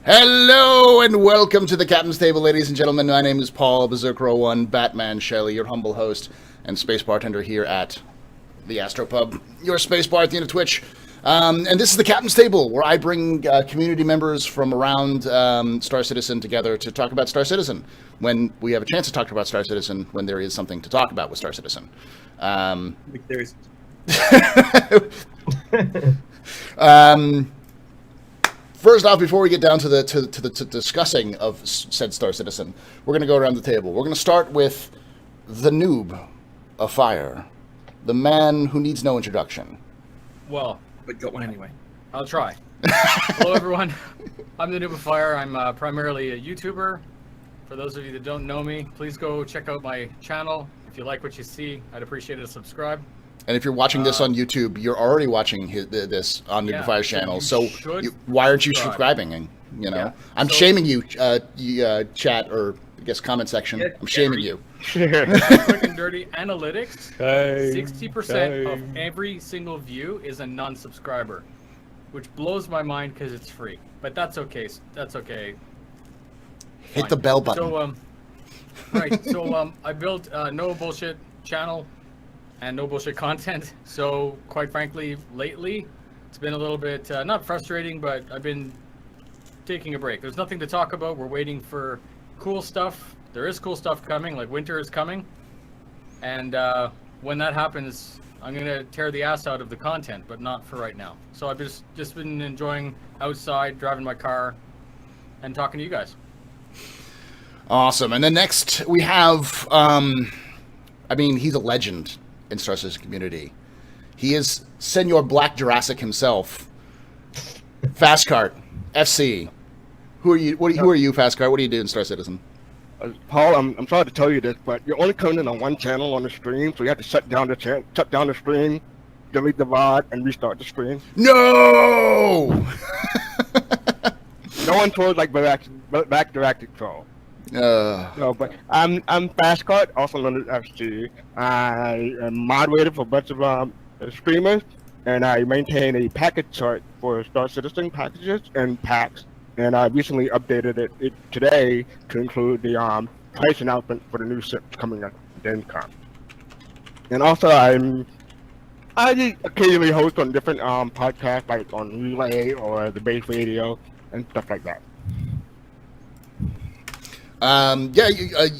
Hello and welcome to the Captain's Table, ladies and gentlemen. My name is Paul, Berserker01, Batman Shelley, your humble host and space bartender here at the Astropub, your space bar at the end of Twitch. And this is the Captain's Table, where I bring community members from around Star Citizen together to talk about Star Citizen, when we have a chance to talk about Star Citizen, when there is something to talk about with Star Citizen. First off, before we get down to the discussing of said Star Citizen, we're going to go around the table. We're going to start with the noob of fire, the man who needs no introduction. Well, but go anyway. I'll try. Hello, everyone. I'm the noob of fire. I'm primarily a YouTuber. For those of you that don't know me, please go check out my channel. If you like what you see, I'd appreciate a subscribe. And if you're watching this on YouTube, you're already watching this on Noob of Fire's channel. So why aren't you subscribing? And I'm shaming you, chat or I guess comment section. I'm shaming you. Quick and dirty analytics. 60% of every single view is a non-subscriber, which blows my mind because it's free. But that's okay. That's okay. Hit Fine. The bell button. So right. So I built a no bullshit channel and no bullshit content. So quite frankly, lately it's been a little bit not frustrating, but I've been taking a break. There's nothing to talk about. We're waiting for cool stuff. There is cool stuff coming, like winter is coming, and when that happens, I'm gonna tear the ass out of the content, but not for right now. So I've just been enjoying outside, driving my car, and talking to you guys. Awesome. And then next we have he's a legend in Star Citizen community. He is Senor Black Jurassic himself. Fastcart, FC. Who are you? Who are you, Fastcart? What do you do in Star Citizen? Paul, I'm sorry to tell you this, but you're only coming in on one channel on the stream, so you have to shut down the stream, delete the VOD, and restart the stream. No. No one told like Black Jurassic Troll. No, but I'm Fastcart, also known as FC. I am moderator for a bunch of streamers, and I maintain a package chart for Star Citizen packages and packs. And I recently updated it today to include the price announcement for the new ships coming at DenCon. And also, I occasionally host on different podcasts, like on Relay or the Base Radio and stuff like that.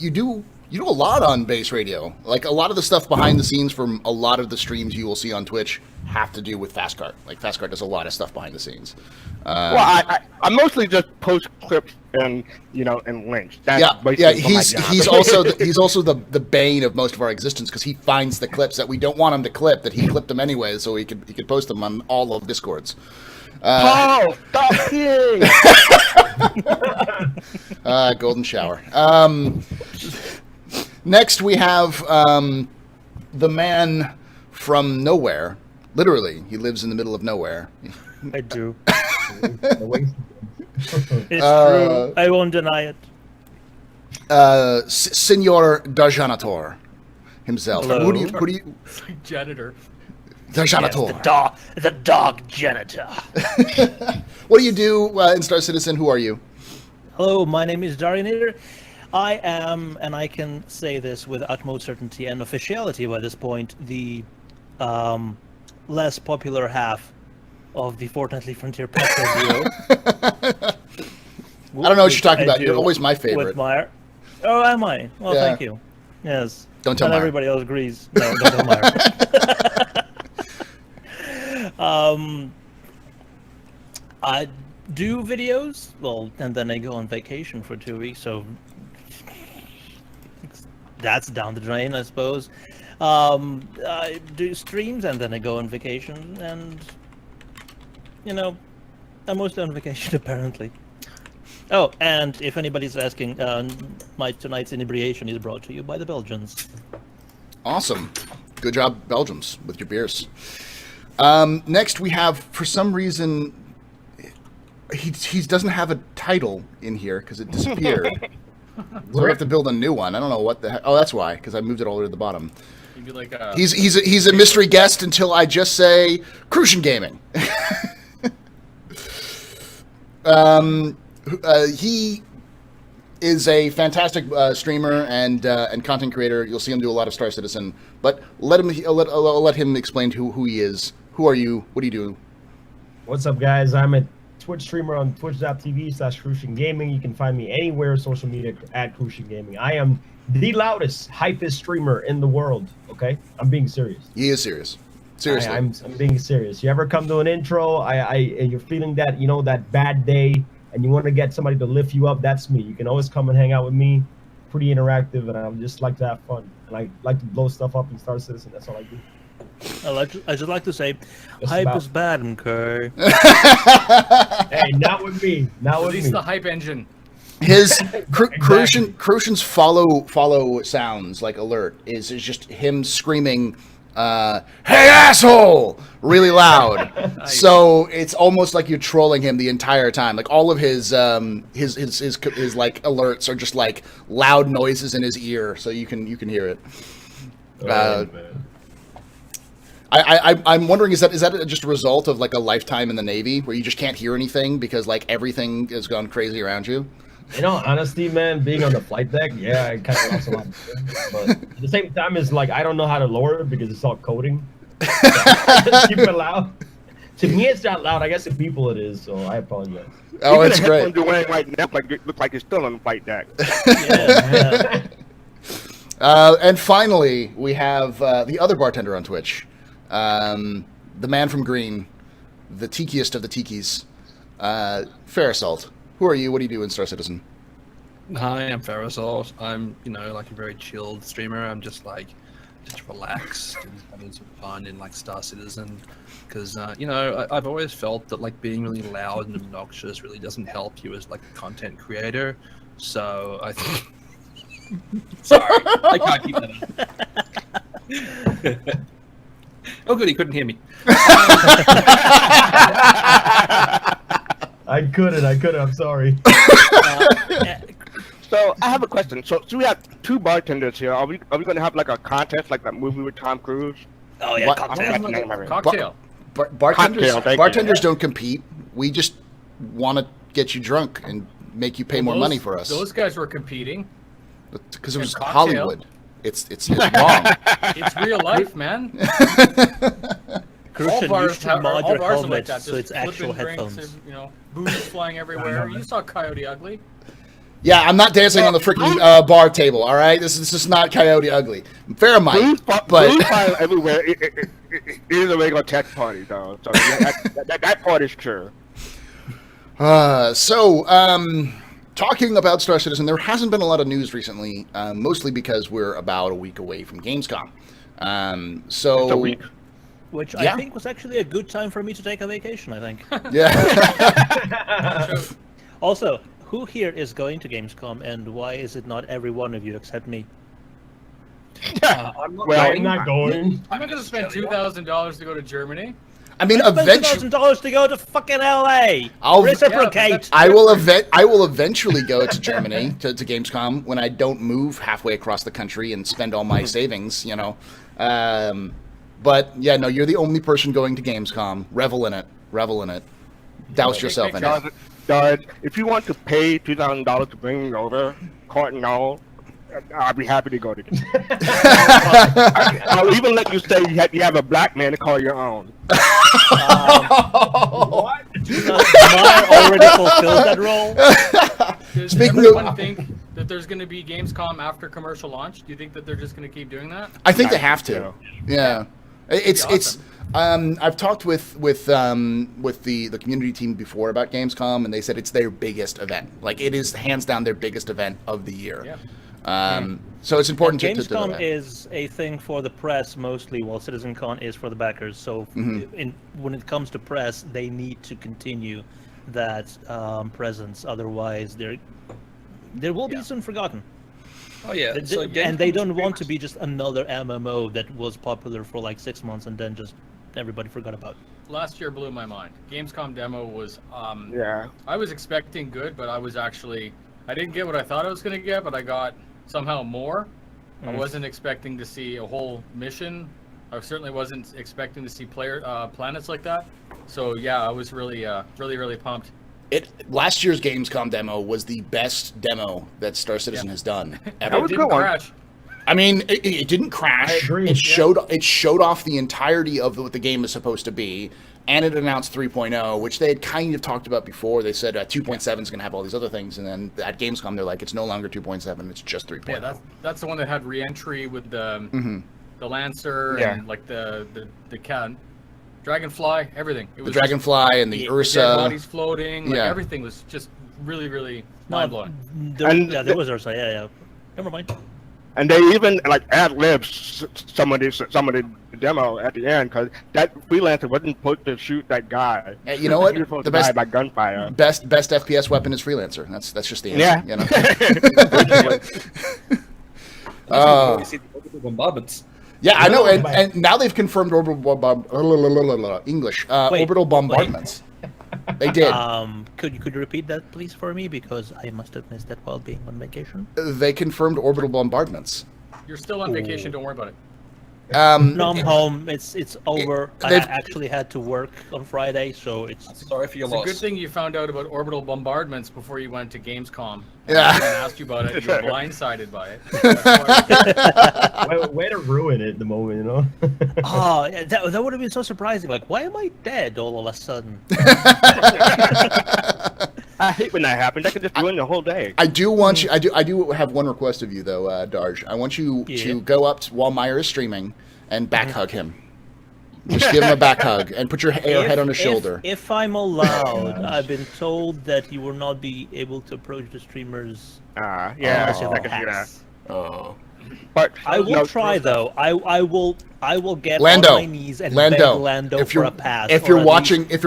You do a lot on Base Radio. Like a lot of the stuff behind the scenes from a lot of the streams you will see on Twitch have to do with Fastcart. Like Fastcart does a lot of stuff behind the scenes. I mostly just post clips and and links. He's also the bane of most of our existence because he finds the clips that we don't want him to clip that he clipped them anyway, so he could post them on all of Discords. Paul, stop peeing! Golden shower. Next we have the man from nowhere. Literally, he lives in the middle of nowhere. I do. It's true. I won't deny it. Senor Darjanator himself. Hello. Who do you? It's like janitor. Darjanator. Yes, the dog janitor. What do you do in Star Citizen? Who are you? Hello, my name is Darjanator. I am, and I can say this with utmost certainty and officiality by this point, the less popular half of the Fortnightly Frontier Pet Review. I don't know what you're talking about. You're always my favorite. Oh, am I? Well, yeah. Thank you. Yes. Don't tell Not Meyer. Everybody else agrees. No, don't tell Meyer. I do videos, and then I go on vacation for 2 weeks, so that's down the drain, I suppose. I do streams, and then I go on vacation, and, I'm mostly on vacation, apparently. Oh, and if anybody's asking, tonight's inebriation is brought to you by the Belgians. Awesome. Good job, Belgians, with your beers. Next, we have, for some reason, he doesn't have a title in here because it disappeared. So we have to build a new one. I don't know what the heck. Oh, that's why, because I moved it all the way to the bottom. You'd be like He's a mystery guest until I just say Crucian Gaming. he is a fantastic streamer and content creator. You'll see him do a lot of Star Citizen. But I'll let him explain who he is. Who are you? What do you do? What's up, guys? I'm a Twitch streamer on twitch.tv/Crucian Gaming. You can find me anywhere social media at Crucian Gaming. I am the loudest, hypest streamer in the world. Okay, I'm being serious. He is serious. Seriously, I'm being serious. You ever come to an intro, and you're feeling that that bad day, and you want to get somebody to lift you up? That's me. You can always come and hang out with me. Pretty interactive, and I just like to have fun. And I like to blow stuff up in Star Citizen. That's all I do. I just like to say, hype is bad, okay? Hey, not with me. Not with me. Release the hype engine. His Crucian's follow sounds like alert is just him screaming, "Hey asshole!" really loud. Nice. So it's almost like you're trolling him the entire time. Like all of his like alerts are just like loud noises in his ear, so you can hear it. I'm wondering, is that just a result of like a lifetime in the Navy where you just can't hear anything because like everything has gone crazy around you? In all honesty, man, being on the flight deck, yeah, I kind of lost a lot. But at the same time, it's like I don't know how to lower it because it's all coding. So just keep it loud. To me, it's not loud. I guess to people it is, so I apologize. Oh, it's great. You're wearing right now, look like you're still on the flight deck. Yeah. And finally, we have the other bartender on Twitch, the man from Green, the tikiest of the tikis, Fairasalt. Who are you? What do you do in Star Citizen? Hi, I'm Fairasalt. I'm, like a very chilled streamer. I'm just relaxed and having some fun in like Star Citizen, because I've always felt that like being really loud and obnoxious really doesn't help you as like a content creator. So I think. Sorry, I can't keep that up. Oh, good, he couldn't hear me. I couldn't. I'm sorry. So I have a question. So we have two bartenders here. Are we going to have like a contest like that movie with Tom Cruise? Oh yeah, What? Cocktail. Bartenders don't compete. We just want to get you drunk and make you pay more money for us. Those guys were competing. Because it was Cocktail. Hollywood. It's wrong. It's real life, man. Crucian, you should mod all your bars are like helmet that. so Just it's actual flipping drinks headphones. and, booze flying everywhere. You saw Coyote Ugly. Yeah, I'm not dancing on the freaking bar table. All right, this is not Coyote Ugly. Fair might, but fire everywhere. It is a regular tech party, though. So that part is true. Talking about Star Citizen, there hasn't been a lot of news recently, mostly because we're about a week away from Gamescom. It's a week. Which Yeah. I think was actually a good time for me to take a vacation, I think. Yeah. Also, who here is going to Gamescom, and why is it not every one of you except me? I'm not Well, I'm not going. I'm not going to spend $2,000 to go to Germany. I mean, Spend eventually, $2,000 to go to fucking LA. I'll- Reciprocate. I will eventually go to Germany to Gamescom when I don't move halfway across the country and spend all my savings. But yeah, no, you're the only person going to Gamescom. Revel in it. Douse yourself in it. Guys, if you want to pay $2,000 to bring me over, cart and all, I'll be happy to go to. I'll even let you say you have a black man to call your own. What? Mine already fulfills that role. Does Speaking everyone of- think that there's going to be Gamescom after commercial launch? Do you think that they're just going to keep doing that? I think they have to. Yeah, it's That'd be I've talked with the community team before about Gamescom, and they said it's their biggest event. Like it is hands down their biggest event of the year. Yeah. So it's important to Gamescom that. is a thing for the press mostly, while CitizenCon is for the backers. So when it comes to press, they need to continue that presence. Otherwise, there will be soon forgotten. Oh yeah, so And they don't want to be just another MMO that was popular for like 6 months and then just everybody forgot about. Last year blew my mind. Gamescom demo was Yeah. I was expecting good, but I didn't get what I thought I was going to get, but I got somehow more. I wasn't expecting to see a whole mission. I certainly wasn't expecting to see planets like that. So yeah, I was really really pumped. Last year's Gamescom demo was the best demo that Star Citizen has done ever. That was Didn't good one. crash. I mean, it didn't crash. I agree. It showed off the entirety of what the game is supposed to be, and it announced 3.0, which they had kind of talked about before. They said 2.7 is going to have all these other things, and then at Gamescom they're like, it's no longer 2.7, it's just 3.0. Yeah, that's the one that had re-entry with the Lancer Yeah. and like the Dragonfly, everything. It the was Dragonfly and the dead Ursa. bodies floating. Like, Yeah. everything was just really, really mind blowing. There was Ursa. Yeah. Never mind. And they even like ad-libs some of the demo at the end because that freelancer wasn't supposed to shoot that guy. You know what? He was supposed The to die best by gunfire. best FPS weapon is Freelancer. That's just the answer. Yeah. You know? You see the orbital bombardments. Yeah, I know, No, and now they've confirmed orbital bombardments. They did. Could you repeat that, please, for me? Because I must have missed that while being on vacation. They confirmed orbital bombardments. You're still on vacation. Don't worry about it. No, I'm home. It's over. I they've- actually had to work on Friday, so it's. Sorry for your It's a loss. good thing you found out about orbital bombardments before you went to Gamescom. Yeah. When I asked you about it, you were blindsided by it. That's why- Way to ruin it at the moment, you know? Oh, that would have been so surprising. Like, why am I dead all of a sudden? I hate when that happens. That could just ruin the whole day. I do want you. I do have one request of you, though, Darj. I want you to go up while Meyer is streaming and back hug him. Just give him a back hug and put your head on his shoulder. If I'm allowed, I've been told that you will not be able to approach the streamers Yeah, unless you I have can do that. hacks. Oh, But I will no, try though. I will get Lando, on my knees and beg Lando if for you're a pass. if or you're at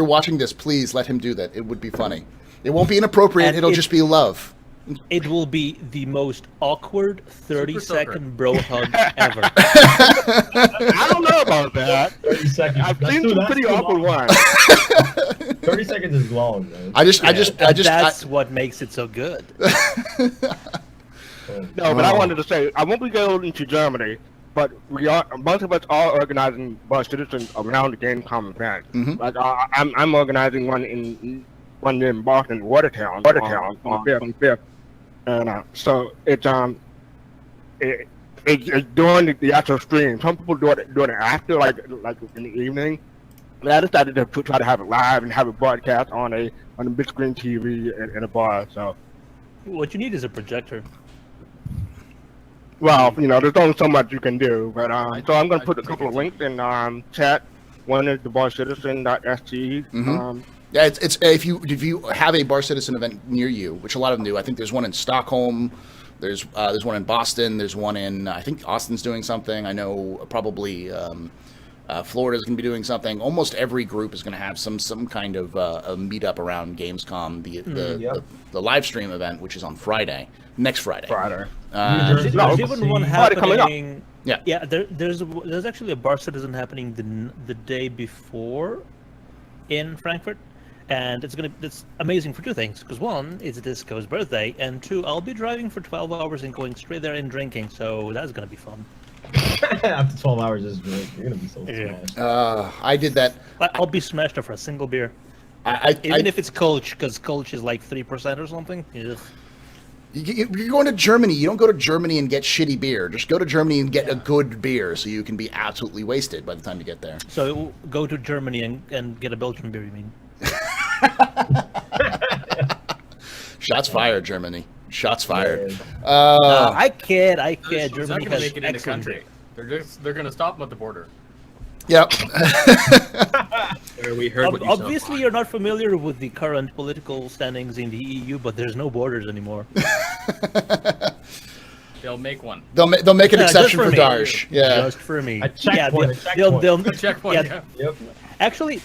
watching this, please let him do that. It would be funny. It won't be inappropriate. And It'll just be love. least it will be the most awkward Super 30-second bro hug ever. I don't know about that. 30 seconds. I've That's seen too- some that's pretty too awkward long. ones. 30 seconds is long, man. That's what makes it so good. No, but I wanted to say I won't be going to Germany, but most of us are organizing bus citizens around the Gamescom event. Like I'm organizing one in Boston, Watertown on the 5th, and so it's during the actual stream. Some people do it after, like in the evening. But I decided to try to have it live and have it broadcast on a big screen TV in a bar. So. What you need is a projector. Well, there's only so much you can do, but so I'm going to put a couple of links in chat. One is the barcitizen.st. Yeah, it's if you have a Bar Citizen event near you, which a lot of them do. I think there's one in Stockholm. There's one in Boston. There's one in I think Austin's doing something. I know probably Florida's going to be doing something. Almost every group is going to have some kind of a meetup around Gamescom, the live stream event, which is on next Friday. There's even one happening. Yeah. There's actually a Bar Citizen happening the day before in Frankfurt, and it's amazing for two things. Because one, it's Disco's birthday, and two, I'll be driving for 12 hours and going straight there and drinking, so that's gonna be fun. After 12 hours, just drink. You're gonna be so smashed. I did that. I'll be smashed for a single beer, even if it's Kolsch, because Kolsch is like 3% or something. You're going to Germany. You don't go to Germany and get shitty beer. Just go to Germany and get a good beer, so you can be absolutely wasted by the time you get there. So go to Germany and get a Belgian beer, you mean? Shots fired, Germany. Shots fired. I kid. It's Germany not going to has make it in the excellent country. beer. They're going to stop them at the border. Yep. We heard what you said. Obviously, you're not familiar with the current political standings in the EU, but there's no borders anymore. They'll make one. They'll make an Yeah, exception just for me. Darsh. Yeah. Just for me. A checkpoint, they'll Checkpoint. yeah. Yep. Actually,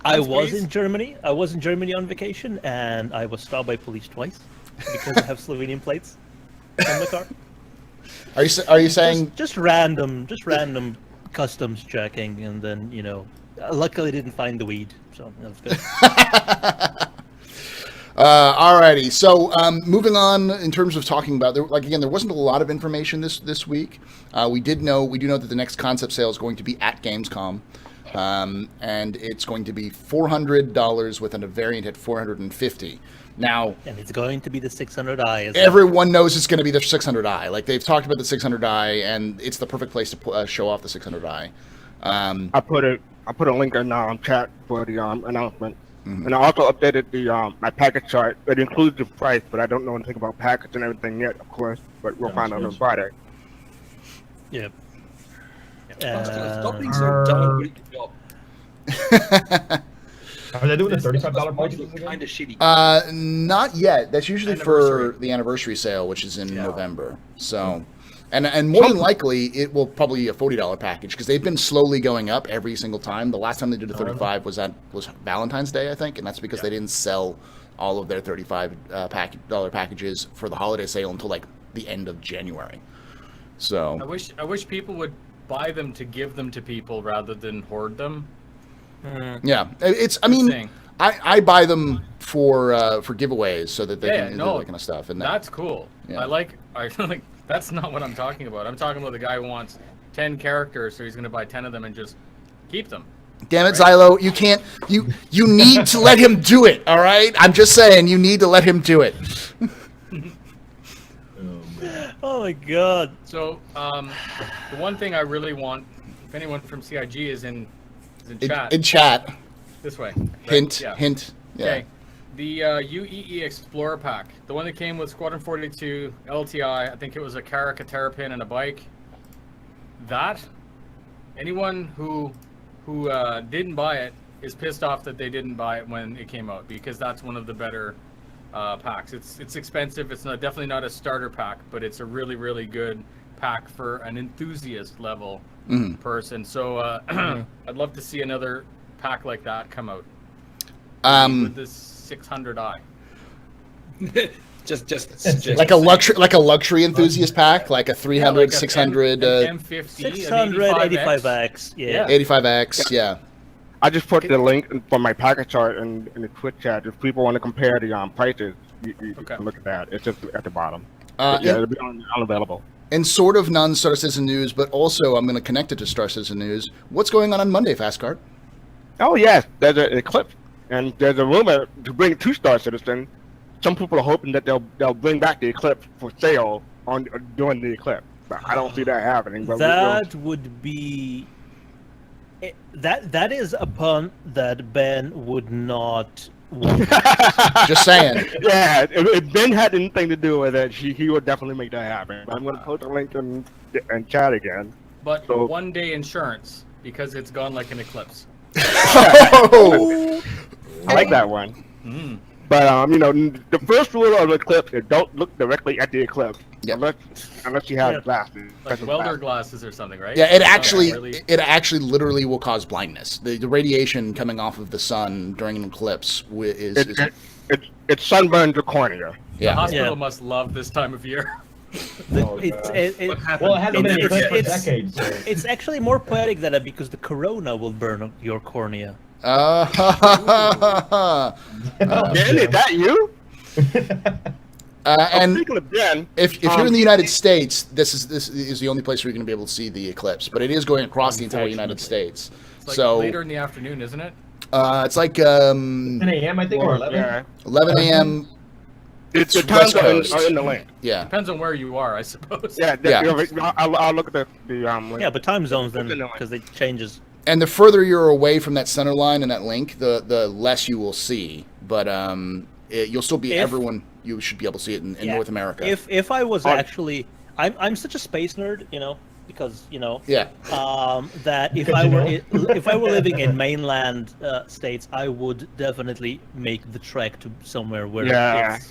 I Yes, was please. in Germany. I was in Germany on vacation, and I was stopped by police twice because I have Slovenian plates on the car. Are you saying? Just random customs checking, and then luckily didn't find the weed, so that was good. Alrighty. So moving on in terms of talking about there wasn't a lot of information this week. We do know that the next concept sale is going to be at Gamescom. and it's going to be $400 with a variant at $450. Now, And it's going to be the 600i. everyone knows it's going to be the 600i. Like, they've talked about the 600i, and it's the perfect place to show off the 600i. I put a link in chat for the announcement, and I also updated the my package chart. It includes the price, but I don't know anything about package and everything yet, of course. But we'll find out on Friday. Yep. Stop being so dumb. Good job. Are they doing the $35 price again? Kind of shitty. Not yet. That's usually for the anniversary sale, which is in November. So, and more than likely, it will probably be a $40 package because they've been slowly going up every single time. The last time they did a 35 was Valentine's Day, I think, and that's because they didn't sell all of their $35 packages for the holiday sale until like the end of January. So I wish people would buy them to give them to people rather than hoard them. yeah, I mean, I buy them for giveaways so that they can do that kind of stuff. And that's cool. Yeah. I like. That's not what I'm talking about. I'm talking about the guy who wants 10 characters, so he's going to buy 10 of them and just keep them. Damn it, Xylo, you can't. You need to let him do it. All right, I'm just saying, you need to let him do it. Oh my god. So the one thing I really want, if anyone from CIG is in chat. In chat. This way. Hint. Yeah. Hint. Yeah. Okay. The UEE Explorer pack, the one that came with Squadron 42, LTI, I think it was a Carrack, a Terrapin, and a bike. That, anyone who didn't buy it is pissed off that they didn't buy it when it came out, because that's one of the better packs. It's expensive. It's definitely not a starter pack, but it's a really, really good pack for an enthusiast level person. So I'd love to see another pack like that come out. With this 600i. just Like a luxury enthusiast pack, like a 300, like 600, an M50, 600, an 85X. Yeah. 85X. Yeah. I just put the link for my package chart in the Twitch chat. If people want to compare the prices, you can look at that. It's just at the bottom. It'll be unavailable. And sort of non-Star Citizen news, but also I'm going to connect it to Star Citizen news. What's going on Monday, Fastcard? Oh yes, there's an eclipse, and there's a rumor to bring 2 Star Citizen. Some people are hoping that they'll bring back the eclipse for sale during the eclipse. But I don't see that happening. But That would be. That is a pun that Ben would not want. Just saying. Yeah, if Ben had anything to do with it, he would definitely make that happen. I'm going to post a link in chat again. But 1 day insurance, because it's gone like an eclipse. Oh! I like that one. But the first rule of the eclipse is don't look directly at the eclipse unless you have glasses. Like welder glasses or something, right? Yeah, it actually literally will cause blindness. The radiation coming off of the sun during an eclipse it sunburns your cornea. The hospital must love this time of year. It hasn't been eclipsed for decades. So. It's actually more poetic than that because the corona will burn your cornea. Dan, is that you? And Ben, if you're in the United States, this is the only place where you're going to be able to see the eclipse. But it is going across the entire United States. It's like later in the afternoon, isn't it? It's like 10 a.m. I think, or 11. Yeah. 11 a.m. It's the West times Coast. are in the link. Yeah. Depends on where you are, I suppose. Yeah. I'll look at the link. Yeah, but time zones then, because it changes. And the further you're away from that center line and that link, the less you will see. But you'll still be everyone. You should be able to see it in North America. If I was actually, I'm such a space nerd, because that if I were living in mainland states, I would definitely make the trek to somewhere where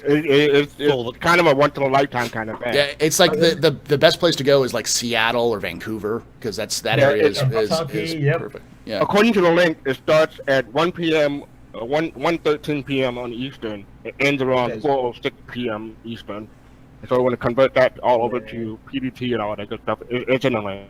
it's kind of a once in a lifetime kind of thing. Yeah, it's like the best place to go is like Seattle or Vancouver because that area is perfect. Yeah. According to the link, it starts at 1 p.m. 1:13 p.m. on Eastern. It ends around 4:06 p.m. Eastern. So I want to convert that all over to PDT and all that good stuff. It's in the link.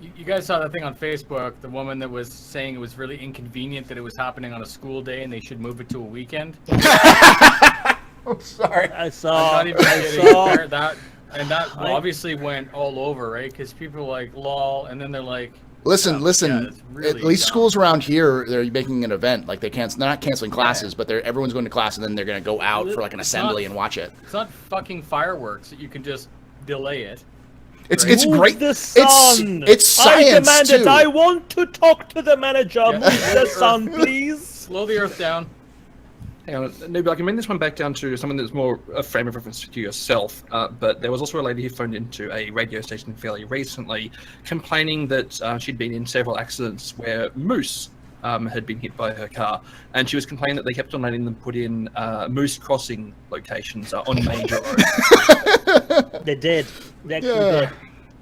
You guys saw that thing on Facebook, the woman that was saying it was really inconvenient that it was happening on a school day and they should move it to a weekend? I'm sorry. I saw. I'm not even kidding. That obviously went all over, right? Because people are like, lol, and then they're like, Listen. Yeah, it's really At least dumb. schools around here, they're making an event. Like they're not canceling classes, but everyone's going to class, and then they're going to go out for like an assembly and watch it. It's not fucking fireworks that you can just delay it. It's Move great. the sun. It's science I demand too. it. I want to talk to the manager. Yeah. Move the sun, please. Slow the earth down. Hang on, maybe I can bring this one back down to something that's more a frame of reference to yourself. But there was also a lady who phoned into a radio station fairly recently, complaining that she'd been in several accidents where moose had been hit by her car, and she was complaining that they kept on letting them put in moose crossing locations on major roads. They did. They actually Yeah. did.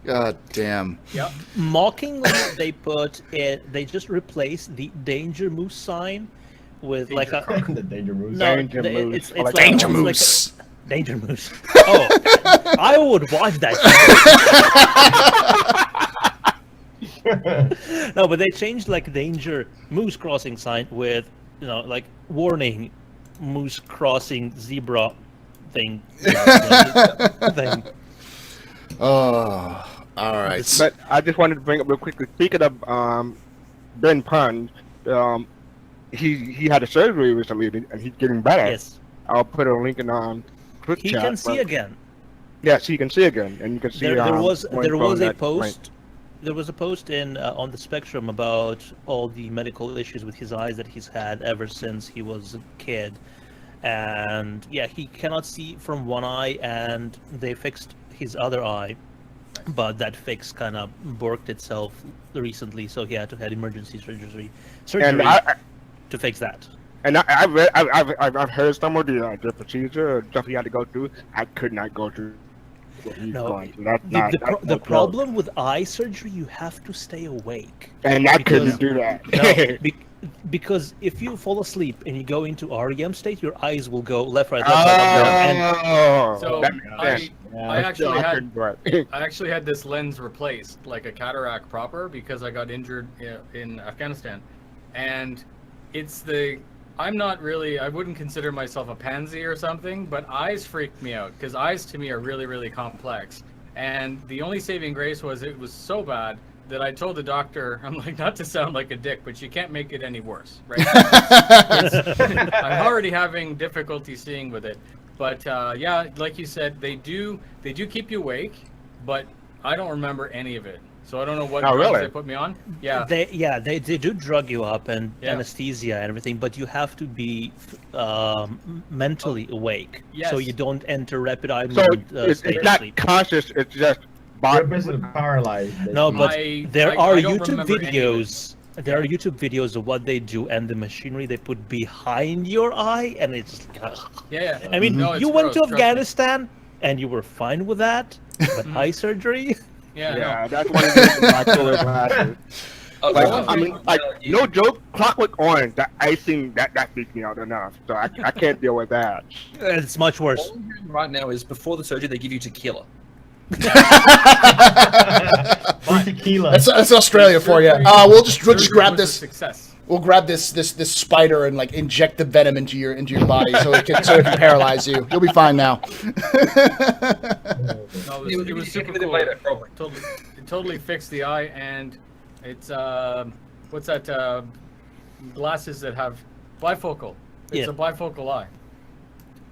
God damn. Yep. Mockingly, they put it. They just replaced the danger moose sign with like a The danger moves. no. Danger the- moose. It's I like like Danger almost like moose. a- danger moose. Oh, I would watch that. No, but they changed like danger moose crossing sign with like warning moose crossing zebra thing. thing. Oh, all right. But I just wanted to bring up real quickly. Speaking of Ben Pun, he had a surgery recently and he's getting better. Yes, I'll put a link in quick he chat. can see but- again. Yes, he can see again, and you can see. There was going there was from a that post. link. There was a post in on the Spectrum about all the medical issues with his eyes that he's had ever since he was a kid, and yeah, he cannot see from one eye, and they fixed his other eye, but that fix kind of borked itself recently, so he had to have emergency surgery And I to fix that. and I've heard some of the procedure or stuff he had to go through. I could not go through what he's No, going through. That's The, not, the, that's pro- no the joke. problem with eye surgery, you have to stay awake. And I because- couldn't do that. No, because if you fall asleep and you go into REM state, your eyes will go left, right, up, down, and Oh, So that makes sense. I actually I had couldn't do it. I actually had this lens replaced, like a cataract proper, because I got injured in Afghanistan, and I'm not really, I wouldn't consider myself a pansy or something, but eyes freaked me out because eyes to me are really, really complex. And the only saving grace was it was so bad that I told the doctor, I'm like, not to sound like a dick, but you can't make it any worse, right? I'm already having difficulty seeing with it. But yeah, like you said, they do keep you awake, but I don't remember any of it. So I don't know what drugs really? they put me on. Yeah. they do drug you up and Yeah. anesthesia and everything, but you have to be mentally awake, so Yes. you don't enter rapid eye So movement it's state of not sleep. conscious. It's just You're body. basically paralyzed. No, but there are I don't YouTube remember any of it. videos. There are YouTube videos of what they do and the machinery they put behind your eye, and it's. Yeah. I mean, No, it's you went gross, to trust me. Afghanistan and you were fine with that, but eye surgery. Yeah. Yeah, that's one of the reasons I call it glasses. Like, Oh, I mean, like, no joke, Clockwork Orange, that icing, that freaks me out enough. So I can't deal with that. It's much worse. All I'm hearing right now is before the surgery they give you tequila. Free tequila. That's Australia for you. We'll just grab was a this. Success. We'll grab this spider and like inject the venom into your body so it can paralyze you. You'll be fine now. No, it was super cool. Later, probably. It totally fixed the eye, and it's what's that glasses that have bifocal? It's Yeah. a bifocal eye.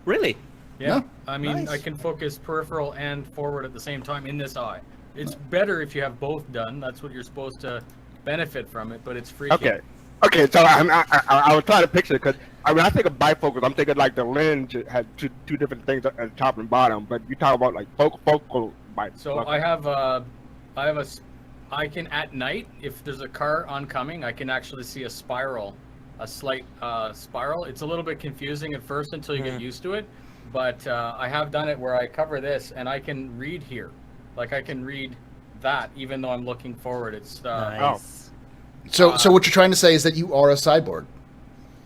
Really? Yeah. Yeah. I mean, I Nice. can focus peripheral and forward at the same time in this eye. It's better if you have both done. That's what you're supposed to benefit from it, but it's freaky. Okay, so I was trying to picture it because I mean I think of bifocals. I'm thinking like the lens had two different things at the top and bottom, but you talk about like focal bifocal. So I can at night, if there's a car oncoming, I can actually see a slight spiral. It's a little bit confusing at first until you get used to it, but I have done it where I cover this and I can read here, like I can read that even though I'm looking forward. It's Nice. So what you're trying to say is that you are a cyborg,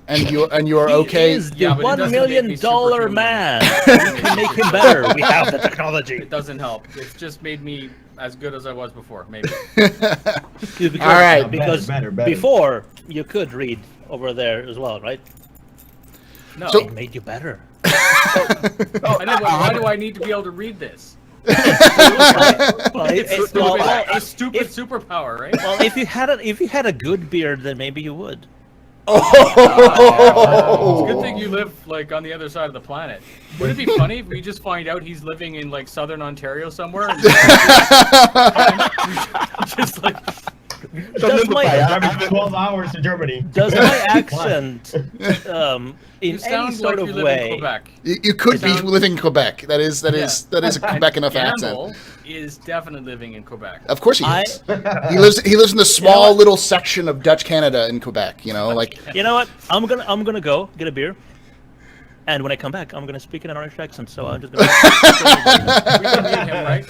and you are He okay. is the Yeah, but it $1 doesn't million make me superhuman. man. We can make him better. We have the technology. it doesn't help. It's just made me as good as I was before, maybe. Because, All right. Because Better. before you could read over there as well, right? No, So- It made you better. I know, but why do I need to be able to read this? Well, A stupid superpower, right? Well, if you had a good beard, then maybe you would. It's a good thing you live like on the other side of the planet. Would it be funny if we just find out he's living in like southern Ontario somewhere? And just like Does my, Driving 12 hours to Germany. does my accent, you in any sound sort like of you live in way, Quebec. You could be living in Quebec. That is a Quebec enough Gamble accent. is definitely living in Quebec. Of course he I- is. He lives in the small little section of Dutch Canada in Quebec. You know, like you know what? I'm gonna go get a beer, and when I come back, I'm gonna speak in an Irish accent. So I'm just gonna. We can meet him, right?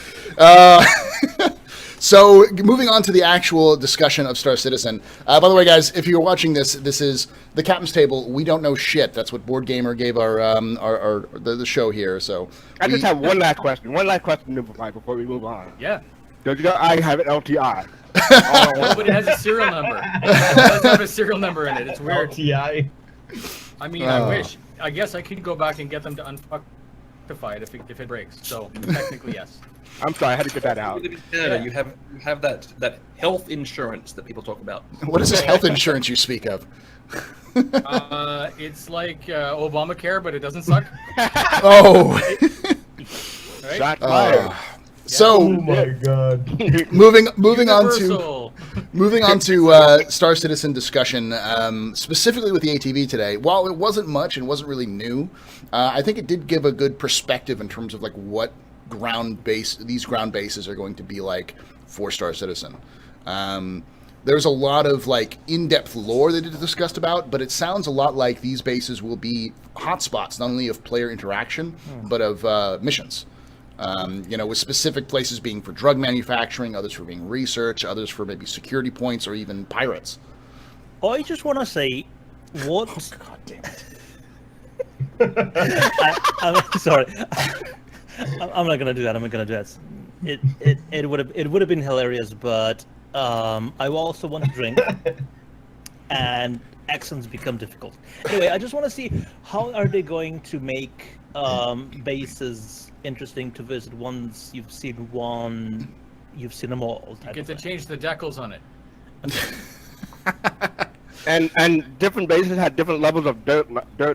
So, moving on to the actual discussion of Star Citizen. By the way, guys, if you're watching this, this is the Captain's Table. We don't know shit. That's what Board Gamer gave the show here. So, I just have one last question. One last question before we move on. Yeah. Does your eye have an LTI? No, but it has a serial number. It does have a serial number in it. It's weird. LTI. I mean, I wish. I guess I could go back and get them to unfuckify it if it breaks. So technically, yes. I'm sorry, I had to get that out. You live in Canada, you have that health insurance that people talk about. what is this health insurance you speak of? It's like Obamacare, but it doesn't suck. Oh, Right? Shots fired. so Oh my god. moving on to. Universal. Moving on to Star Citizen discussion, specifically with the ATV today. While it wasn't much and wasn't really new, I think it did give a good perspective in terms of like what these ground bases are going to be like for Star Citizen. There's a lot of like in-depth lore that it discussed about, but it sounds a lot like these bases will be hotspots not only of player interaction but of missions. With specific places being for drug manufacturing, others for being research, others for maybe security points or even pirates. I just want to say, what? Oh, God damn it. I'm sorry. I'm not gonna do that. I'm not gonna do that. It would have been hilarious, but I also want to drink, and accents become difficult. Anyway, I just want to see how are they going to make bases interesting to visit once you've seen one, you've seen them all. You get to change the decals on it. And different bases had different levels of dirt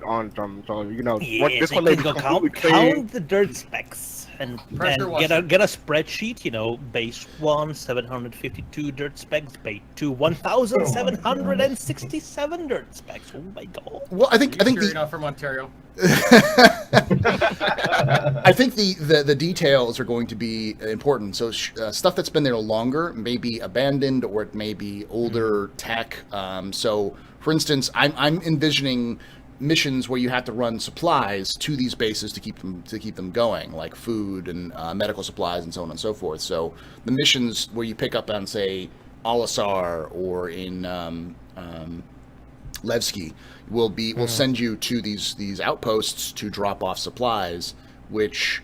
on them. So Yes, this you one may can be go completely clean. count the dirt specs and Pressure get a spreadsheet. Base 1 752 dirt specs, base 2 1,767 dirt specs. Oh my god! Well, I think Sure the you're not from Ontario. I think the details are going to be important. So stuff that's been there longer may be abandoned, or it may be older tech. So, for instance, I'm envisioning missions where you have to run supplies to these bases to keep them going, like food and medical supplies and so on and so forth. So the missions where you pick up on, say, Olisar or in Levski will send you to these outposts to drop off supplies, which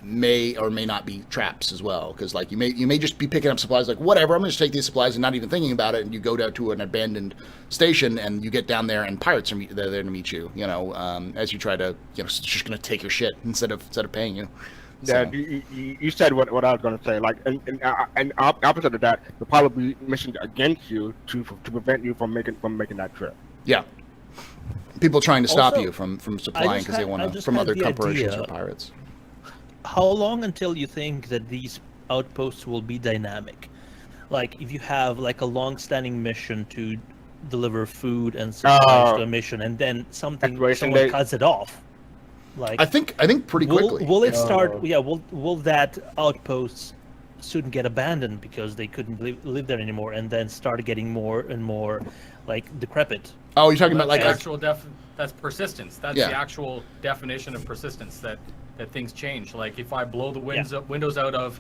may or may not be traps as well, because like you may just be picking up supplies like whatever, I'm going to take these supplies and not even thinking about it, and you go down to an abandoned station and you get down there and pirates are they're there to meet you, as you try to just going to take your shit instead of paying you. Yeah, So. you said what I was going to say. Like, and opposite of that, there'll probably be missions against you to prevent you from making that trip. Yeah. People trying to stop Also, you from supplying because they I want to just from had other the corporations idea. or pirates. How long until you think that these outposts will be dynamic? Like, if you have like a long-standing mission to deliver food and supplies to a mission, and then Exploration someone day. cuts it off. Like, I think pretty quickly. will it start? Yeah. Will that outpost soon get abandoned because they couldn't live there anymore, and then start getting more and more like decrepit? Oh, you're talking about like That's persistence. That's Yeah. the actual definition of persistence. That things change. Like if I blow the windows out of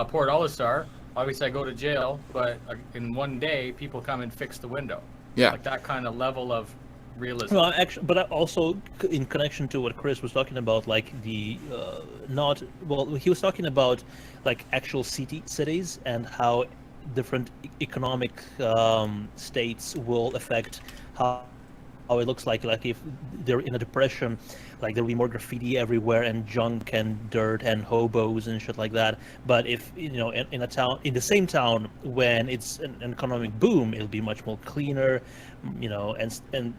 Port Olisar, obviously I go to jail, but in one day people come and fix the window. Yeah. Like that kind of level of realism. Well, actually, but also in connection to what Chris was talking about, like the he was talking about like actual cities and how different economic states will affect how it looks like if they're in a depression, like there'll be more graffiti everywhere and junk and dirt and hobos and shit like that. But if in a town, in the same town, when it's an economic boom, it'll be much more cleaner, and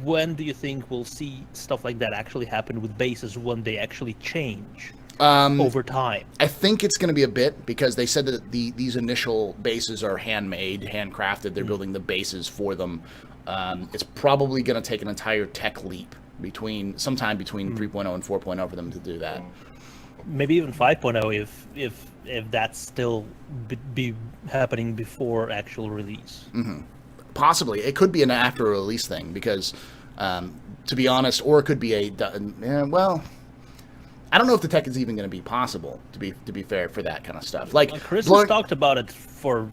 when do you think we'll see stuff like that actually happen with bases when they actually change over time? I think it's going to be a bit, because they said that these initial bases are handmade, handcrafted. They're building the bases for them. It's probably going to take an entire tech leap sometime between 3.0 and 4.0 for them to do that. Maybe even 5.0 if that's still be happening before actual release. Mm-hmm. Possibly. It could be an after release thing, because to be honest, or it could be I don't know if the tech is even going to be possible, to be fair, for that kind of stuff. Like Chris has talked about it for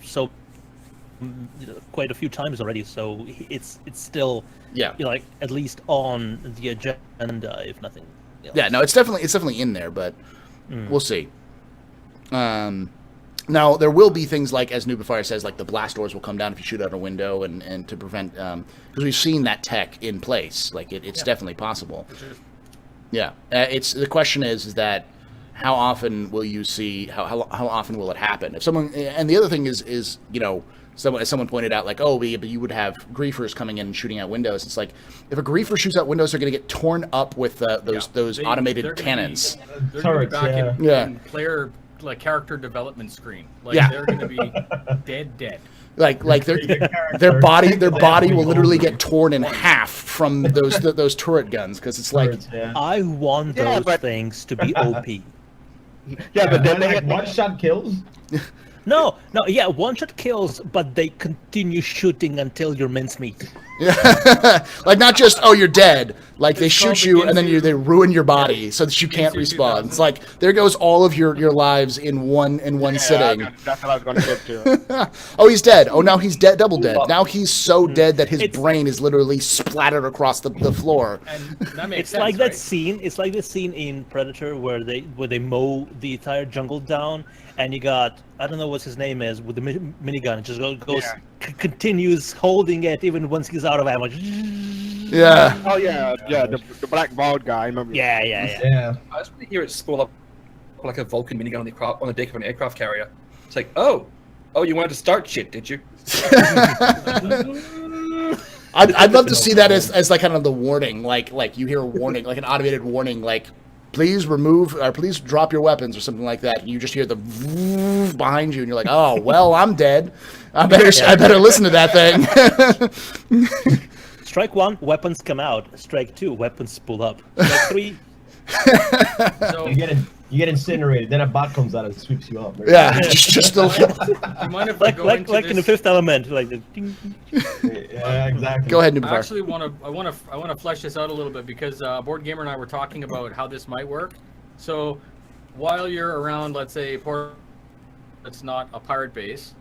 quite a few times already, so it's still like at least on the agenda, if nothing else. Yeah, no, it's definitely in there, but we'll see. Now there will be things like, as Noobifier says, like the blast doors will come down if you shoot out a window, and to prevent, because we've seen that tech in place. Like it's definitely possible. Yeah, it's the question is that how often will you see how often will it happen? If someone, and the other thing is as someone pointed out, like, but you would have griefers coming in and shooting out windows. It's like, if a griefer shoots out windows, they're going to get torn up with those automated cannons. They're going to be back in player, like, character development screen. Like, they're going to be dead. Like their body will literally get torn in half from those turret guns, because it's like, I want those things to be OP. But then they one-shot kills. No, one-shot kills, but they continue shooting until you're mincemeat. Like, not just, you're dead. Like, they shoot you and then they ruin your body so that you can't respawn. It's like, there goes all of your lives in one sitting. That's what I was going to get to. Oh, he's dead. Oh, now he's dead, double dead. Now he's so dead that his brain is literally splattered across the floor. And that makes sense, like that scene. It's like the scene in Predator where they mow the entire jungle down, and you got, I don't know what his name is, with the minigun. It just goes continues holding it even once he's out of ammo. Yeah. Oh yeah, the black bald guy. Remember? Yeah. I just want to hear it spool up like a Vulcan minigun on the deck of an aircraft carrier. It's like, oh, you wanted to start shit, did you? I'd love to see that as like kind of the warning, like you hear a warning, like an automated warning, like, please please drop your weapons or something like that. And you just hear the behind you, and you're like, oh, well, I'm dead. I better listen to that thing. Strike 1, weapons come out. Strike 2, weapons spool up. Strike 3. So you get incinerated. Then a bot comes out and sweeps you up. Right? Yeah, just the. You mind if I go into in the Fifth Element, like the ding. Yeah, exactly. Go ahead, Noobifier. I actually want to flesh this out a little bit, because Board Gamer and I were talking about how this might work. So while you're around, let's say, port that's not a pirate base,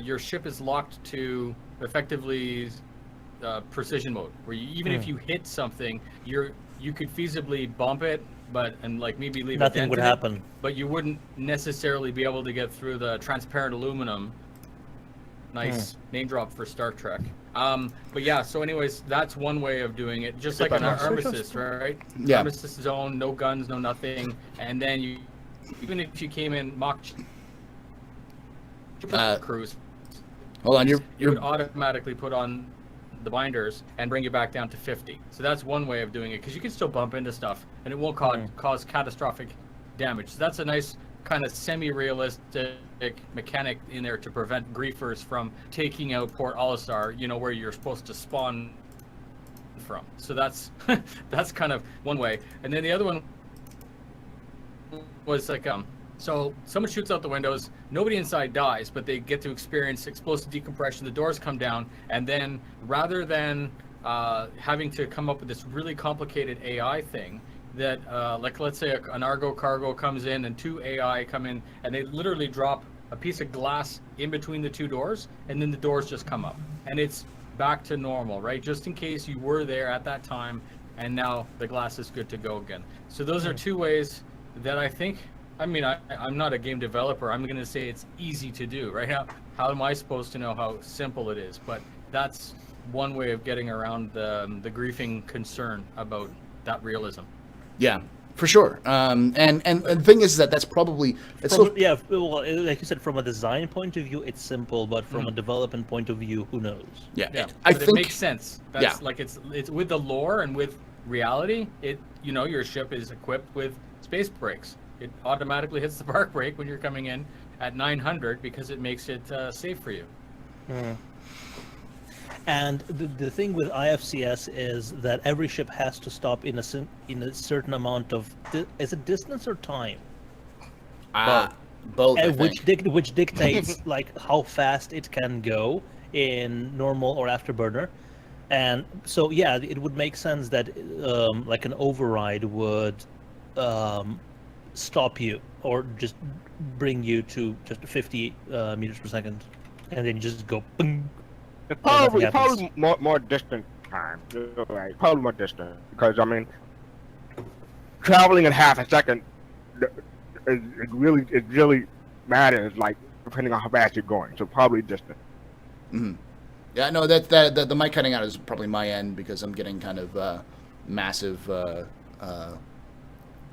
your ship is locked to effectively precision mode, where even if you hit something, you could feasibly bump it, and like maybe leave nothing would happen. But you wouldn't necessarily be able to get through the transparent aluminum. Nice name drop for Star Trek. But yeah, so anyways, that's one way of doing it, just like an armistice, right? Yeah. Armistice zone, no guns, no nothing, and then even if you came in mock cruise, hold on, you would automatically put on the binders and bring you back down to 50. So that's one way of doing it, because you can still bump into stuff and it won't cause catastrophic damage. So that's a nice kind of semi-realistic mechanic in there to prevent griefers from taking out Port Olisar, where you're supposed to spawn from. So that's that's kind of one way. And then the other one was like so someone shoots out the windows, nobody inside dies, but they get to experience explosive decompression, the doors come down, and then rather than having to come up with this really complicated AI thing, that like, let's say an Argo cargo comes in and 2 AI come in, and they literally drop a piece of glass in between the 2 doors, and then the doors just come up, and it's back to normal, right? Just in case you were there at that time, and now the glass is good to go again. So those are 2 ways that I think, I'm not a game developer. I'm going to say it's easy to do, right? How am I supposed to know how simple it is? But that's one way of getting around the griefing concern about that realism. Yeah, for sure. And the thing is that that's probably it's so, Yeah, well, like you said, from a design point of view, it's simple, but from a development point of view, who knows? yeah. Yeah, I but think it makes sense. That's like it's with the lore and with reality. Your ship is equipped with space brakes. It automatically hits the park brake when you're coming in at 900 because it makes it safe for you. And the thing with IFCS is that every ship has to stop in a certain amount of is it distance or time? both. I think. Which dictates like how fast it can go in normal or afterburner. And so yeah, it would make sense that like an override would stop you or just bring you to just 50 meters per second, and then you just go boom. It's probably more distant time. You're right. Probably more distant because I mean, traveling in half a second, it really matters. Like depending on how fast you're going. So probably distant. Mm-hmm. Yeah, no, that the mic cutting out is probably my end because I'm getting kind of massive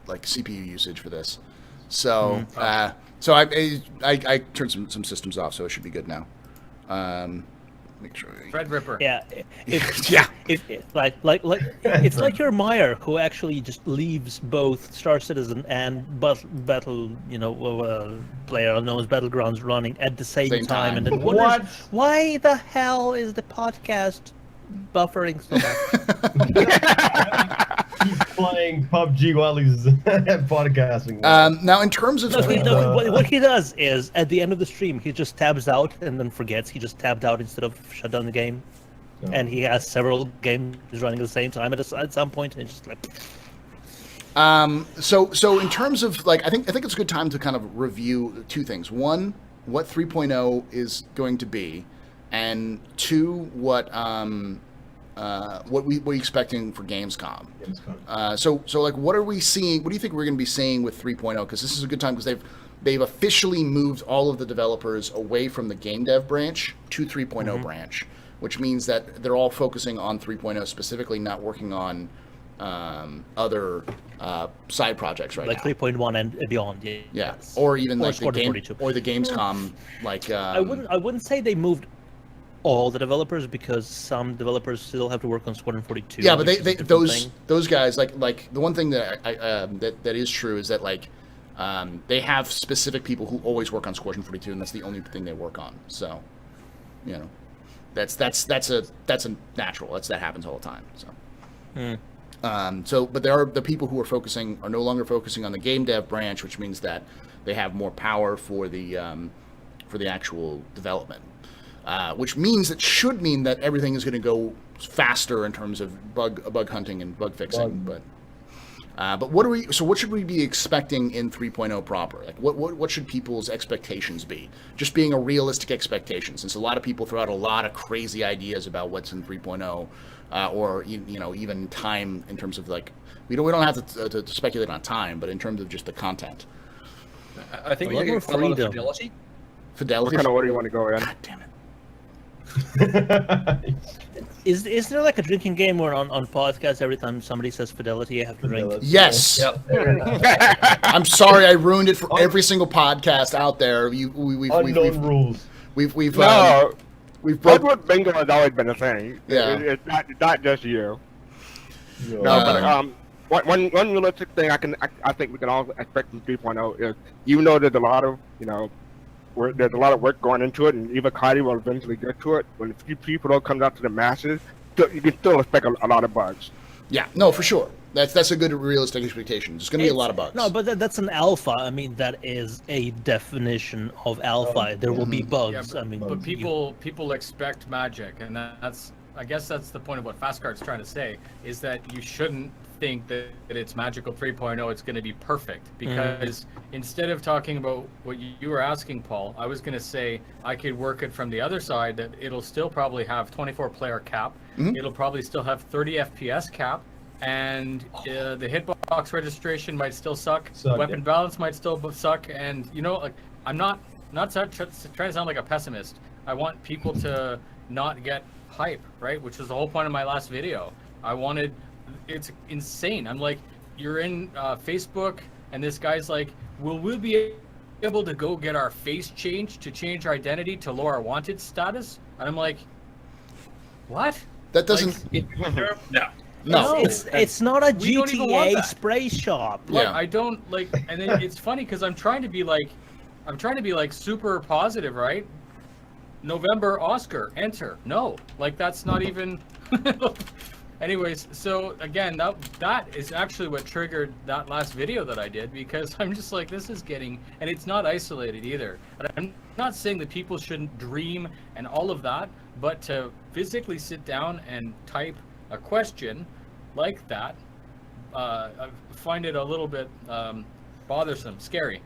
like CPU usage for this. So so I turned some systems off, so it should be good now. Make sure. Fred Ripper. Yeah, Yeah. It's like your Meyer who actually just leaves both Star Citizen and Battle, player unknown's Battlegrounds running at the same time, and then wonders why the hell is the podcast buffering so much? He's playing PUBG while he's podcasting. Now, in terms of what he does is at the end of the stream he just tabs out and then forgets he just tabbed out instead of shut down the game, and he has several games running at the same time at some point, and it's just like. So in terms of like, I think it's a good time to kind of review two things. One, what 3.0 is going to be, and two, what we're expecting for Gamescom. So like, what are we seeing? What do you think we're going to be seeing with 3.0? Because this is a good time because they've officially moved all of the developers away from the game dev branch to 3.0 branch, which means that they're all focusing on 3.0 specifically, not working on other side projects right like now. 3.1 and beyond. Yeah, or even like the game 42. or the Gamescom. Like I wouldn't say they moved all the developers because some developers still have to work on Squadron 42. Yeah, but those guys like the one thing that that is true is that like they have specific people who always work on Squadron 42, and that's the only thing they work on. So, that's a natural. That happens all the time. So. But there are the people who are no longer focusing on the game dev branch, which means that they have more power for the actual development. Which should mean that everything is going to go faster in terms of bug hunting and bug fixing. But what should we be expecting in 3.0 proper? Like what should people's expectations be? Just being a realistic expectation, since a lot of people throw out a lot of crazy ideas about what's in 3.0, or even time in terms of like we don't have to speculate on time, but in terms of just the content. I think more a lot of freedom. fidelity. Fidelity. What kind of order you want to go in? God damn it. Is there like a drinking game where on podcasts every time somebody says fidelity you have to drink? Yes. Yep. I'm sorry I ruined it for every single podcast out there. We've rules. We've No, broke. Redwood bingo has always been a thing. Yeah. It's not just you. Yeah. No, but one realistic thing I think we can all expect from 3.0 is, even though there's a lot of there's a lot of work going into it, and even Cody will eventually get to it. When a few people don't come out to the masses, you can still expect a lot of bugs. Yeah, no, for sure. That's a good realistic expectation. There's going to be a lot of bugs. No, but that's an alpha. I mean, that is a definition of alpha. There will be bugs. Yeah, but people expect magic, and I guess that's the point of what Fastcard's trying to say, is that you shouldn't think that it's magical 3.0, it's going to be perfect, because instead of talking about what you were asking, Paul, I was going to say I could work it from the other side, that it'll still probably have 24 player cap, it'll probably still have 30 FPS cap, and the hitbox registration might still suck, weapon balance might still suck, and like, I'm not trying to sound like a pessimist. I want people to not get hype, right? Which was the whole point of my last video. It's insane. I'm like, you're in Facebook, and this guy's like, will we be able to go get our face changed to change our identity to low our wanted status? And I'm like, what? That doesn't. No. It's not a We don't even want GTA that. spray shop. Like, Yeah. I don't like, and then it's funny because I'm trying to be like super positive, right? November Oscar, enter. No, like that's not even. Anyways, so again, that is actually what triggered that last video that I did, because I'm just like, this is getting, and it's not isolated either. And I'm not saying that people shouldn't dream and all of that, but to physically sit down and type a question like that, I find it a little bit bothersome, scary.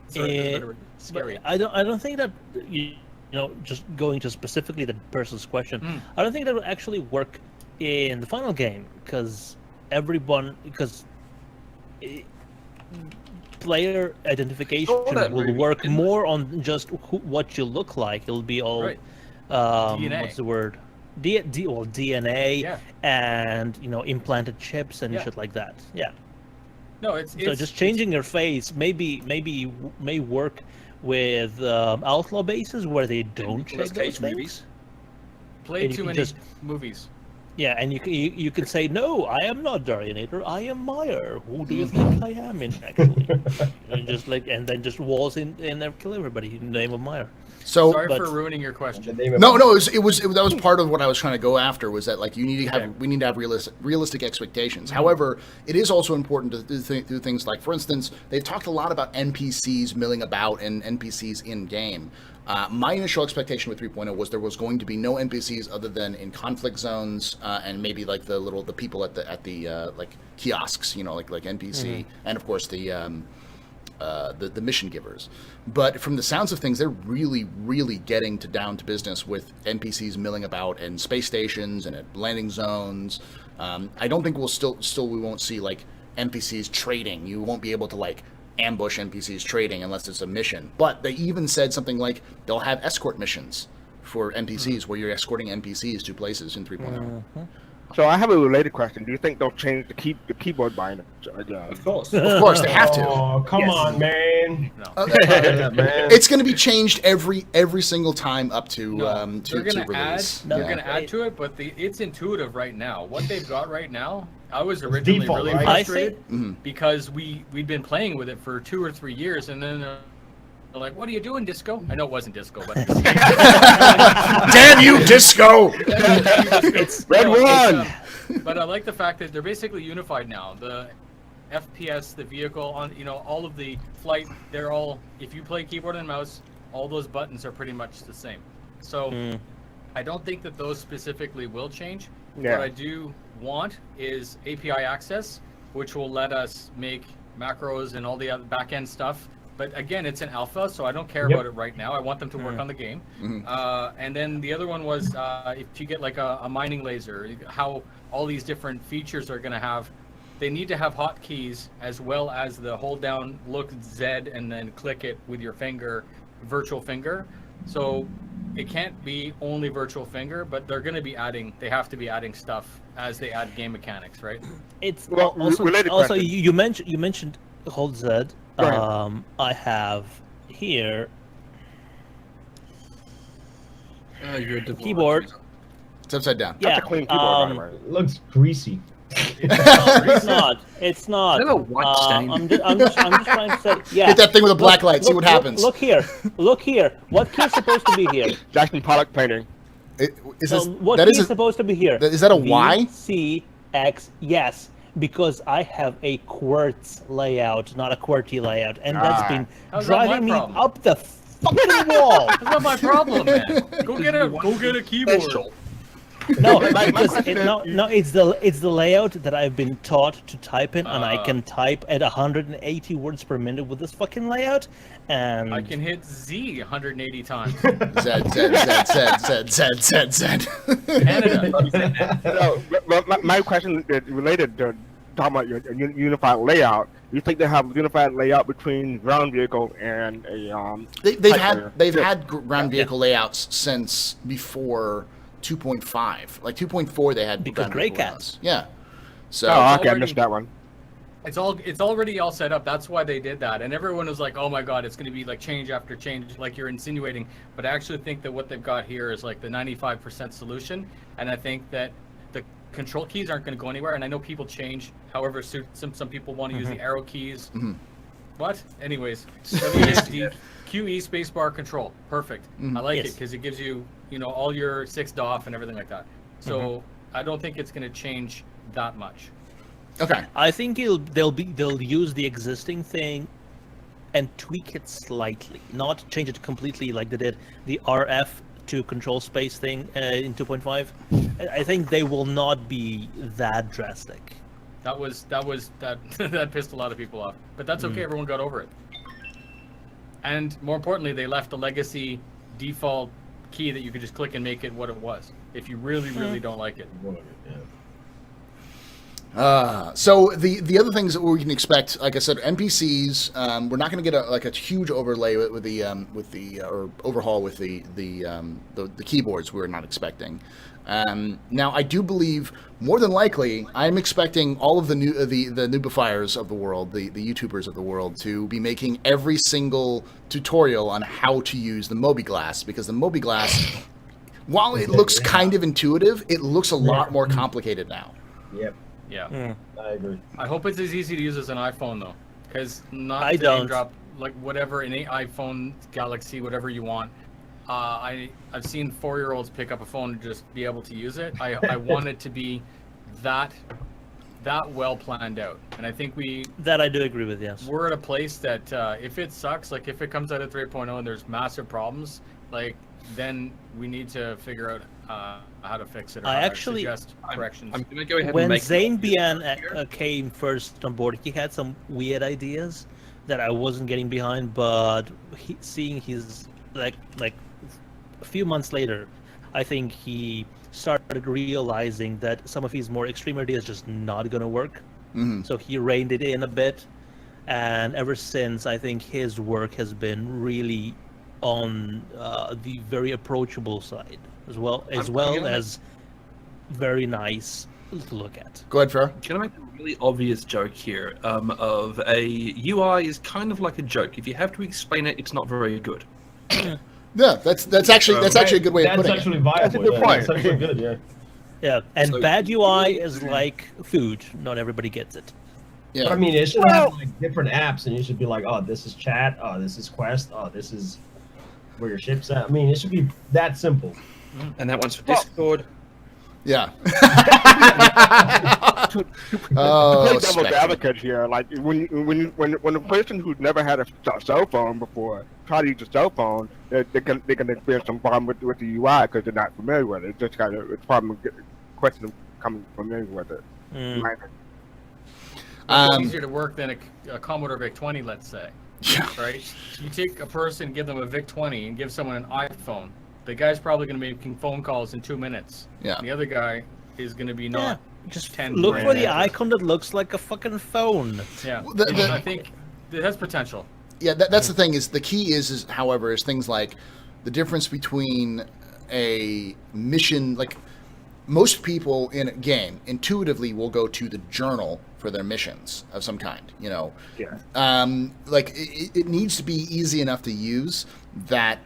Scary. I don't think that you know, just going to specifically the person's question, I don't think that would actually work in the final game, because player identification will work more on just what you look like. It'll be all DNA. what's the word? DNA, Yeah. and implanted chips and shit like that. Yeah. No, it's just changing your face may work with outlaw bases where they don't check those things. Play and you too can many just- movies. Yeah, and you can say, no, I am not Darionator, I am Meyer. Who do you think I am in actually? and then just walls in and kill everybody in the name of Meyer. So Sorry but- for ruining your question. no, it was that was part of what I was trying to go after, was that like we need to have realistic expectations. However, it is also important to do things like, for instance, they've talked a lot about NPCs milling about and NPCs in game. My initial expectation with 3.0 was there was going to be no NPCs other than in conflict zones and maybe like the people at the like kiosks, like NPC, and of course the mission givers. But from the sounds of things, they're really, really getting down to business with NPCs milling about in space stations and at landing zones. I don't think we won't see like NPCs trading. You won't be able to like ambush NPCs trading unless it's a mission. But they even said something like they'll have escort missions for NPCs where you're escorting NPCs to places in 3.0. So I have a related question. Do you think they'll change the keyboard binder again? Of course. Of course, they have to. Oh, come on, man. No. Man. It's going to be changed every single time up to They're gonna release. They're Yeah. gonna add to it, but it's intuitive right now. What they've got right now, I was originally default, really right? frustrated because we'd been playing with it for 2 or 3 years, and then they're like, "What are you doing, Disco?" I know it wasn't Disco, but Damn you, Disco! Red one! But I like the fact that they're basically unified now. The FPS, the vehicle, on all of the flight, they're all. If you play keyboard and mouse, all those buttons are pretty much the same. So I don't think that those specifically will change. Yeah. What I do want is API access, which will let us make macros and all the other back-end stuff. But again, it's an alpha, so I don't care about it right now. I want them to work on the game. And then the other one was if you get like a mining laser, how all these different features are going to have. They need to have hotkeys as well as the hold down, look Z, and then click it with your finger, virtual finger. So it can't be only virtual finger, but they're going to be adding. They have to be adding stuff as they add game mechanics, right? It's Well, also related question. you mentioned hold Z. Go ahead. I have here Your keyboard. It's upside down. Yeah, That's a clean keyboard, by the way. It looks greasy. it's not. It's not. Is that a white stain? I'm just trying to say. Yeah. Hit that thing with a black light. See what happens. Look here. Look here. What key is supposed to be here? Jackson Pollock painting. Is No, this, what that key is is a, supposed to be here? is that a Y? VCX. Yes, because I have a quartz layout, not a QWERTY layout, and that's been How's that my driving me problem? up the fucking wall. That's not my problem, man. Go get a keyboard. Special. No, My because question it's the layout that I've been taught to type in, and I can type at 180 words per minute with this fucking layout, and I can hit Z 180 times. Z. Canada. So, my question is related to talking about your unified layout. Do you think they have a unified layout between ground vehicle and a They've Hyper. had ground vehicle layouts since before 2.5. Like 2.4, they had Because Ground Grey Control Cats. OS. Yeah. So Oh, okay, I already- missed that one. It's already all set up. That's why they did that. And everyone was like, "Oh my god, it's going to be like change after change, like you're insinuating." But I actually think that what they've got here is like the 95% solution. And I think that the control keys aren't going to go anywhere. And I know people change, however, some people want to use the arrow keys. Mhm. What? Anyways, WASD, QE spacebar control, perfect. I like it Yes. because it gives you, all your 6 DOF and everything like that. So I don't think it's going to change that much. okay. I think they'll use the existing thing and tweak it slightly, not change it completely like they did the RF to control space thing in 2.5. I think they will not be that drastic. That that pissed a lot of people off, but that's okay. Everyone got over it. And more importantly, they left the legacy default key that you could just click and make it what it was. If you really, really don't like it. So the other things that we can expect, like I said, NPCs. We're not going to get a huge overlay with the or overhaul with the keyboards. We're not expecting. Now I do believe more than likely I'm expecting all of the noobifiers of the world, the YouTubers of the world, to be making every single tutorial on how to use the Mobi-Glass, because the Mobi-Glass, while it looks kind of intuitive, it looks a lot more complicated now. Yep, Yeah. I agree. I hope it's as easy to use as an iPhone though, because I don't. drop like whatever in an iPhone, Galaxy, whatever you want. I've seen 4-year-olds pick up a phone and just be able to use it. I want it to be that well planned out, and I think That I do agree with, yes. we're at a place that if it sucks, like if it comes out of 3.0 and there's massive problems, like then we need to figure out how to fix it. Or I how to actually- suggest corrections. I'm gonna go ahead When and make Zane Bian came first on board, he had some weird ideas that I wasn't getting behind, but seeing his like a few months later, I think he started realizing that some of his more extreme ideas just not gonna work. Mm-hmm. So he reined it in a bit, and ever since, I think his work has been really on the very approachable side, as well as very nice to look at. Go ahead, Farrah. I'm gonna make a really obvious joke here. Of a UI is kind of like a joke. If you have to explain it, it's not very good. Yeah, that's actually a good way of That's putting actually it. viable. That's a good yeah. point. That's actually good, yeah. Yeah, and So- bad UI is like food. Not everybody gets it. Yeah. But I mean, it should have like different apps, and you should be like, oh, this is chat, oh, this is quest, oh, this is where your ship's at. I mean, it should be that simple. And that one's for Discord. Yeah. To Oh, play devil's Spectre. advocate here, like when a person who's never had a cell phone before try to use a cell phone, they can experience some problem with the UI because they're not familiar with it. It's just got a problem question of coming familiar with it. Mm. It's easier to work than a Commodore VIC-20, let's say. Yeah. Right? You take a person, give them a VIC-20, and give someone an iPhone. The guy's probably going to be making phone calls in 2 minutes. Yeah. And the other guy is going to be not. Just 10 look for the grand. icon that looks like a fucking phone. Yeah. The- I think it has potential. Yeah, that's the thing. Is the key is however, is things like the difference between a mission. Like most people in a game intuitively will go to the journal for their missions of some kind. You know, like it needs to be easy enough to use that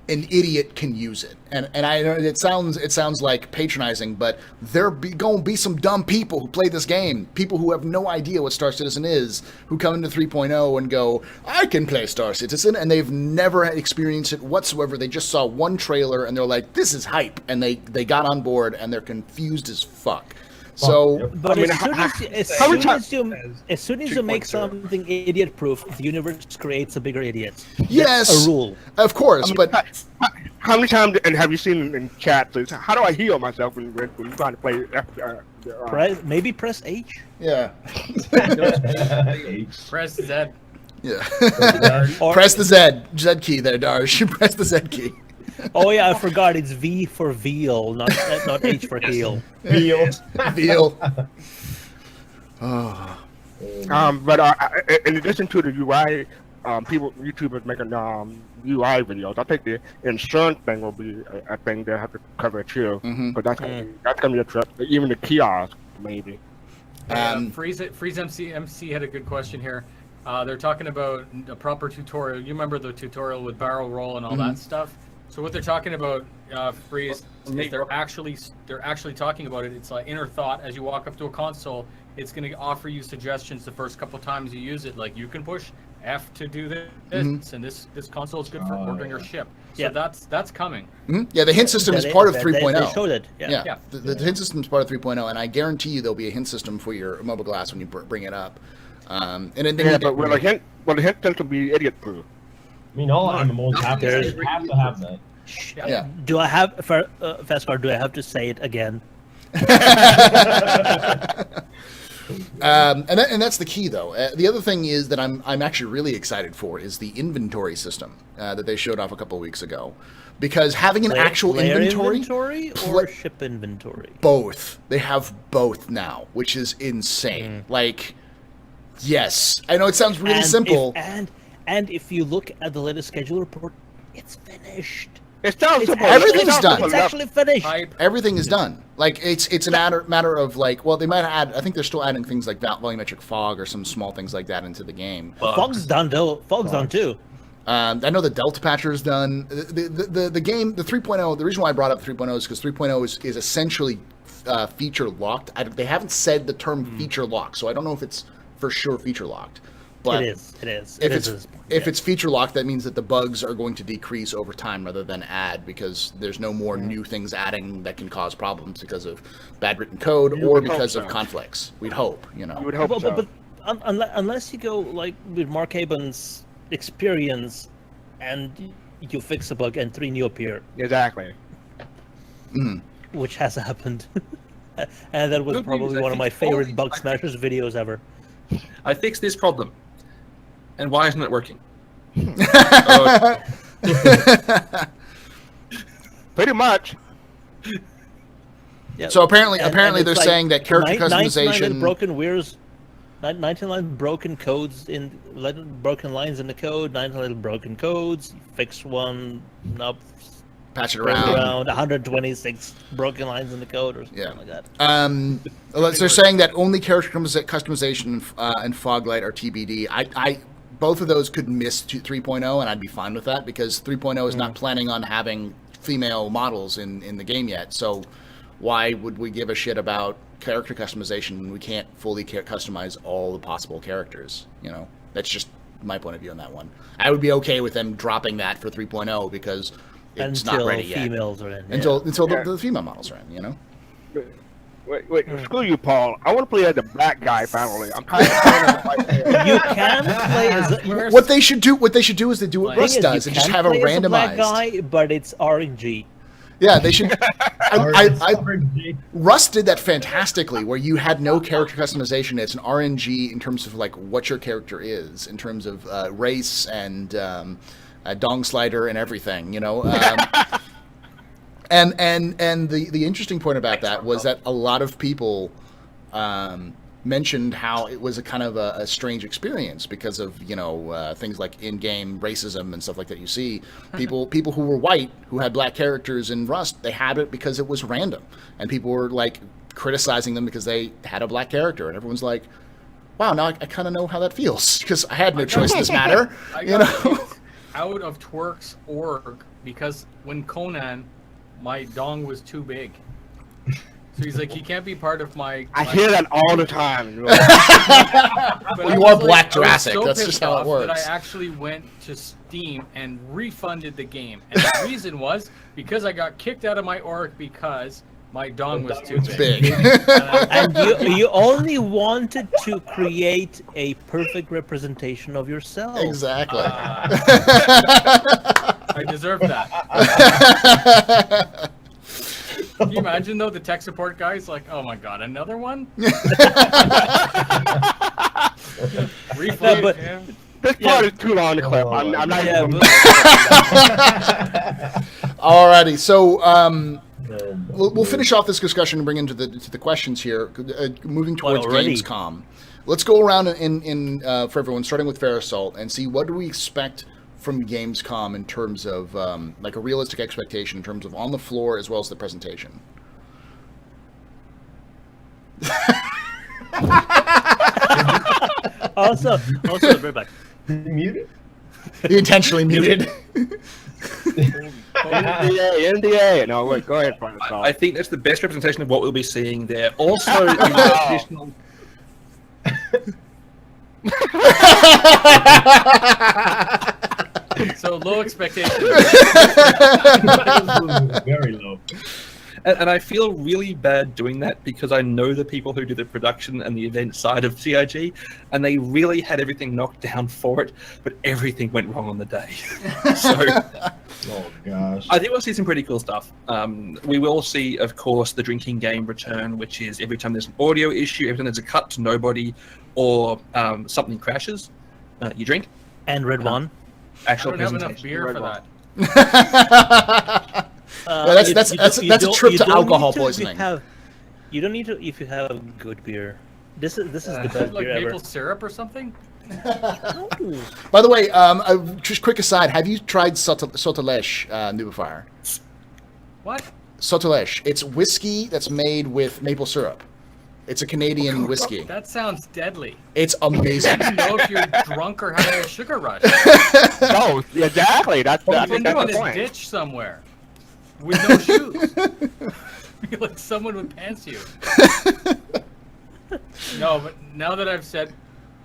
an idiot can use it. And I know it sounds like patronizing, but there going to be some dumb people who play this game, people who have no idea what Star Citizen is, who come into 3.0 and go, I can play Star Citizen, and they've never experienced it whatsoever. They just saw one trailer and they're like, this is hype, and they got on board and they're confused as fuck. So, Yep. But I mean, as soon as you make something idiot-proof, the universe creates a bigger idiot. yes, That's a rule. of course, but How many times and have you seen in chat? How do I heal myself when you're trying to play? Maybe press H. yeah, Press Z. yeah. Or, Press the Z key there, Darsh. Press the Z key. oh yeah, I forgot. It's V for veal, not H for heel. Veal. Veal. But in addition to the UI, people YouTubers making UI videos. I think the insurance thing will be a thing they have to cover too, because that's gonna be a trip. Even the kiosk maybe. Freeze MC had a good question here. They're talking about a proper tutorial. You remember the tutorial with barrel roll and all that stuff? So what they're talking about, Freeze, is they're actually talking about it. It's like inner thought. As you walk up to a console, it's going to offer you suggestions the first couple times you use it. Like you can push F to do this, and this console is good for ordering your ship. So that's coming. Yeah, the hint system is part of 3.0. They showed it. Yeah. The hint system is part of 3.0, and I guarantee you there'll be a hint system for your mobile glass when you bring it up. But will the hint system be idiot proof? I mean, all MMOs have to have that. Yeah. Do I have Fastcar? Do I have to say it again? And that's the key, though. The other thing is that I'm actually really excited for is the inventory system that they showed off a couple of weeks ago, because having an actual inventory or ship inventory. Both. They have both now, which is insane. Like, yes, I know it sounds really simple. And if you look at the latest schedule report, it's finished. Everything's done. It's actually finished. Everything is done. Like it's a matter of like, well, they might add. I think they're still adding things like volumetric fog or some small things like that into the game. Fog's done though. Fog's done too. I know the Delta Patcher is done. The game, the 3.0. The reason why I brought up 3.0 is because 3.0 is essentially feature locked. They haven't said the term feature locked, so I don't know if it's for sure feature locked. But it is. If it's feature locked, that means that the bugs are going to decrease over time rather than add, because there's no more new things adding that can cause problems because of bad written code or because of conflicts. We'd hope, You would hope so. But unless you go like with Mark Haben's experience and you fix a bug and 3 new appear. Exactly. Which has happened. And that was probably one of my favorite Bug Smashers videos ever. I fixed this problem. And why isn't it working? Pretty much. Yeah. So apparently they're like saying that character 99 customization. Broken broken codes in broken lines in the code. 99 little broken codes. Fix one up. Patch it around. 126 broken lines in the code or something like that. So they're saying that only character customization and Foglight are TBD. Both of those could miss 3.0, and I'd be fine with that, because 3.0 is not planning on having female models in the game yet. So why would we give a shit about character customization when we can't fully customize all the possible characters? That's just my point of view on that one. I would be okay with them dropping that for 3.0 because it's not ready yet. Females are in. Until the female models are in, Wait, screw you, Paul. I want to play as the black guy finally. I'm tired of playing as You can play as what they should do is they do what Rust does and just have a randomized black guy, but it's RNG. Yeah, they should. Rust did that fantastically, where you had no character customization. It's an RNG in terms of like what your character is, in terms of race and dong slider and everything, And the interesting point about that was that a lot of people mentioned how it was a kind of a strange experience because of things like in-game racism and stuff like that. You see people who were white who had black characters in Rust, they had it because it was random, and people were like criticizing them because they had a black character, and everyone's like, wow, now I kind of know how that feels because I had no choice in this matter. I got out of Twerk's org because when Conan, my dong was too big. So he's like, he can't be part of my... I hear that all the time. Well, you are Black Jurassic. That's just how it works. But I actually went to Steam and refunded the game. And the reason was because I got kicked out of my org because my dong was too big. And you only wanted to create a perfect representation of yourself. Exactly. I deserve that. Can you imagine though, the tech support guy's like, oh my god, another one? Refund. This part is too long to clip. I'm not even... Alrighty, so we'll finish off this discussion and bring into the questions here. Moving towards Gamescom. let's go around for everyone, starting with Fairasol, and see what do we expect from Gamescom in terms of like a realistic expectation in terms of on the floor as well as the presentation. Also, very back. Muted. He intentionally muted. NDA. No, wait, go ahead, Fairasol. I think that's the best representation of what we'll be seeing there. Also, in the traditional. So low expectations. Very low. And I feel really bad doing that because I know the people who do the production and the event side of CIG, and they really had everything knocked down for it, but everything went wrong on the day. So Oh gosh. I think we'll see some pretty cool stuff. We will see, of course, the drinking game return, which is every time there's an audio issue, every time there's a cut to nobody, or something crashes, you drink. And Red One. Actual I don't have presentation. enough beer for that. That's a trip to alcohol poisoning. You don't need to if you have good beer. This is the Is best it like beer ever. maple syrup or something? Ooh. By the way, just quick aside, have you tried Sauterlèche, Nubifire? What? Sauterlèche. It's whiskey that's made with maple syrup. It's a Canadian whiskey. That sounds deadly. It's amazing. I don't know if you're drunk or having a sugar rush. No, exactly. That's You're the in a point. ditch somewhere with no shoes. You're like someone would pants you. No, but now that I've said,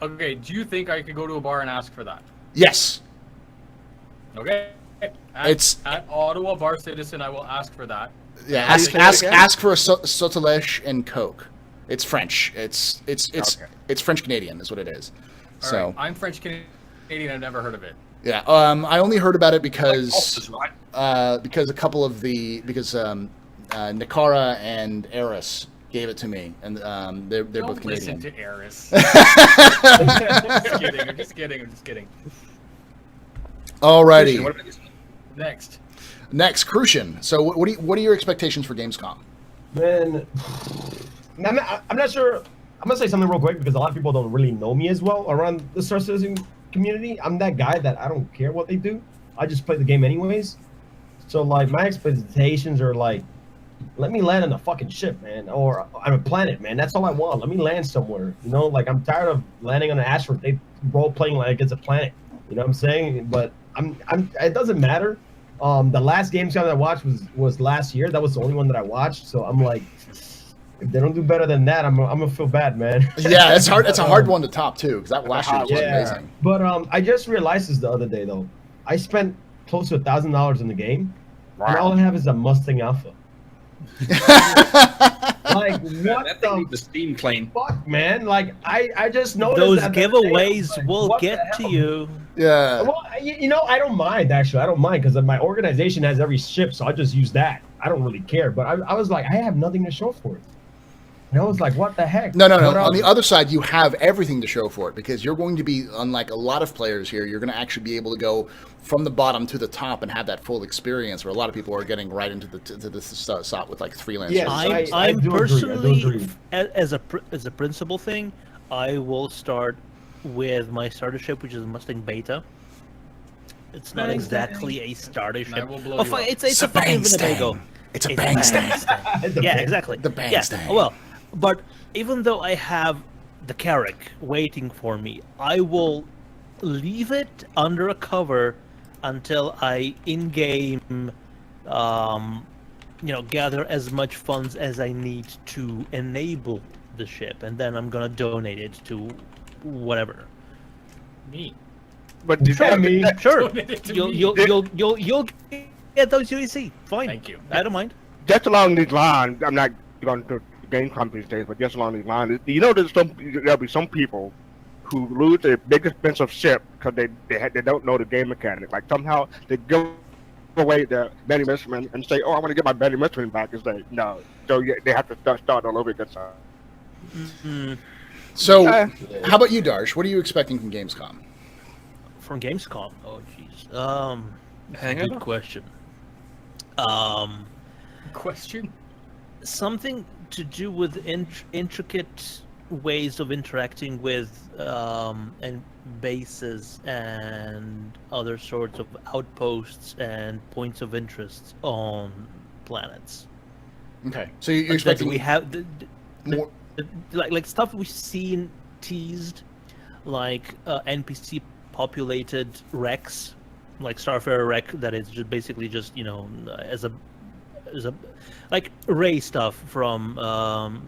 okay, do you think I could go to a bar and ask for that? Yes. Okay. It's- at Ottawa Bar Citizen. I will ask for that. Yeah. How do you say it again? Ask for a Sauterlèche and Coke. It's French. It's Okay. French Canadian is what it is. All So right, I'm French Canadian. I've never heard of it. yeah. I only heard about it because Ulcers, right? because a couple of Nicara and Eris gave it to me, and they're Don't both listen Canadian. to Eris. I'm just kidding. Alrighty. What about this? Next. Crucian. So what are your expectations for Gamescom? Man, I'm not sure. I'm gonna say something real quick because a lot of people don't really know me as well around the Star Citizen community. I'm that guy that I don't care what they do. I just play the game anyways. So like my expectations are like, let me land on a fucking ship, man, or on a planet, man. That's all I want. Let me land somewhere. You know, like I'm tired of landing on an asteroid. They role playing like it's a planet. You know what I'm saying? But I'm. It doesn't matter. The last Gamescom that I watched was last year. That was the only one that I watched. So I'm like, if they don't do better than that, I'm gonna feel bad, man. Yeah, it's hard. It's a hard one to top too because that last year was amazing. But I just realized this the other day though. I spent close to $1,000 in the game, and all I have is a Mustang Alpha. Like what That thing needs the the steam clean. fuck, man? Like I just noticed Those that the other day, I was giveaways like, will what get the to hell? you. Yeah. Well, you know, I don't mind actually. I don't mind because my organization has every ship, so I just use that. I don't really care. But I was like, I have nothing to show for it. And I was like, what the heck? No. But, On the other side, you have everything to show for it because you're going to be, unlike a lot of players here, you're going to actually be able to go from the bottom to the top and have that full experience. Where a lot of people are getting right into the SOT with like freelancers. Yes. I I'm do agree, I do personally, agree. as a principal thing, I will start with my starter ship, which is a Mustang Beta. It's not exactly a starter And I ship. will blow Oh, you fine, up. it's a fucking Winnebago. It's a bang stang. Yeah, exactly. The bang yeah. stang. Well, but even though I have the Carrack waiting for me, I will leave it under a cover until I in-game, gather as much funds as I need to enable the ship, and then I'm gonna donate it to whatever. Me. But did Yeah, me. Sure, Donate it to you'll get those UEC. Fine. Thank you. I don't mind. just along these lines, I'm not going to game companies days, but just along these lines, you know, there'll be some people who lose their big expensive ship because they don't know the game mechanic. Like somehow they give away the Benny Mishman and say, "Oh, I want to get my Benny Mishman back." And say, "No," so yeah, they have to start all over again. So, how about you, Darsh? What are you expecting from Gamescom? From Gamescom? Oh, jeez. Hangover? Good question. Question? Something to do with intricate ways of interacting with and bases and other sorts of outposts and points of interest on planets. Okay, so you're That expecting we have more. like stuff we've seen teased, like NPC populated wrecks, like Starfarer wreck that is just basically just as a like Rey stuff from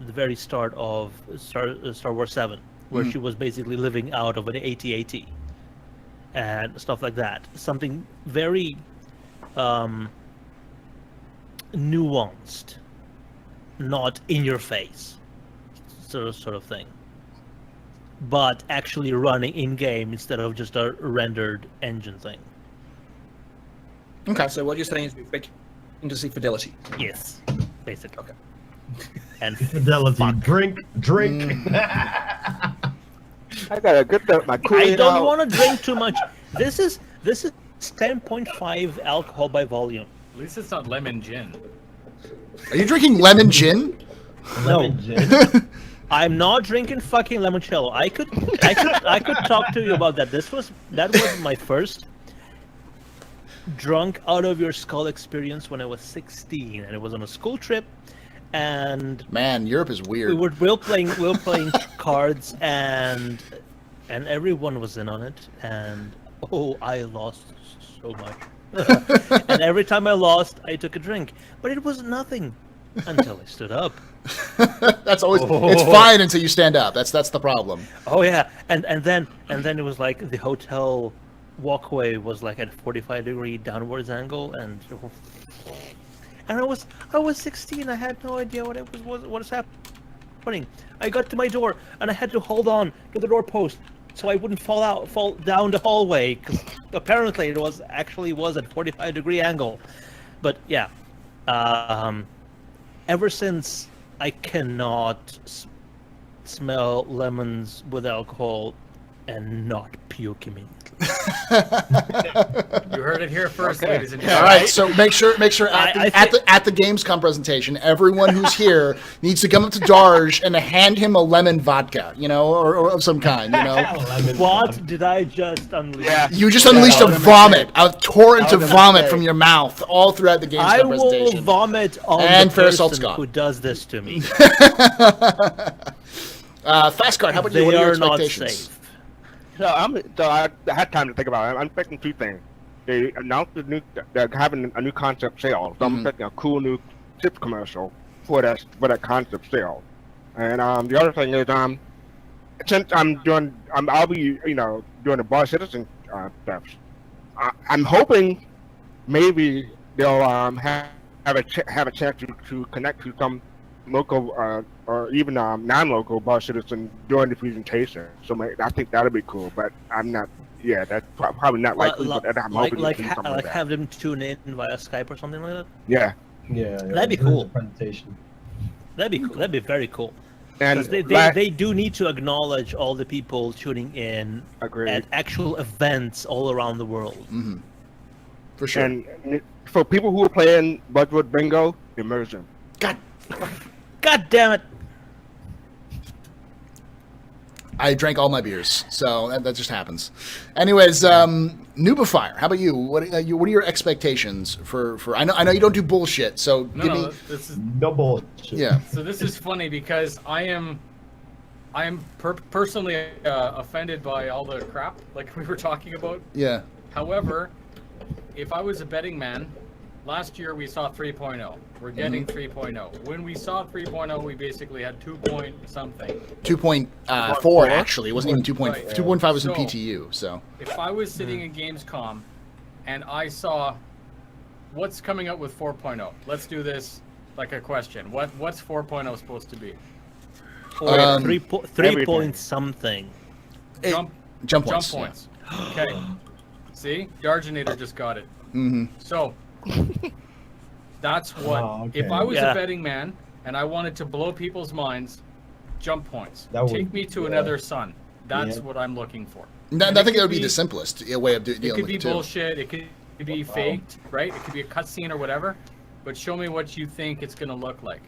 the very start of Star Wars 7, where she was basically living out of an AT-AT and stuff like that. Something very nuanced, not in your face sort of thing, but actually running in game instead of just a rendered engine thing. Okay. So what you're saying is you expect to see fidelity. Yes, basically. Okay. And Fidelity. fuck. Drink. I gotta get my cool I don't out. want to drink too much. This is 10.5 alcohol by volume. At least it's not lemon gin. Are you drinking lemon gin? Lemon gin. I'm not drinking fucking limoncello. I could talk to you about that. That was my first drunk out of your skull experience when I was 16, and it was on a school trip, and Man, Europe is weird. we were playing cards, and everyone was in on it, and I lost so much. And every time I lost, I took a drink, but it was nothing until I stood up. That's always. It's fine until you stand up. That's the problem. Oh yeah, and then it was like the hotel walkway was like at a 45-degree downwards angle, and I was 16. I had no idea what was happening. I got to my door and I had to hold on to the doorpost so I wouldn't fall down the hallway, because apparently it was at 45-degree angle. But yeah, ever since I cannot smell lemons with alcohol and not puke immediately. You heard it here first, ladies and All gentlemen. right, so make sure at the Gamescom presentation, everyone who's here needs to come up to Darj and hand him a lemon vodka, or of some kind, What did I just unleash? Yeah. You just unleashed a vomit, a torrent of vomit from your mouth all throughout the I Gamescom will presentation. vomit on And the Farisol person Scott. who does this to me. Fastcard, how about you? They What are your are not expectations? safe. So I had time to think about it. I'm expecting two things. They announced they're having a new concept sale. So I'm expecting a cool new chip commercial for that concept sale. And the other thing is since I'll be doing the Bar Citizen stuff. I'm hoping maybe they'll have a chance to connect to some local or even non-local Bar Citizen during the presentation. So I think that'll be cool. But I'm not. Yeah, that's probably not likely. But I'm hoping to see something like that. have them tune in via Skype or something like that. Yeah. Yeah, That'd be this is cool. a presentation. That'd be cool. That'd be very cool. And 'Cause they do need to acknowledge all the people tuning in Agreed. at actual events all around the world. For sure. And for people who are playing Buzzword Bingo, immersion. God damn it! I drank all my beers, so that just happens. Anyways, Nubifier, how about you? What are your expectations for? I know you don't do bullshit, so give me. This is No bullshit. Yeah. so. This is funny because I am personally offended by all the crap like we were talking about. Yeah. However, if I was a betting man, last year we saw 3.0. We're getting 3.0. When we saw 3.0, we basically had 2 point something. 2.4 actually. It wasn't even 2. Right. 2.5 was in So- PTU. So. If I was sitting in Gamescom and I saw what's coming up with 4.0, let's do this like a question. What's 4.0 supposed to be? Or three everything. point something. Jump Jump points. points. Okay. See, Darginator just got it. Mm-hmm. So that's what. Oh, okay. If I was Yeah. a betting man and I wanted to blow people's minds, jump points. That would- Take me to yeah. another sun. That's Yeah. what I'm looking for. I And think it that would could be the simplest way of dealing It could with be it too. bullshit. It could be faked, right? It could be a cutscene or whatever. But show me what you think it's gonna look like.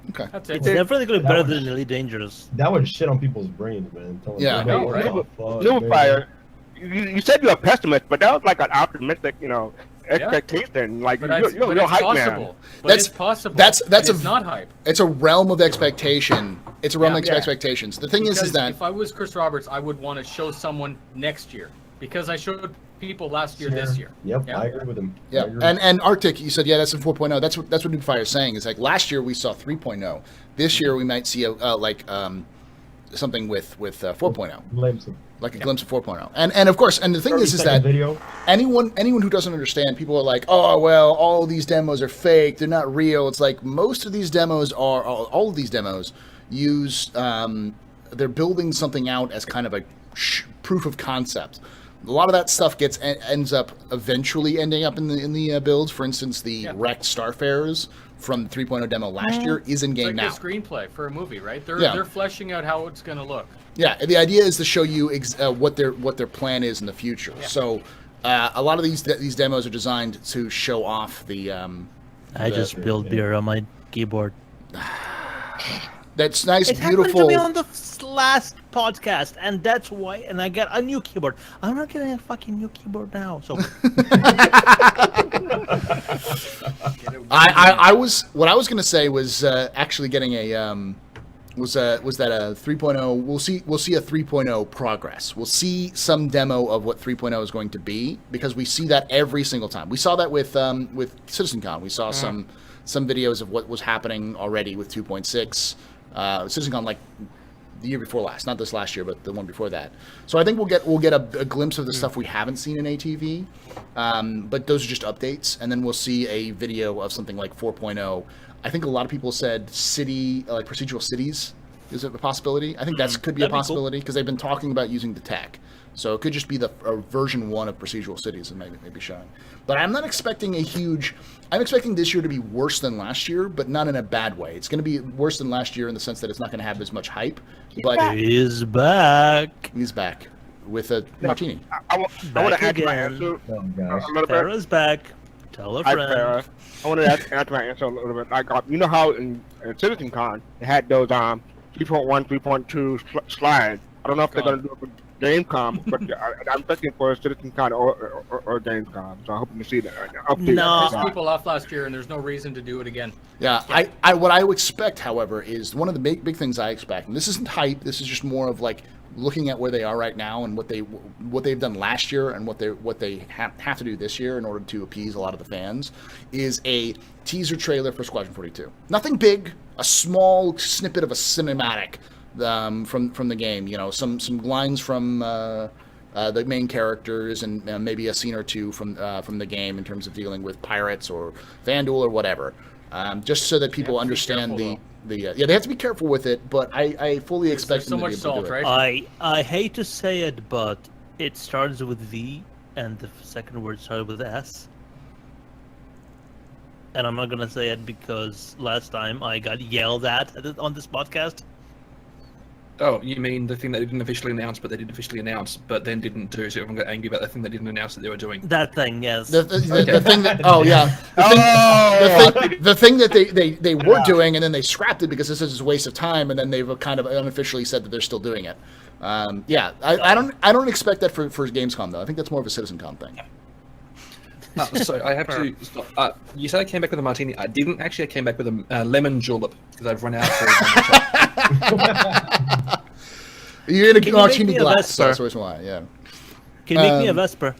Okay. That's It's it. definitely going to be That better would- than Elite Dangerous. That would shit on people's brains, man. Telling Yeah. them, I know, "What right? the fuck, Little man?" Fire, you said you're a pessimist, but that was like an optimistic, expectation. Like But you're it's hype possible. man. But That's- it's possible. that's it's a- not hype. It's a realm of expectation. It's a realm of Yeah. expectations. The thing is Because that if I was Chris Roberts, I would want to show someone next year because I showed people last year this year. Yep, Yeah. I agree with him. I yeah, agree. and Arctic, you said that's in 4.0. That's what New Fire is saying. Is like last year we saw 3.0. This year we might see something with 4.0, Glimpse of- like a glimpse of 4.0. And of course, and the thing is 30-second that video. anyone who doesn't understand, people are like, oh well, all of these demos are fake. They're not real. It's like most of these demos are all of these demos use. They're building something out as kind of a proof of concept. A lot of that stuff ends up eventually ending up in the builds. For instance, the wrecked Starfarers from the 3.0 demo last year is in It's game like now. the screenplay for a movie, right? Yeah. They're fleshing out how it's going to look. Yeah, the idea is to show you what their plan is in the future. Yeah. So a lot of these demos are designed to show off the. I just spilled beer on my keyboard. That's nice, It happened beautiful. to me on the last podcast, and that's why. And I got a new keyboard. I'm not getting a fucking new keyboard now. So I was what I was going to say was actually getting a was that a 3.0. We'll see a 3.0 progress. We'll see some demo of what 3.0 is going to be because we see that every single time. We saw that with CitizenCon. We saw some videos of what was happening already with 2.6. CitizenCon like the year before last, not this last year, but the one before that. So I think we'll get a glimpse of the stuff we haven't seen in ATV, but those are just updates, and then we'll see a video of something like 4.0. I think a lot of people said procedural cities is a possibility. I think that could be a That'd be cool. possibility because they've been talking about using the tech. So it could just be the version 1 of procedural cities that maybe showing. But I'm not expecting I'm expecting this year to be worse than last year, but not in a bad way. It's going to be worse than last year in the sense that it's not going to have as much hype. But he's back. he's back with a martini. I want to Back add to my again. answer Oh gosh. a little bit. Farrah's back. Tell a Hi, friend. Farrah. I want to add to my answer a little bit. Like, you know how in CitizenCon they had those 3.1, 3.2 slides. I don't know if they're going to do it for Gamescom, but I'm thinking for CitizenCon or Gamescom. So I'm hoping to see that. No. Pissed people off last year, and there's no reason to do it again. Yeah, I what I would expect, however, is one of the big things I expect, and this isn't hype. This is just more of like looking at where they are right now and what they've done last year and what they have to do this year in order to appease a lot of the fans, is a teaser trailer for Squadron 42. Nothing big, a small snippet of a cinematic from the game. You know, some lines from the main characters and maybe a scene or two from the game in terms of dealing with pirates or Vandal or whatever. Just so that people understand careful, they have to be careful with it, but I fully expect There's so them to much be able salt, to do it. right? I hate to say it, but it starts with V, and the second word started with S. And I'm not gonna say it because last time I got yelled at on this podcast. Oh, you mean the thing they didn't officially announce, but they did officially announce, but then didn't do, so everyone got angry about the thing they didn't announce that they were doing? That thing, yes. The thing that the thing that they were doing and then they scrapped it because this is a waste of time, and then they've kind of unofficially said that they're still doing it. I don't expect that for Gamescom though. I think that's more of a CitizenCon thing. So I have to stop. You said I came back with a martini. I didn't actually. I came back with a lemon julep because I've run out of. You're in a Can you make martini me a glass. So Vesper? that's why, yeah. Can you make me a Vesper?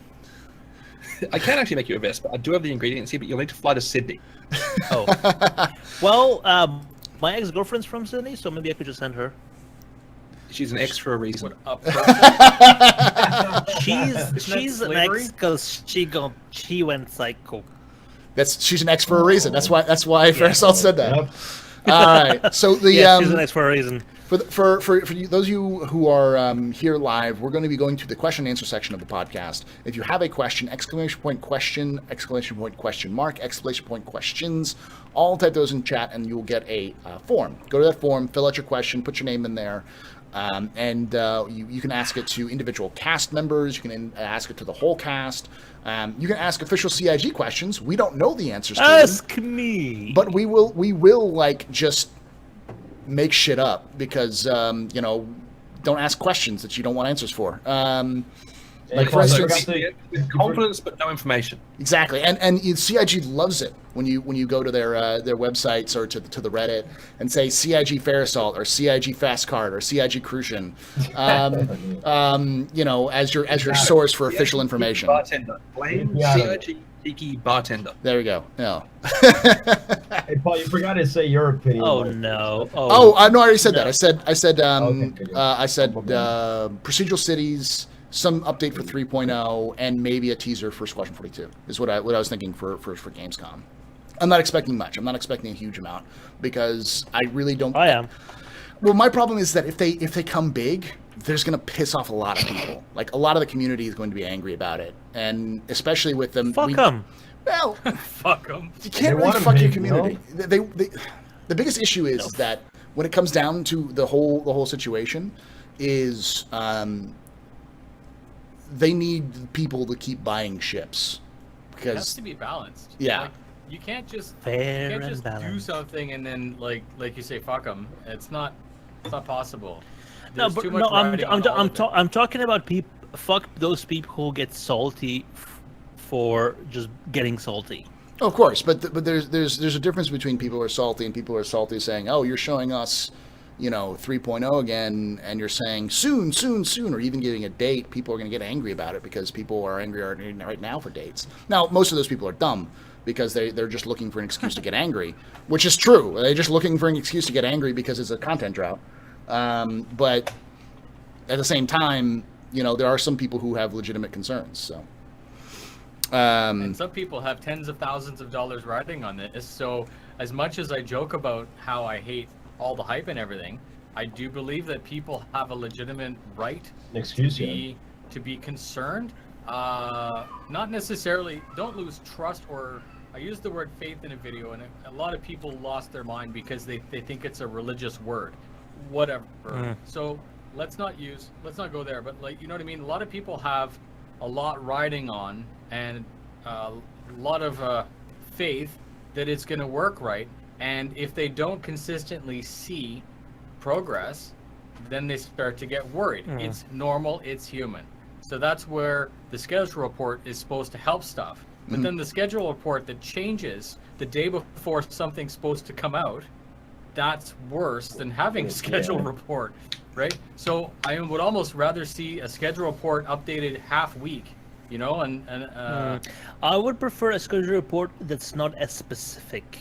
I can actually make you a vest, but I do have the ingredients here. But you'll need to fly to Sydney. Oh. Well, my ex-girlfriend's from Sydney, so maybe I could just send her. She's an ex for a reason. What up? She's an slavery? ex because she went psycho. She's an X for a reason. That's why Farsalt said that. Yep. All right. So the Yeah, she's an ex for a reason. For you, those of you who are here live, we're going to be going to the question and answer section of the podcast. If you have a question, exclamation point question, exclamation point question mark, exclamation point questions, all type those in chat, and you'll get a form. Go to that form, fill out your question, put your name in there. And you can ask it to individual cast members. You can ask it to the whole cast. You can ask official CIG questions. We don't know the answers to them, Ask me. but we will like just make shit up because don't ask questions that you don't want answers for. Like for instance, confidence but no information. Exactly, and CIG loves it when you go to their websites or to the Reddit and say CIG Fair Assault or CIG Fast Card or CIG Crucian, as your source for official information. Bartender, blame CIG Tiki Bartender. There we go. Yeah. Hey Paul, you forgot to say your opinion. Oh no! No, I already said that. I said Okay. procedural cities. Some update for 3.0 and maybe a teaser for Squadron 42 is what I was thinking for Gamescom. I'm not expecting much. I'm not expecting a huge amount because I really don't. I am. Well, my problem is that if they come big, there's going to piss off a lot of people. Like a lot of the community is going to be angry about it, and especially with them. Fuck them. Well, Fuck them. you can't really fuck your community. The biggest issue is that when it comes down to the whole situation, is they need people to keep buying ships It has because to be balanced. Yeah. Like, you can't just Fair and do balanced. something and then like you say fuck them. It's not possible. No, There's but too much no, riding on all of it. I'm talking about people. Fuck those people who get salty for just getting salty. Oh, of course, but there's a difference between people who are salty and people who are salty saying, "Oh, you're showing us, 3.0 again," and you're saying soon, or even giving a date. People are going to get angry about it because people are angry right now for dates. Now, most of those people are dumb because they're just looking for an excuse to get angry, which is true. They're just looking for an excuse to get angry because it's a content drought. But at the same time, there are some people who have legitimate concerns. So. And some people have tens of thousands of dollars riding on this. So as much as I joke about how I hate all the hype and everything, I do believe that people have a legitimate right to be concerned. Not necessarily, don't lose trust, or I used the word faith in a video, and a lot of people lost their mind because they think it's a religious word. Whatever. So let's not go there, but you know what I mean? A lot of people have a lot riding on and a lot of faith that it's going to work right. And if they don't consistently see progress, then they start to get worried. It's normal, it's human. So that's where the schedule report is supposed to help stuff. But then the schedule report that changes the day before something's supposed to come out, that's worse than having a schedule report, right? So I would almost rather see a schedule report updated half week, I would prefer a schedule report that's not as specific.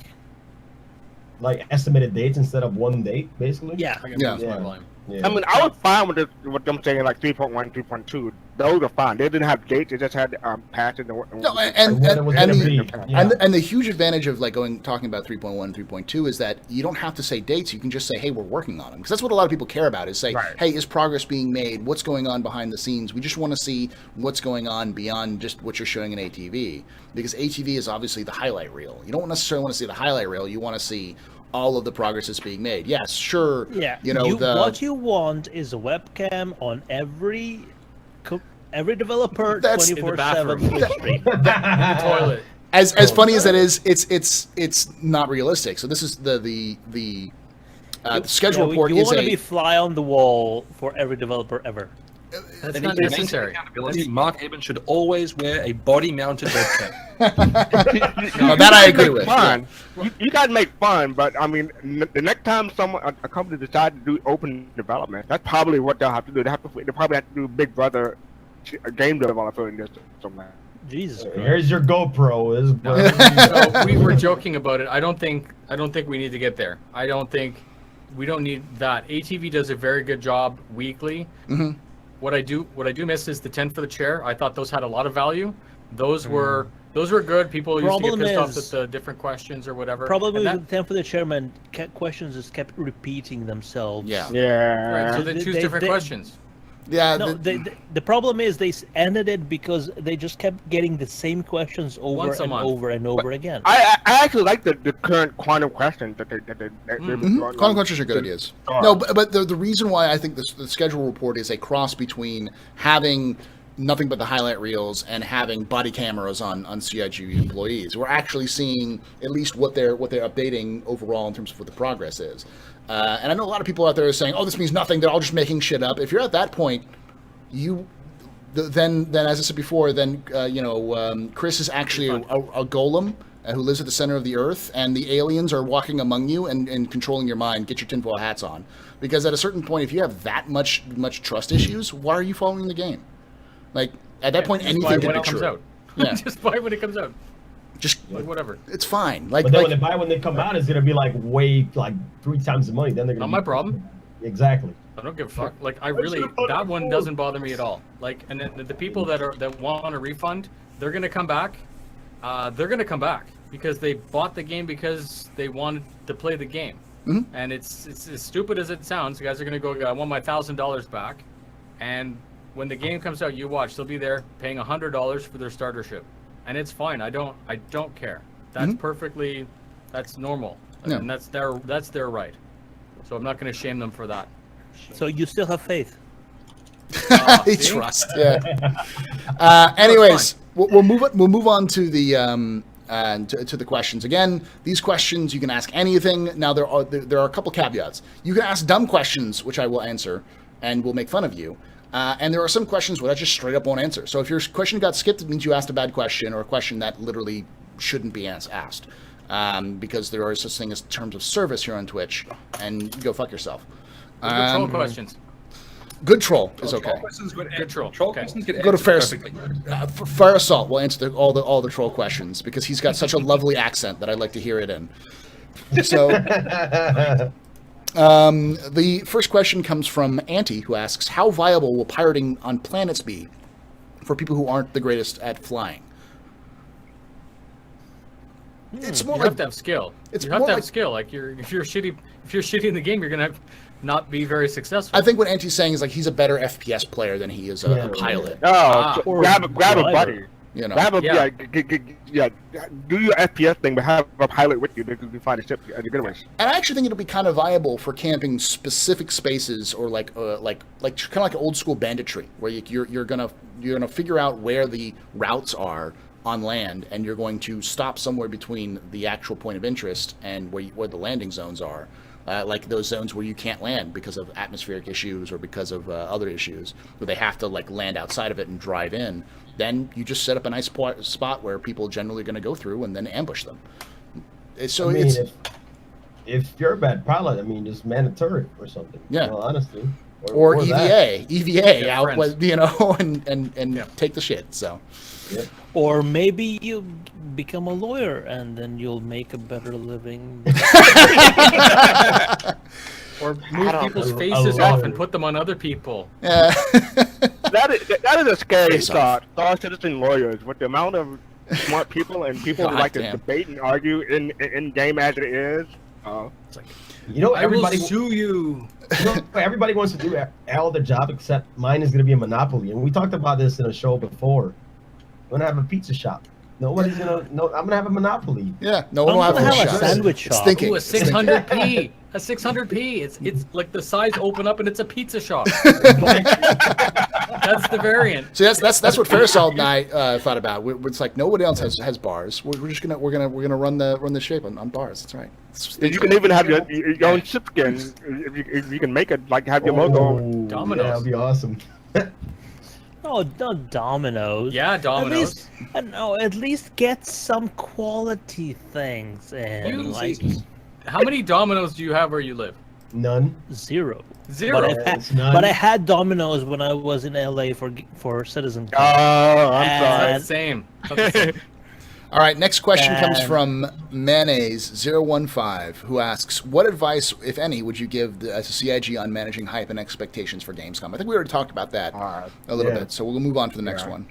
Like estimated dates instead of one date, basically. Yeah. I mean, I was fine with what I'm saying, like 3.1, 3.2. Those are fine. They didn't have dates. They just had patches. No, and the huge advantage of talking about 3.1, 3.2 is that you don't have to say dates. You can just say, "Hey, we're working on them," because that's what a lot of people care about. Is say, "Hey, is progress being made? What's going on behind the scenes?" We just want to see what's going on beyond just what you're showing in ATV, because ATV is obviously the highlight reel. You don't necessarily want to see the highlight reel. You want to see all of the progress that's being made. Yes, sure. Yeah. What you want is a webcam on every developer 24/7 stream. The toilet. As funny as that is, it's not realistic. So this is the schedule report. You want to be fly on the wall for every developer ever. That's not necessary. Mark Eben should always wear a body-mounted webcam. No, that I agree with. Fun. You guys make fun, but I mean, the next time a company decides to do open development, that's probably what they'll have to do. They probably have to do Big Brother game developer in this somewhere. Jesus Christ. Here's your GoPro. So we were joking about it. I don't think we need to get there. I don't think we don't need that. ATV does a very good job weekly. Mm-hmm. What I do miss is the 10 for the chair. I thought those had a lot of value. Those were good. People used to get pissed off at the different questions or whatever. Probably with the 10 for the chairman, questions just kept repeating themselves. Yeah. Right, so they choose different questions. Yeah. No, the problem is they ended it because they just kept getting the same questions over and over and over again. I actually like the current quantum questions that they Quantum questions are good ideas. No, but the reason why I think the schedule report is a cross between having nothing but the highlight reels and having body cameras on CIG employees. We're actually seeing at least what they're updating overall in terms of what the progress is. And I know a lot of people out there are saying, "Oh, this means nothing. They're all just making shit up." If you're at that point, then as I said before, then Chris is actually a golem who lives at the center of the earth, and the aliens are walking among you and controlling your mind. Get your tinfoil hats on, because at a certain point, if you have that much trust issues, why are you following the game? Like at that point, anything can be true. Out. Yeah. Just buy when it comes out. Just like whatever. It's fine. Like, but then when they come out, it's gonna be like way 3 times the money. Then they're gonna. Not my problem. Exactly. I don't give a fuck. Like that one doesn't bother me at all. Like, and then the people that want a refund, they're gonna come back. They're gonna come back because they bought the game because they wanted to play the game. Mm-hmm. And it's as stupid as it sounds. You guys are gonna go, I want my $1,000 back, and when the game comes out, you watch. They'll be there paying $100 for their startership, and it's fine. I don't care. That's perfectly. That's normal, and that's their right. So I'm not going to shame them for that. So you still have faith. They trust. Yeah. Anyways, we'll move on to the to the questions. Again, these questions you can ask anything. Now there are a couple caveats. You can ask dumb questions, which I will answer, and we'll make fun of you. And there are some questions where I just straight up won't answer. So if your question got skipped, it means you asked a bad question or a question that literally shouldn't be asked. Because there are such thing as terms of service here on Twitch, and you go fuck yourself. Good troll questions. Good troll is okay. Good troll. Questions get Go to Fair perfectly. Fair Assault will answer all the troll questions because he's got such a lovely accent that I like to hear it in. So, the first question comes from Auntie, who asks, "How viable will pirating on planets be for people who aren't the greatest at flying?" It's more you have to have skill. You have to have skill. Like if you're shitty in the game, you're gonna not be very successful. I think what Auntie's saying is like he's a better FPS player than he is a pilot. Grab a buddy. You know, do your FPS thing, but have a pilot with you because you find a ship at your getaways. And I actually think it'll be kind of viable for camping specific spaces, or like kind of like old school banditry, where you're gonna figure out where the routes are on land, and you're going to stop somewhere between the actual point of interest and where the landing zones are. Like those zones where you can't land because of atmospheric issues or because of other issues, where they have to like land outside of it and drive in. Then you just set up a nice spot where people generally are going to go through and then ambush them. So if you're a bad pilot, just man a turret or something. Yeah. Well, honestly. Or EVA out, and take the shit. So. Yep. Or maybe you become a lawyer and then you'll make a better living. Or move people's faces off and put them on other people. Yeah. That is a scary thought. Star citizen lawyers, with the amount of smart people and people who like to debate and argue in game as it is. It's like, everybody will sue you. Everybody wants to do all their job except mine is going to be a monopoly, and we talked about this in a show before. I'm gonna have a pizza shop. Nobody's gonna. No, I'm gonna have a monopoly. Yeah, no one will have a sandwich shop. Ooh, a 600p. A 600p. It's like the size open up and it's a pizza shop. That's the variant. So that's what Fairasol and I thought about. It's like nobody else has bars. We're just gonna run the shape on bars. That's right. You can even have your own ship skin if you can make it like have your logo. Dominoes. Yeah, that'd be awesome. No, not Dominoes. Yeah, Dominoes. At least get some quality things in. How many Dominoes do you have where you live? None. Zero. But I had Dominoes when I was in LA for Citizen. Oh, I'm sorry. Not the same. All right, next question comes from Mayonnaise015, who asks, "What advice, if any, would you give to CIG on managing hype and expectations for Gamescom?" I think we already talked about that a little bit, so we'll move on to the next one.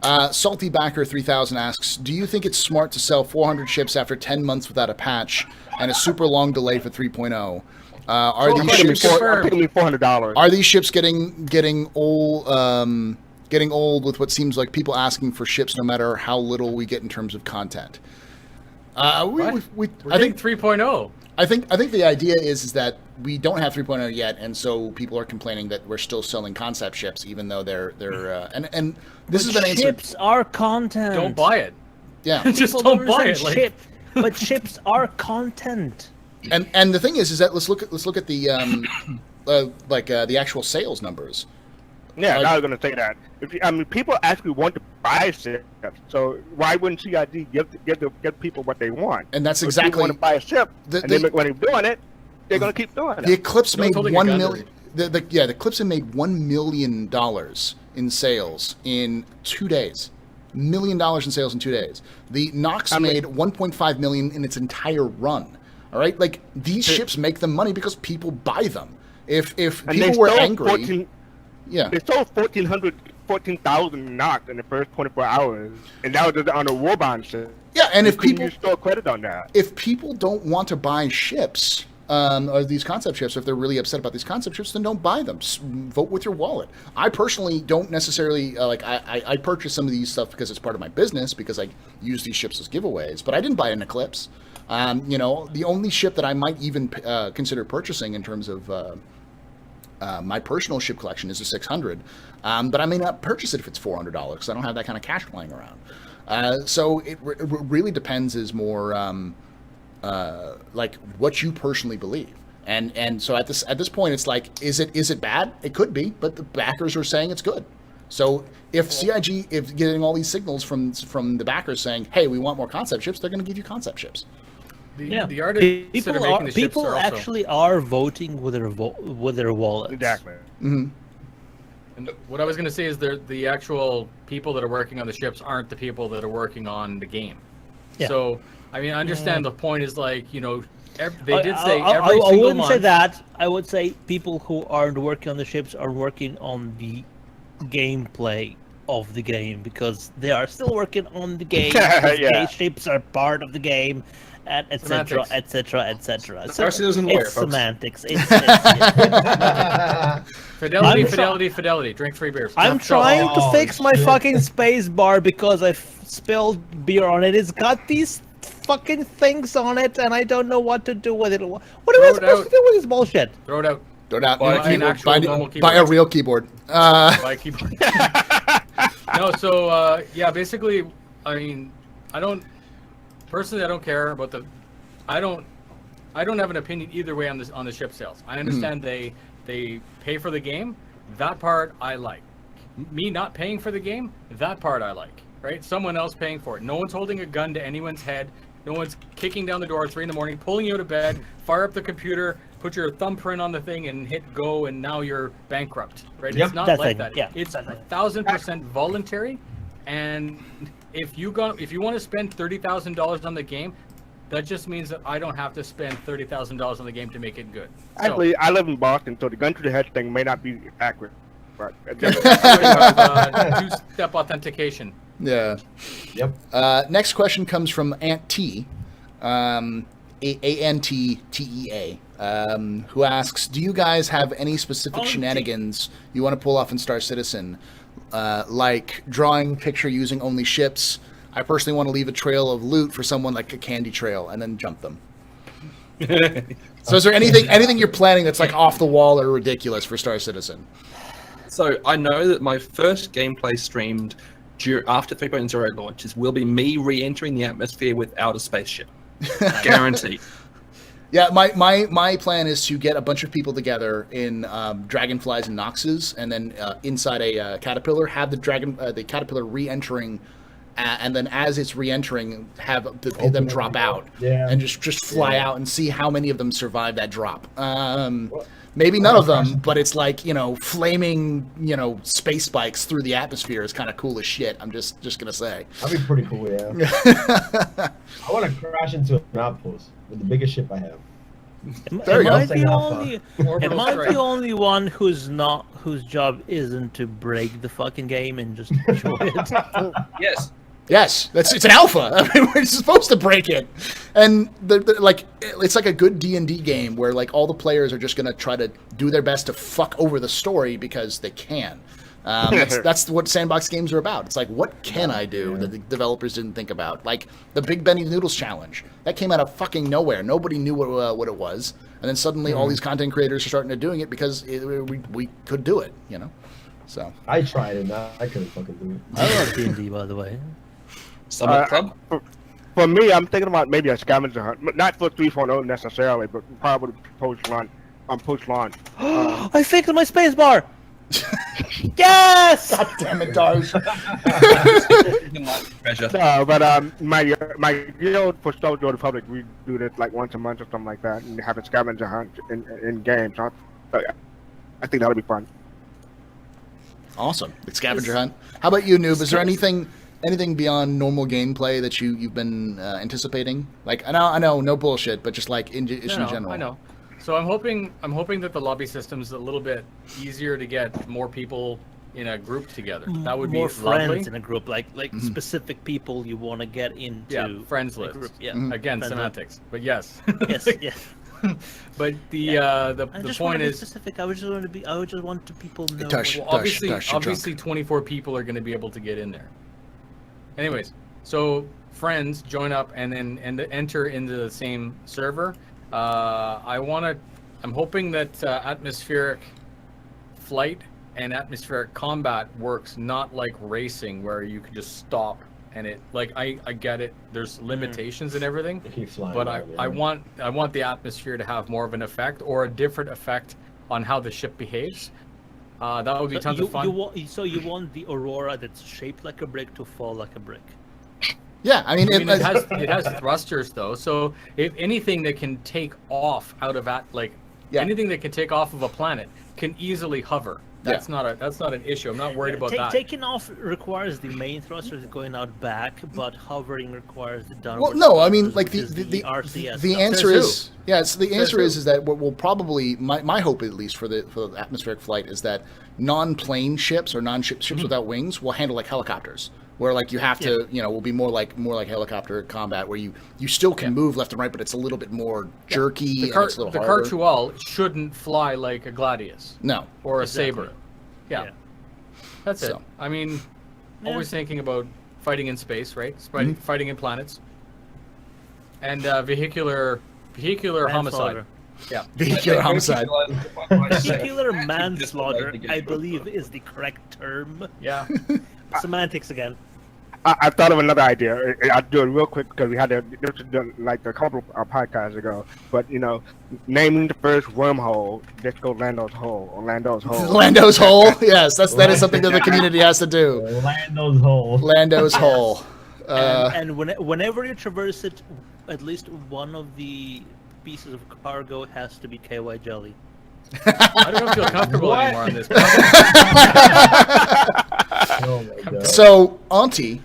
Saltybacker3000 asks, "Do you think it's smart to sell 400 ships after 10 months without a patch and a super long delay for 3.0? Are these ships $400? Are these ships getting old? Getting old with what seems like people asking for ships, no matter how little we get in terms of content." I think 3.0. I think the idea is that we don't have 3.0 yet, and so people are complaining that we're still selling concept ships, even though they're and this has been answered. Ships are content. Don't buy it. Yeah, Just don't buy it. Like, but ships are content. and the thing is that let's look at the the actual sales numbers. Yeah, I was going to say that. People actually want to buy ships, so why wouldn't CIG give people what they want? And that's If exactly people want to buy a ship, and when they're doing it, they're going to keep doing it. The Eclipse made holding a 1 gun to million. The Eclipse made $1 million in sales in 2 days. $1 million in sales in 2 days. The Nox made 1.5 million in its entire run. All right, like these ships make them money because people buy them. If people were angry, they sold 14,000 Nox in the first 24 hours, and that was just on a war bond ship. Yeah, and if people store credit on that, if people don't want to buy ships. Or these concept ships, if they're really upset about these concept ships, then don't buy them. Vote with your wallet. I personally don't necessarily I purchase some of these stuff because it's part of my business, because I use these ships as giveaways, but I didn't buy an Eclipse. The only ship that I might even consider purchasing in terms of my personal ship collection is a 600, but I may not purchase it if it's $400 because I don't have that kind of cash lying around. So it really depends. Is more like what you personally believe, and so at this point, it's like, is it bad? It could be, but the backers are saying it's good. So if CIG, if getting all these signals from the backers saying, hey, we want more concept ships, they're going to give you concept ships. The artists that are making the ships people are also... actually are voting with their wallets. exactly. Mm-hmm. And what I was going to say is the actual people that are working on the ships aren't the people that are working on the game. Yeah. So, I mean, I understand the point is like, they did I say every single wouldn't month. say that. I would say people who aren't working on the ships are working on the gameplay of the game, because they are still working on the game. Yeah. Ships are part of the game, and etc. etc. etc. So Darcy doesn't lawyer, it's folks. semantics. Fidelity. Drink free beers. I'm trying to fix my fucking space bar because I spilled beer on it. It's got these fucking things on it, and I don't know what to do with it. What am I supposed to do with this bullshit? Throw it out. Buy Normal keyboard. a real keyboard. Buy a keyboard. No, so basically, I mean, I don't care about I don't have an opinion either way on the ship sales. I understand they pay for the game. That part I like. Me not paying for the game, that part I like. Right? Someone else paying for it. No one's holding a gun to anyone's head. No one's kicking down the door at 3 a.m, pulling you out of bed, fire up the computer, put your thumbprint on the thing, and hit go, and now you're bankrupt. Right? Yep. It's not That like thing, that. yeah. It's 1,000% voluntary. And if you want to spend $30,000 on the game, that just means that I don't have to spend $30,000 on the game to make it good. Actually, I live in Boston, so the gun to the head thing may not be accurate. But two-step authentication. Yeah. Yep. Next question comes from Aunt T, ANTTEA, who asks, do you guys have any specific shenanigans you want to pull off in Star Citizen? Like drawing picture using only ships. I personally want to leave a trail of loot for someone, like a candy trail, and then jump them. So is there anything you're planning that's like off the wall or ridiculous for Star Citizen? So I know that my first gameplay streamed after 3.0 launches will be me re-entering the atmosphere without a spaceship. Guaranteed. Yeah, my plan is to get a bunch of people together in dragonflies and noxes, and then inside a caterpillar, have the caterpillar re-entering, and then as it's re-entering, have them drop out, and just fly out and see how many of them survive that drop. Maybe none of them, but it's like, flaming, space spikes through the atmosphere is kind of cool as shit. I'm just gonna say. That'd be pretty cool, yeah. I want to crash into an outpost with the biggest ship I have. Am There you I go. the only one whose job isn't to break the fucking game and just enjoy it? Yes. Yes, it's an alpha. I mean, we're supposed to break it, and it's like a good D&D game where like all the players are just gonna try to do their best to fuck over the story because they can. That's what sandbox games are about. It's like, what can I do that the developers didn't think about? Like the Big Benny Noodles Challenge. That came out of fucking nowhere. Nobody knew what it was. And then suddenly all these content creators are starting to doing it because we could do it, you know? So I tried it. I couldn't fucking do it. I love D&D, by the way. Summit Club? For me, I'm thinking about maybe a scavenger hunt. Not for 3.0 necessarily, but probably post-launch. Post-launch. I fixed my space bar! Yes! God damn it, Darsh. No, but my guild for Star Wars Republic, we do this like once a month or something like that, and have a scavenger hunt in games. So I think that'll be fun. Awesome. The scavenger hunt. How about you, Noob? Is there anything beyond normal gameplay that you've been anticipating? Like I know, no bullshit, but just like in general. I know. So I'm hoping that the lobby system's a little bit easier to get more people in a group together. That would more be friends lovely. in a group, like specific people you want to get into. Yeah, friends list. Group. Yeah. Again, Friends semantics, but yes. Yes, yes. But the point is specific. I would just want to people know. Tush. well, obviously, you're obviously, 24 people are going to be able to get in there. Anyways, so friends join up and then enter into the same server. I'm hoping that atmospheric flight and atmospheric combat works not like racing where you can just stop and it like I get it. There's limitations and everything, They keep flying but around, I want the atmosphere to have more of an effect or a different effect on how the ship behaves. That would be tons of fun. You want the aurora that's shaped like a brick to fall like a brick. Yeah, I mean, it has thrusters though, so if anything that can take off out of anything that can take off of a planet can easily hover. That's not an issue. I'm not worried about that. Taking off requires the main thrusters going out back, but hovering requires the downward. well, no, I mean, like the RCS. the stuff. answer is the answer Says is that what will probably my hope at least for the atmospheric flight is that non-plane ships or ships without wings will handle like helicopters. Where like you have to, will be more like helicopter combat, where you still can move left and right, but it's a little bit more jerky. The and it's a little harder. Cartual shouldn't fly like a Gladius. No. Or a Exactly. Saber. Yeah. That's it. So. I mean, always thinking about fighting in space, right? Fighting in planets. And vehicular homicide. Yeah. Vehicular homicide. Vehicular manslaughter, I believe, is the correct term. Yeah. Semantics again. I thought of another idea. I'll do it real quick because we had this like a couple of podcasts ago. But naming the first wormhole, let's go Lando's Hole or Lando's Hole. Lando's Hole. Yes, that is something that the community has to do. Lando's Hole. Lando's Hole. And whenever you traverse it, at least one of the pieces of cargo has to be KY jelly. I don't feel comfortable anymore on this. Oh my God. So Auntie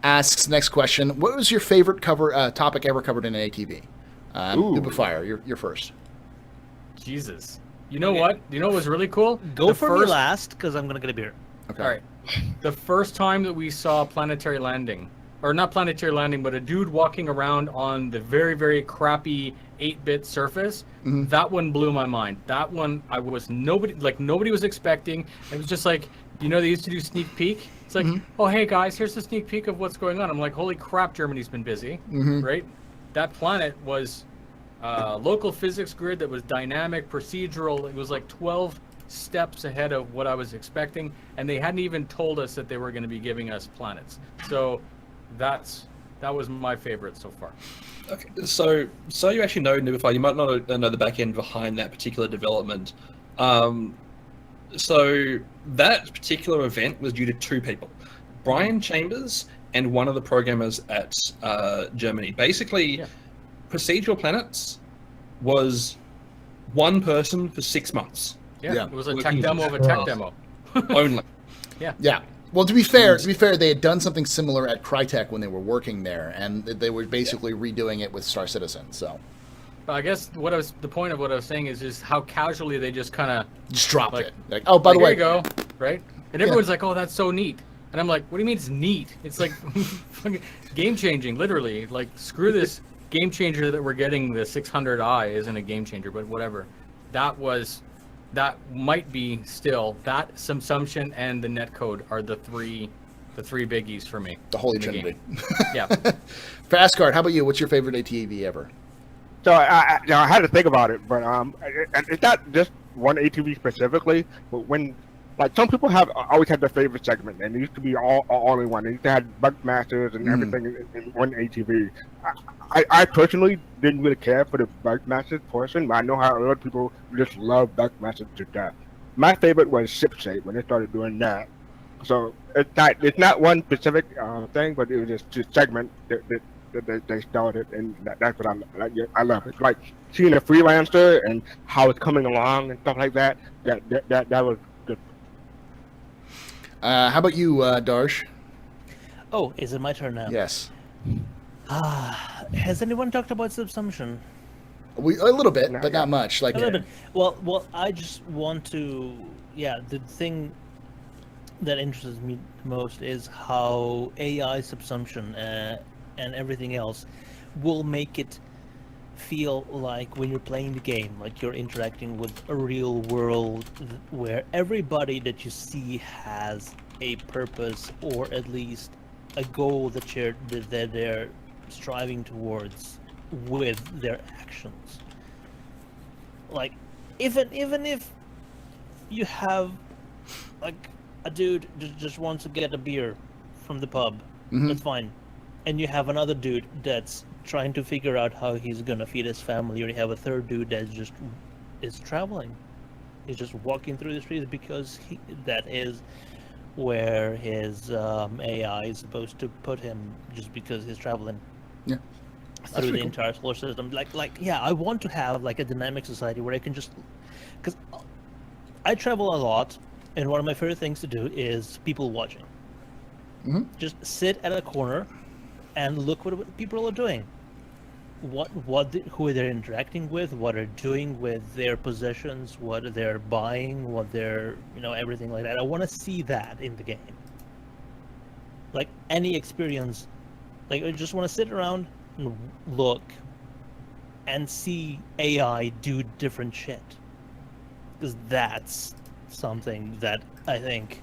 asks next question: what was your favorite topic ever covered in an ATV? Noob Fire, you're first. Jesus. You know what? You know what was really cool? Go for me last, because I'm gonna get a beer. Okay. All right. The first time that we saw planetary landing, or not planetary landing, but a dude walking around on the very, very crappy 8-bit surface, that one blew my mind. That one, nobody was expecting. It was just like, they used to do sneak peek. It's like, oh, hey guys, here's the sneak peek of what's going on. I'm like, holy crap, Germany's been busy, right? That planet was local physics grid that was dynamic, procedural. It was like 12 steps ahead of what I was expecting, and they hadn't even told us that they were going to be giving us planets. So that was my favorite so far. Okay, so you actually know Nubify. You might not know the back end behind that particular development. So that particular event was due to two people, Brian Chambers and one of the programmers at Germany. Basically, procedural planets was one person for 6 months. Yeah, it was a tech demo of a tech demo. Only. Yeah. Well, to be fair, they had done something similar at Crytek when they were working there, and they were basically redoing it with Star Citizen. So, I guess the point of what I was saying is just how casually they just kind of just dropped it. Like, oh, by the way, here you go, right? And everyone's like, "Oh, that's so neat," and I'm like, "What do you mean it's neat? It's like game changing, literally. Like, screw this game changer that we're getting. The 600i isn't a game changer, but whatever. That was that might be still that subsumption and the netcode are the three biggies for me. The holy in the trinity. game. Yeah. Fastcard, how about you? What's your favorite ATV ever? So I had to think about it, but and it's not just one ATV specifically. But when like some people have always had their favorite segment, and it used to be all in one. They used to have Buckmasters and everything in one ATV. I personally didn't really care for the Buckmasters portion, but I know how a lot of people just love Buckmasters to death. My favorite was Ship Shape when they started doing that. So it's not one specific thing, but it was just a segment that they started, and that's what I love. It's like seeing a freelancer and how it's coming along and stuff like that. That was good. How about you, Darsh? Oh, is it my turn now? Yes. Has anyone talked about subsumption? A little bit, but not much. Like A little bit. Well, I just want to. Yeah, the thing that interests me most is how AI subsumption and everything else will make it feel like when you're playing the game, like you're interacting with a real world where everybody that you see has a purpose or at least a goal that they're striving towards with their actions. Like, even if you have like a dude just wants to get a beer from the pub, that's fine. And you have another dude that's trying to figure out how he's gonna feed his family, or you have a third dude that just is traveling. He's just walking through the streets because that is where his AI is supposed to put him, just because he's traveling. Yeah. Through the entire solar system. Yeah, I want to have like a dynamic society where I can just, because I travel a lot, and one of my favorite things to do is people watching. Just sit at a corner and look what people are doing. Who they're interacting with, what they're doing with their possessions, what they're buying, what they're, everything like that. I want to see that in the game. Like any experience, like I just want to sit around and look and see AI do different shit. Because that's something that I think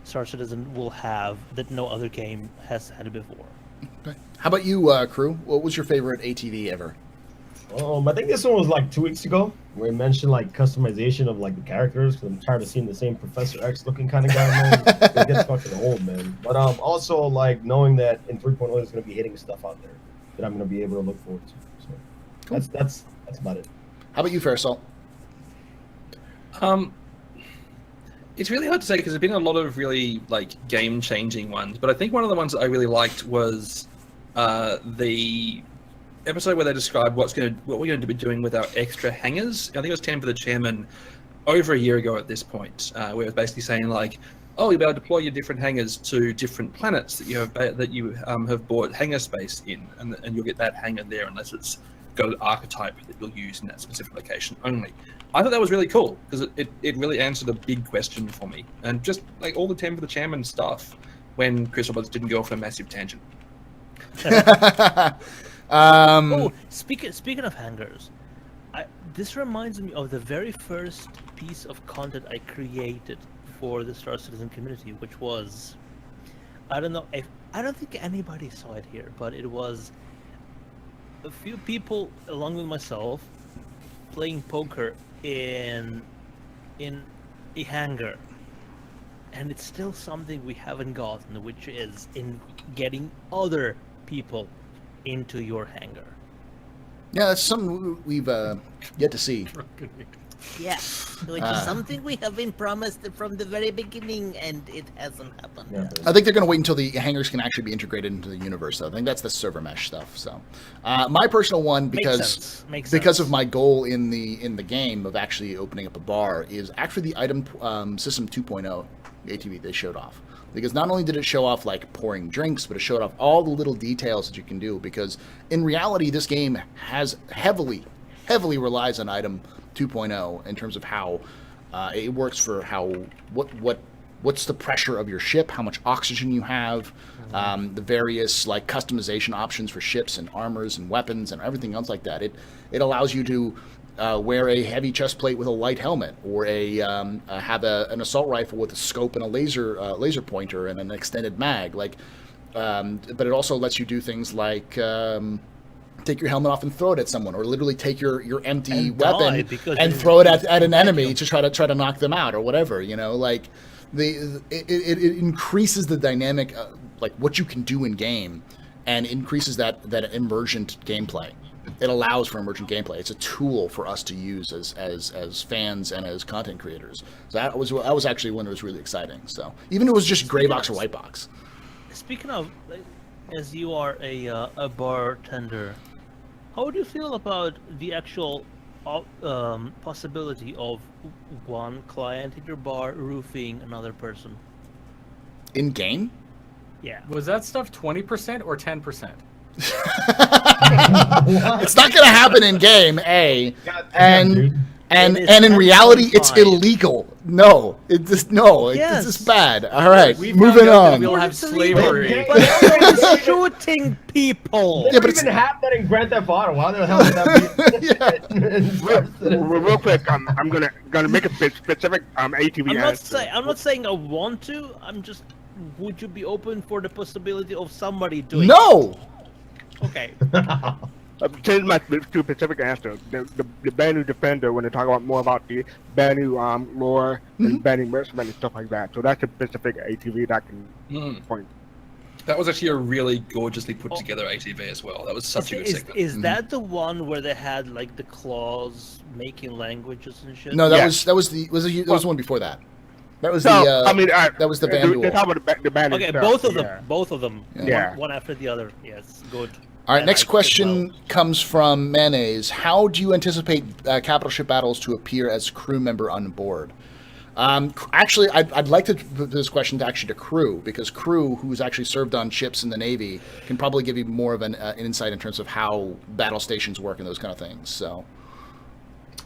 Star Citizen will have that no other game has had before. Okay. How about you, Crew? What was your favorite ATV ever? I think this one was like 2 weeks ago, where it mentioned like customization of like the characters, because I'm tired of seeing the same Professor X looking kind of guy, man. It gets fucking old, man. But also like knowing that in 3.0 there's going to be hitting stuff out there that I'm going to be able to look forward to. So cool. That's about it. How about you, Fairasol? It's really hard to say because there's been a lot of really like game-changing ones, but I think one of the ones that I really liked was the episode where they described what we're going to be doing with our extra hangars. I think it was 10 for the Chairman over a year ago at this point, where it was basically saying like, oh, you'll be able to deploy your different hangars to different planets that you have bought hangar space in, and you'll get that hangar there unless it's got an archetype that you'll use in that specific location only. I thought that was really cool because it really answered a big question for me, and just like all the 10 for the Chairman stuff when Chris Roberts didn't go off on a massive tangent. Speaking of hangars, this reminds me of the very first piece of content I created for the Star Citizen community, which was, I don't think anybody saw it here, but it was a few people along with myself playing poker in a hangar, and it's still something we haven't gotten, which is in getting other people into your hangar. Yeah, that's something we've yet to see. Yeah, which is something we have been promised from the very beginning, and it hasn't happened. Yeah, I think they're going to wait until the hangars can actually be integrated into the universe, though. I think that's the server mesh stuff. So, my personal one, because of my goal in the game of actually opening up a bar, is actually the item system 2.0 ATV they showed off. Because not only did it show off like pouring drinks, but it showed off all the little details that you can do. Because in reality, this game has heavily relies on item 2.0 in terms of how it works for what what's the pressure of your ship, how much oxygen you have, the various like customization options for ships and armors and weapons and everything else like that. It allows you to wear a heavy chest plate with a light helmet, or have an assault rifle with a scope and a laser pointer and an extended mag. Like, but it also lets you do things like take your helmet off and throw it at someone, or literally take your empty weapon and throw it at an enemy to try to knock them out, or whatever. Like it increases the dynamic, like what you can do in game, and increases that emergent gameplay. It allows for emergent gameplay. It's a tool for us to use as fans and as content creators. So that was actually when it was really exciting. So even if it was just gray box or white box. Speaking of, as you are a bartender, how do you feel about the actual possibility of one client in your bar roofing another person? In game? Yeah. Was that stuff 20% or 10%? It's not going to happen in game, and in is reality, it's fine. illegal. No, it's just bad. All right, We moving found out that on. we'll have slavery. But they're shooting people. They Yeah, but don't it's- even have that in Grand Theft Auto. Why the hell would that be? Real quick, I'm gonna make a specific ATV answer. I'm not saying I want to. I'm just. Would you be open for the possibility of somebody doing? No. Okay. Change my to specific answer. The Banu Defender, when they talk about more about the Banu lore and Banu mercenaries and stuff like that. So that's a specific ATV that can point. That was actually a really gorgeously put together ATV as well. That was such a good segment. Is that the one where they had like the claws making languages and shit? No, that Yeah. was the one before that. That was So, the that was the They Vandal. talk about the Banu. Okay, stuff, both of them. Yeah. One after the other. Yes, good. All right, And next I- question comes from Mayonnaise. How do you anticipate capital ship battles to appear as crew member on board? Actually, I'd like to put this question to crew, because crew, who's actually served on ships in the Navy, can probably give you more of an insight in terms of how battle stations work and those kind of things. So,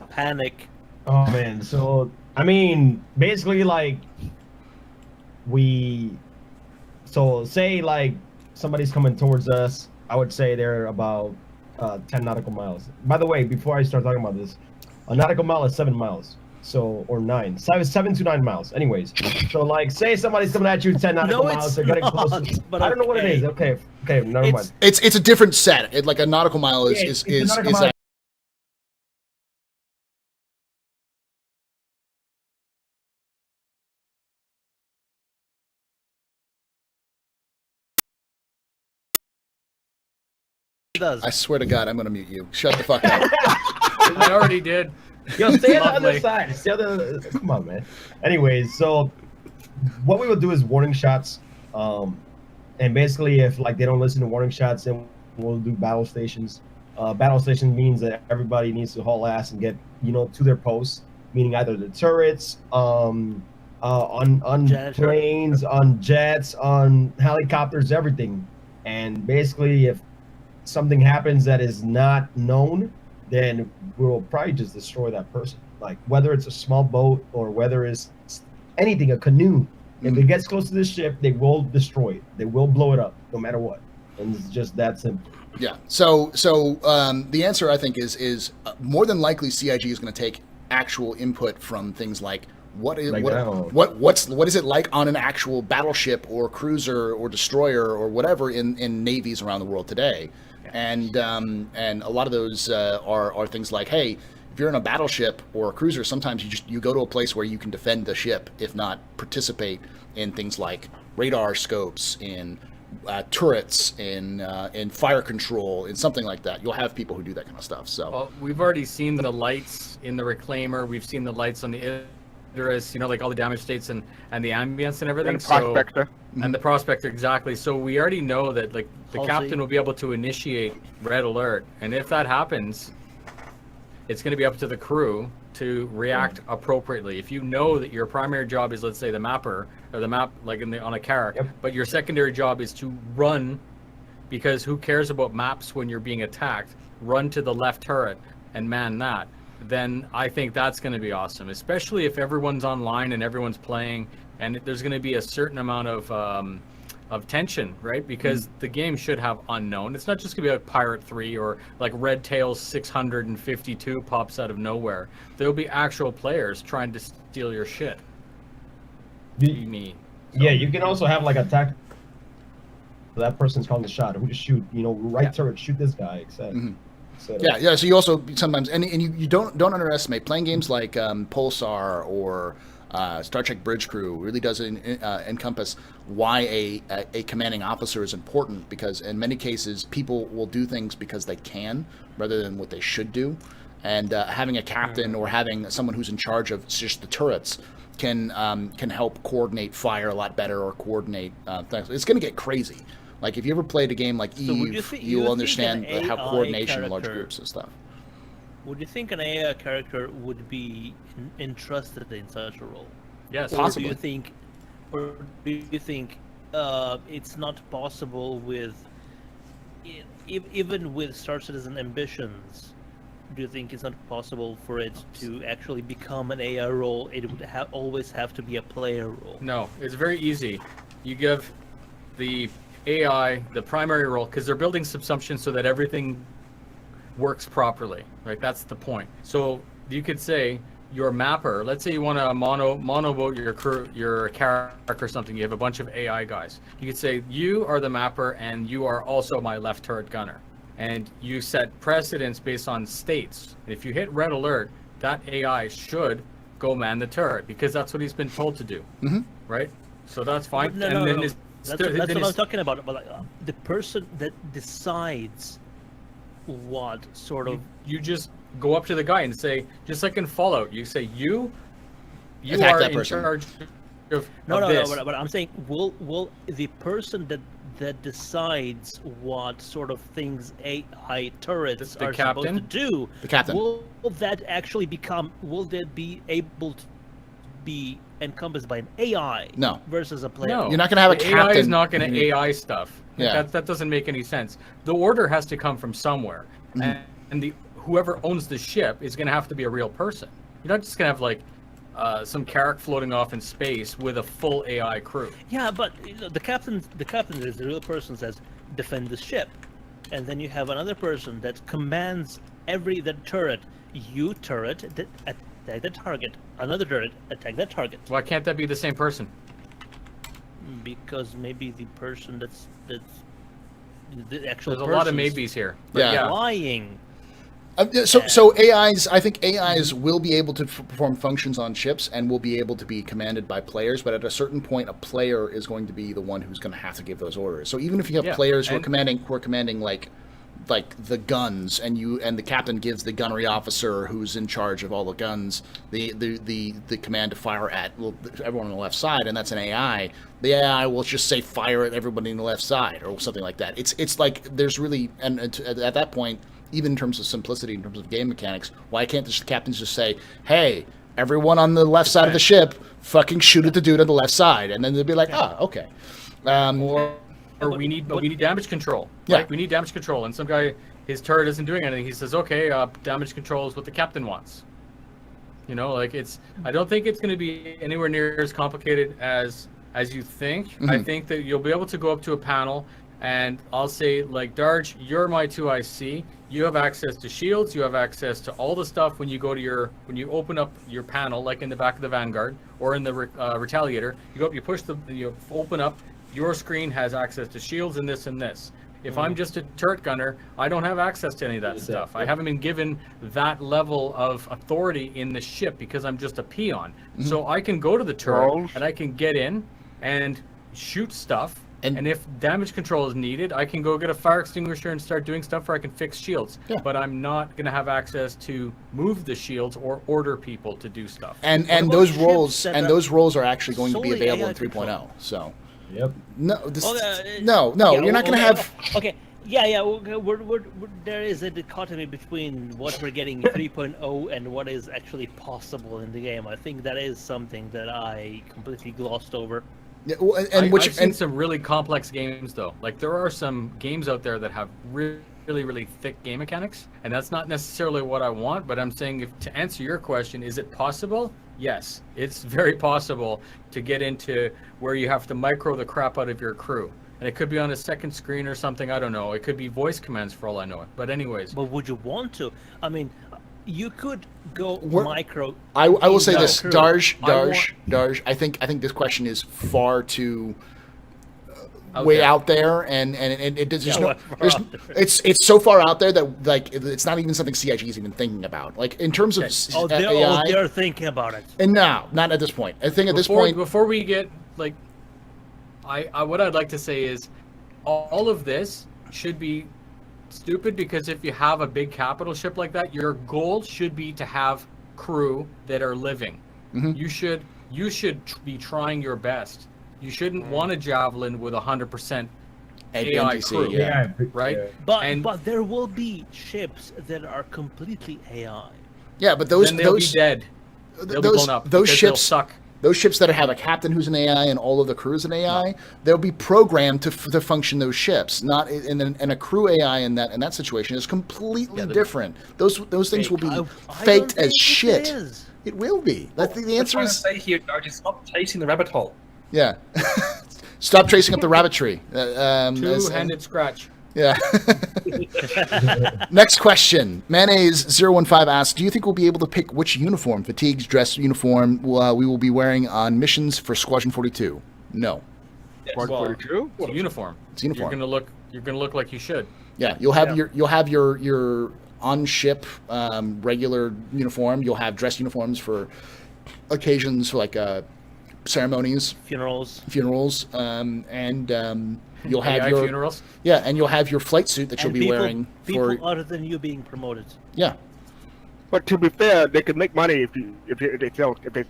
Panic. Oh man, so I mean, basically, like say like somebody's coming towards us. I would say they're about 10 nautical miles. By the way, before I start talking about this, a nautical mile is 7 miles. So, or 9. 7 to 9 miles. Anyways, so like, say somebody's coming at you 10 nautical No, miles. it's They're getting not, close. but I don't know what it okay. is. Okay, never mind. it's a different set. Like a nautical mile is Yeah, is it's a is, nautical is mile. It does. I swear to God, I'm going to mute you. Shut the fuck up. I already did. Yo, stay on the other Lovely. side. Stay on the. Come on, man. Anyways, so what we will do is warning shots. And basically, if like they don't listen to warning shots, then we'll do battle stations. Battle station means that everybody needs to haul ass and get to their posts, meaning either the turrets, on Janitor. planes, on jets, on helicopters, everything. And basically, if something happens that is not known, then we'll probably just destroy that person. Like whether it's a small boat or whether it's anything, a canoe. If it gets close to the ship, they will destroy it. They will blow it up, no matter what. And it's just that simple. Yeah. So the answer, I think, is more than likely CIG is going to take actual input from things like what is it like on an actual battleship or cruiser or destroyer or whatever in navies around the world today, and a lot of those are things like, hey, if you're in a battleship or a cruiser, sometimes you go to a place where you can defend the ship, if not participate in things like radar scopes, in turrets, in fire control, in something like that. You'll have people who do that kind of stuff. So Well, we've already seen the lights in the Reclaimer. We've seen the lights on the Idris, like all the damage states and the ambience and everything. And Prospector. And the Prospector, exactly. So we already know that like the Halsey. captain will be able to initiate red alert. And if that happens, it's going to be up to the crew to react appropriately. If you know that your primary job is, let's say, the mapper or the map, like on a car, but your secondary job is to run, because who cares about maps when you're being attacked? Run to the left turret and man that. Then I think that's going to be awesome, especially if everyone's online and everyone's playing. and there's going to be a certain amount of tension, right? Because the game should have unknown. It's not just going to be like Pirate 3 or like Red Tails 652 pops out of nowhere. There'll be actual players trying to steal your shit. Yeah, you can also have like attack. That person's calling the shot. Who to shoot? Right turret, shoot this guy. Etc. Yeah. So you also sometimes, and you don't underestimate playing games like Pulsar or Star Trek Bridge Crew really does encompass why a commanding officer is important, because in many cases people will do things because they can rather than what they should do, and having a captain or having someone who's in charge of just the turrets can help coordinate fire a lot better, or coordinate things. It's going to get crazy. Like if you ever played a game like Eve, you'll understand how coordination in large groups and stuff. Would you think an AI character would be entrusted in such a role? Yes, possibly. Or do you think it's not possible with even with Star Citizen Ambitions? Do you think it's not possible for it to actually become an AI role? It would always have to be a player role. No, it's very easy. You give the AI the primary role because they're building subsumption so that everything works properly. Right, that's the point. So you could say your mapper. Let's say you want to mono vote your crew, your character or something. You have a bunch of AI guys. You could say you are the mapper and you are also my left turret gunner. And you set precedence based on states. And if you hit red alert, that AI should go man the turret because that's what he's been told to do. Right? So that's fine. No. That's what I'm talking about. But the person that decides what sort of... You just go up to the guy and say, just like in Fallout, you say, you attack are that in person. charge of this. No, but I'm saying, will the person that decides what sort of things AI turrets The are captain? supposed to do, The captain. will that be able to be encompassed by an AI No. versus a player? No, You're not gonna have a the captain. AI is not going to AI stuff. Yeah. That doesn't make any sense. The order has to come from somewhere, and whoever owns the ship is going to have to be a real person. You're not just going to have like some carrack floating off in space with a full AI crew. Yeah, but the captain is the real person, says defend the ship, and then you have another person that commands the turret. You turret attack the target. Another turret attack that target. Why can't that be the same person? Because maybe the person that's the actual There's a lot of maybes here. But Yeah. lying. So AIs, I think AIs will be able to perform functions on ships and will be able to be commanded by players, but at a certain point, a player is going to be the one who's going to have to give those orders. So even if you have players who are commanding like the guns, and the captain gives the gunnery officer who's in charge of all the guns the command to fire at everyone on the left side, and that's an AI. The AI will just say fire at everybody on the left side or something like that. It's like there's really and at that point, even in terms of simplicity, in terms of game mechanics, why can't the captains just say, hey, everyone on the left side of the ship, fucking shoot at the dude on the left side, and then they'll be like, okay. Or we need damage control. Yeah. Right? We need damage control. And some guy, his turret isn't doing anything. He says, okay, damage control is what the captain wants. I don't think it's going to be anywhere near as complicated as you think. I think that you'll be able to go up to a panel and I'll say, like, Darge, you're my 2IC. You have access to shields. You have access to all the stuff when you open up your panel, like in the back of the Vanguard or in the Retaliator. You go up, you open up. Your screen has access to shields and this and this. If I'm just a turret gunner, I don't have access to any of that stuff. I haven't been given that level of authority in the ship because I'm just a peon. So I can go to the turret and I can get in and shoot stuff. And if damage control is needed, I can go get a fire extinguisher and start doing stuff where I can fix shields. Yeah. But I'm not going to have access to move the shields or order people to do stuff. And those roles are actually going to be available in 3.0. So. Yep. No, you're not going to have. Okay. Yeah. There is a dichotomy between what we're getting in 3.0 and what is actually possible in the game. I think that is something that I completely glossed over. Yeah, I've seen some really complex games though. Like there are some games out there that have really really, really thick game mechanics, and that's not necessarily what I want. But I'm saying, to answer your question, is it possible? Yes, it's very possible to get into where you have to micro the crap out of your crew. And it could be on a second screen or something, I don't know. It could be voice commands for all I know. But anyways. But would you want to? I mean, you could go micro. I will say this, crew. Darj. I think this question is far too way out there, and it does. It's so far out there that like it's not even something CIG is even thinking about. Like in terms of AI, they're thinking about it. And no, not at this point. I think at this point, before we get like. What I'd like to say is all of this should be stupid, because if you have a big capital ship like that, your goal should be to have crew that are living. Mm-hmm. You should be trying your best. You shouldn't want a Javelin with 100% AI crew, right? But there will be ships that are completely AI. Yeah, but those be dead. They'll be blown up. Those ships suck. Those ships that have a captain who's an AI and all of the crew is an AI, they'll be programmed to function those ships. Not in a crew AI in that situation is completely different. Those things will be faked as shit. It will be. That's the answer. Is say here, Darj, stop chasing the rabbit hole. Yeah, stop tracing up the rabbit tree. Two-handed scratch. Yeah. Next question. Mayonnaise015 asks, do you think we'll be able to pick which uniform, fatigues, dress uniform, we will be wearing on missions for Squadron 42? No. Squadron 42? It's a uniform. It's a uniform. You're gonna look like you should. Yeah, you'll have your on-ship regular uniform. You'll have dress uniforms for occasions like ceremonies, funerals, and you'll have your funerals. Yeah, and you'll have your flight suit that you'll be wearing for other than you being promoted. Yeah, but to be fair, they could make money if they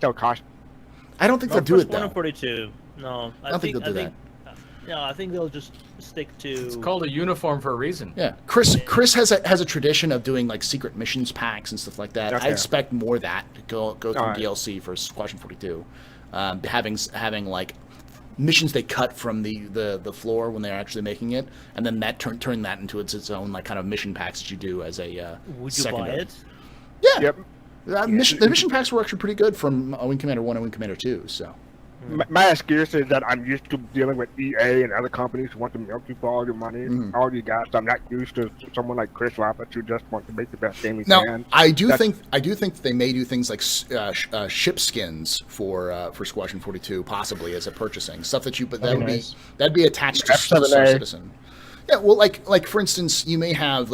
sell costumes. I don't think they'll do it though. 42. No, I don't think they'll do that. No, I think they'll just stick to. It's called a uniform for a reason. Yeah, Chris has a tradition of doing like secret missions packs and stuff like that. Okay. I expect more of that to go through DLC for Squadron 42, having like missions they cut from the floor when they're actually making it, and then that turn that into its own like kind of mission packs that you do as a would you buy it? Yeah. Yep. The mission packs were actually pretty good from Wing Commander 1 and Wing Commander 2. So. My excuse is that I'm used to dealing with EA and other companies who want to milk you for all your money, all you got. So I'm not used to someone like Chris Roberts who just wants to make the best game he can. I do think they may do things like ship skins for Squadron 42, possibly as a purchasing stuff that'd be attached to Star Citizen. Yeah, well, like for instance, you may have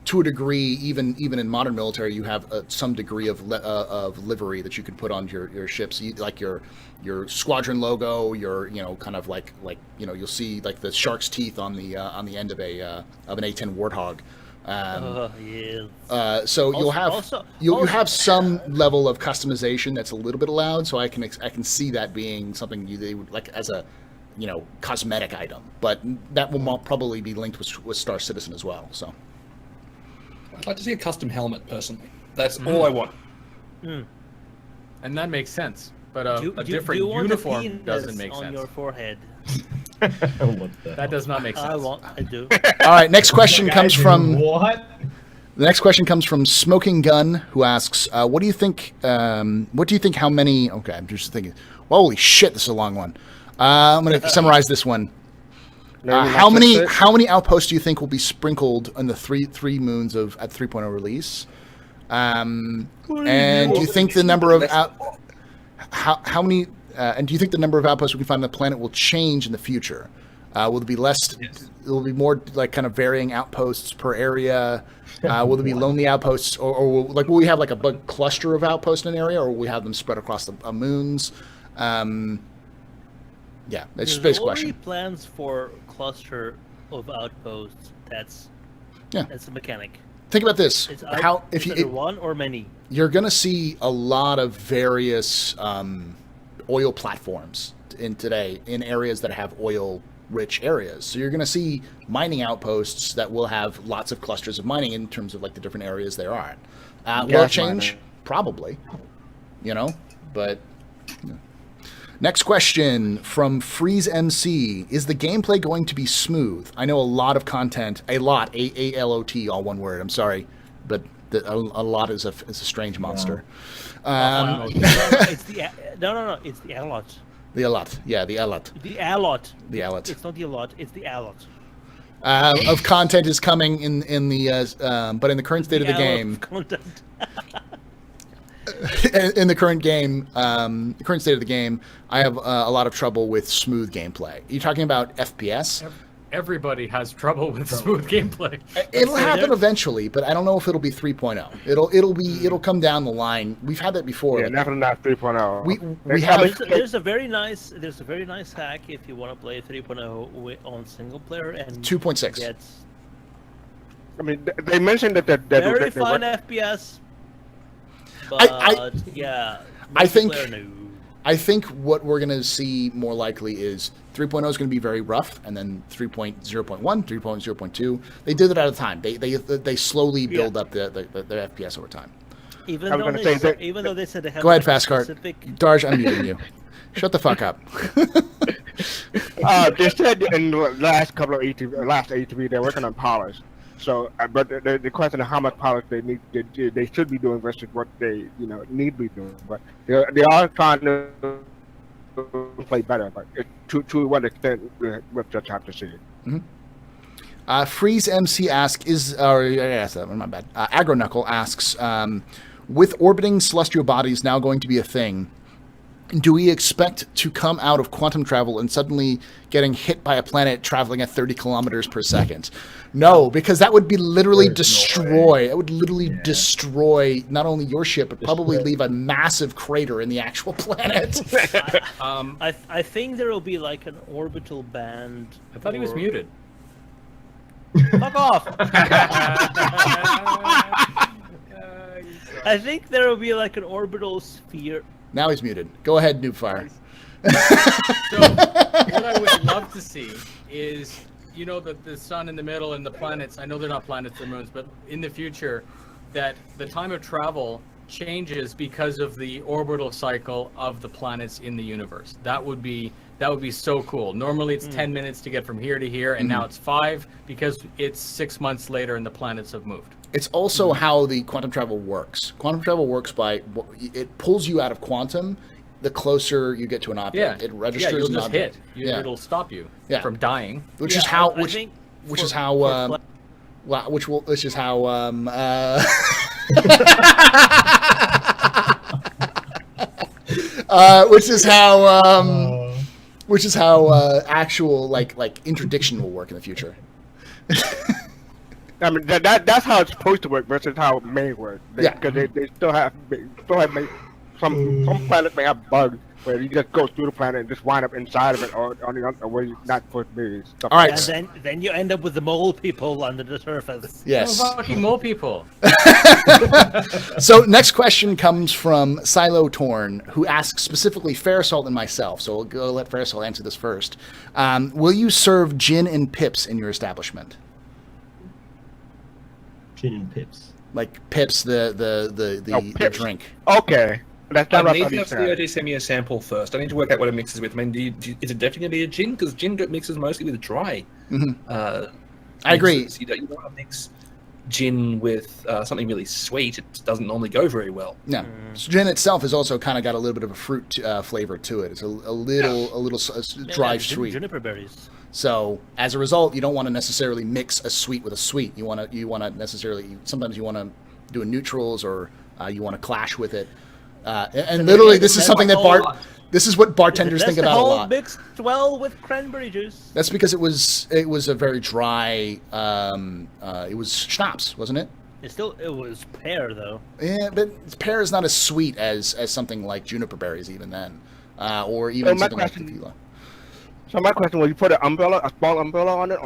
to a degree, even in modern military, you have some degree of livery that you can put on your ships, like your squadron logo, your kind of like you'll see like the shark's teeth on the end of an A-10 Warthog. So you'll have some level of customization that's a little bit allowed. So I can see that being something they would like as a cosmetic item, but that will probably be linked with Star Citizen as well. So. I'd like to see a custom helmet, personally. That's all I want. And that makes sense. But a different uniform doesn't make sense. On your forehead. That does not make sense. I do. All right, next question comes from... What? The next question comes from Smoking Gun, who asks, what do you think how many... Okay, I'm just thinking... Holy shit, this is a long one. I'm going to summarize this one. How many outposts do you think will be sprinkled on the three moons at 3.0 release? And do you think the number of how many? And do you think the number of outposts we can find on the planet will change in the future? Will there be less? Yes. Will be more like kind of varying outposts per area? Will there be lonely outposts, or will we have like a big cluster of outposts in an area, or will we have them spread across the moons? Yeah, it's just a basic question. Plans for cluster of outposts. That's a mechanic. Think about this: if you one or many, you're going to see a lot of various oil platforms in areas that have oil-rich areas. So you're going to see mining outposts that will have lots of clusters of mining in terms of like the different areas they are at. Will it change? Probably. But. Next question from Freeze MC. Is the gameplay going to be smooth? I know a lot of content, A-L-O-T, all one word, I'm sorry, but a lot is a strange monster. It's the it's the allot. The allot, yeah, the allot. The allot. The allot. It's not the allot, it's the allot. Of content is coming in the but in the current state of the game. In the current game, the current state of the game, I have a lot of trouble with smooth gameplay. Are you talking about FPS? Everybody has trouble with smooth gameplay. It'll happen eventually, but I don't know if it'll be 3.0. It'll come down the line. We've had that before. Yeah, definitely not 3.0. We have. There's a very nice hack if you want to play 3.0 on single player and 2.6. I mean, they mentioned that very fine FPS. But I think what we're going to see more likely is 3.0 is going to be very rough, and then 3.0.1, 3.0.2. They did it at a time. They slowly build up their FPS over time. Even though they said they have. Go ahead, Fastcart. Darj, I'm muting you. Shut the fuck up. They said in the last couple of ATV, they're working on polish. So, but the question of how much polish they should be doing versus what they need to be doing, but they are trying to play better. But to what extent, we'll just have to see. Mm-hmm. Freeze MC asks my bad. Aggro Knuckle asks, with orbiting celestial bodies now going to be a thing, do we expect to come out of quantum travel and suddenly getting hit by a planet traveling at 30 kilometers per second? No, because that would be literally destroy. It would literally destroy not only your ship, but probably leave a massive crater in the actual planet. I think there will be like an orbital band. I thought he was muted. Fuck off! I think there will be like an orbital sphere. Now he's muted. Go ahead, Noobfire. So, what I would love to see is, the sun in the middle and the planets. I know they're not planets, they're moons, but in the future, that the time of travel changes because of the orbital cycle of the planets in the universe. That would be so cool. Normally it's 10 minutes to get from here to here, and now it's 5 because it's 6 months later and the planets have moved. It's also how the quantum travel works. Quantum travel works by it pulls you out of quantum the closer you get to an object. It registers you'll an just object. hit. It'll stop you from dying. Which is how which is how actual like interdiction will work in the future. I mean that's how it's supposed to work versus how it may work. Because they still have some planets may have bugs where you just go through the planet and just wind up inside of it or where you're not supposed to be. All right. And then you end up with the mole people under the surface. Yes. Fucking mole people. So next question comes from Silo Torn, who asks specifically Fairasalt and myself. So we'll go let Fairasalt answer this first. Will you serve gin and pips in your establishment? Gin and pips. Like pips, the drink. Okay. I need to have COD send me a sample first. I need to work out what it mixes with. I mean, is it definitely going to be a gin? Because gin mixes mostly with dry. I agree. You don't want to mix gin with something really sweet. It doesn't normally go very well. No. So gin itself has also kind of got a little bit of a fruit flavor to it. It's a little dry sweet. Juniper berries. So as a result, you don't want to necessarily mix a sweet with a sweet. You want to necessarily sometimes you want to do a neutrals or you want to clash with it. And literally, this is something that this is what bartenders think about a lot. Mixed well with cranberry juice. That's because it was a very dry. It was schnapps, wasn't it? It was pear though. Yeah, but pear is not as sweet as something like juniper berries, even then, or even something like tequila. So my question was: you put a small umbrella on it?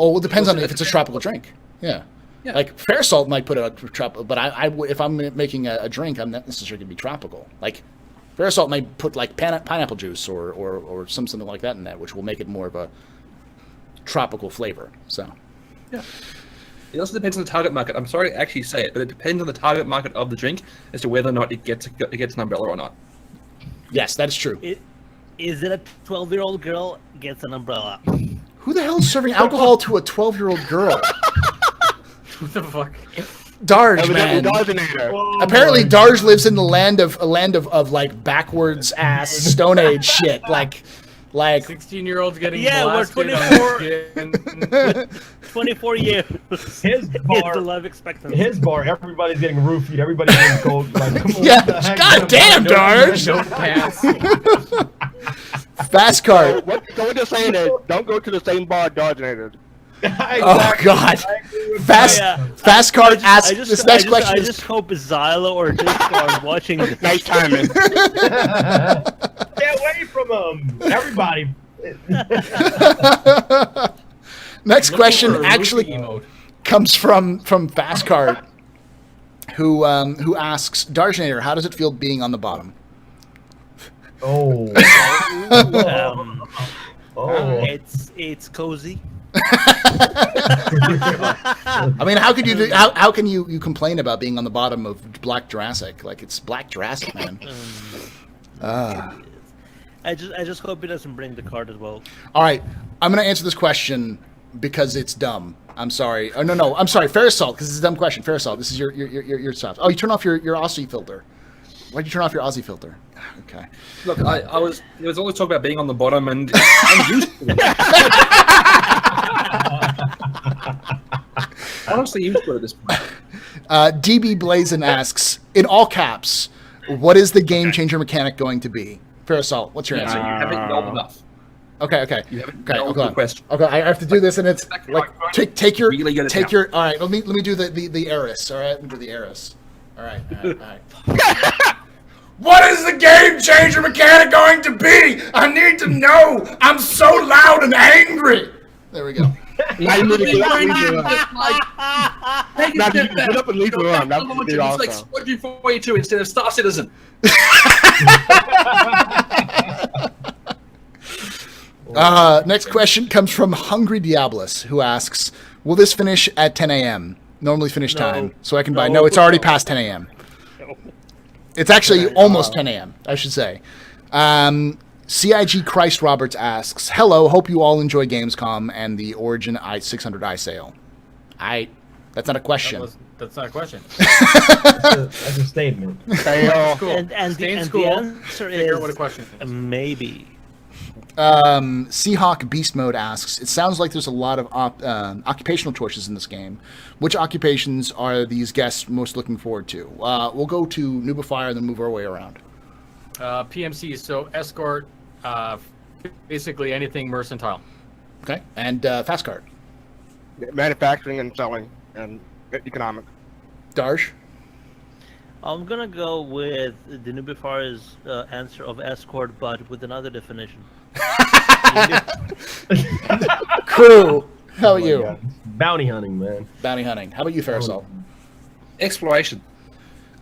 Oh, well, it depends on if it's a tropical drink. Yeah. Like Fairasalt might put a tropical, but if I'm making a drink, I'm not necessarily going to be tropical. Like Fairasalt might put like pineapple juice or something like that in that, which will make it more of a tropical flavor. So, yeah. It also depends on the target market. I'm sorry to actually say it, but it depends on the target market of the drink as to whether or not it gets an umbrella or not. Yes, that is true. Is it a 12-year-old girl gets an umbrella? Who the hell is serving alcohol to a 12-year-old girl? What the fuck? Darge, man. Apparently, Darge lives in the land of like backwards ass Stone Age shit. Like 16-year-olds getting we're blasted. 24 years. His bar, is the life expectancy. his bar, everybody's getting roofied. Everybody's getting cold. Like, come on, Yeah, what the heck? God damn, Darge. No pants. Fast card. So what they're saying is, don't go to the same bar Dargenator. Oh God. Fast card asks this next question. I just hope Zyla or Disco are watching this. Nice timing. Stay away from him. Everybody. Next Looking question for a actually Luffy emote. comes from Fast Card, who asks Dargenator, how does it feel being on the bottom? Oh. It's cozy. I mean, how could you how can you complain about being on the bottom of Black Jurassic? Like, it's Black Jurassic, man. I just hope he doesn't bring the card as well. All right, I'm gonna answer this question because it's dumb. I'm sorry. Oh no, I'm sorry. Ferris Salt, because it's a dumb question. Ferris Salt, this is your stuff. Oh, you turn off your Aussie filter. Why'd you turn off your Aussie filter? Okay. Look, there was always talk about being on the bottom, and I'm used to it. Honestly, used to it at this point. DB Blazin asks, in all caps, what is the game changer mechanic going to be? Ferris Salt, what's your answer? You haven't yelled enough. Okay. You haven't Okay, yelled hold the on. question. Okay, I have to do this, and it's like take your Really get it take down. your. All right, let me do the Eris. All right, let me do the Eris. All right. What is the game changer mechanic going to be? I need to know. I'm so loud and angry. There we go. Now you need to get up and leave the room. Take Now a you step can back. get up and leave the room. That would be It's like awesome. Squadron 42 instead of Star Citizen. Next question comes from Hungry Diabolus, who asks, will this finish at 10 a.m.? Normally finish time, so I can buy. No, it's already past 10 a.m. It's actually almost 10 a.m., I should say. CIG Christ Roberts asks, hello, hope you all enjoy Gamescom and the Origin i600i sale. That's not a question. That's not a question. That's a statement. Cool. And Stay in the school. answer Figure out is what a question is. maybe. Seahawk Beast Mode asks, it sounds like there's a lot of occupational choices in this game. Which occupations are these guests most looking forward to? We'll go to Nubify and then move our way around. PMC, so escort, basically anything mercantile. Okay, and Fast Card. Manufacturing and selling and economic. Darsh. I'm gonna go with the Nubifar's answer of escort, but with another definition. Crew. How Oh about my you? God. Bounty hunting, man. Bounty hunting. How about you, Farisol? Exploration.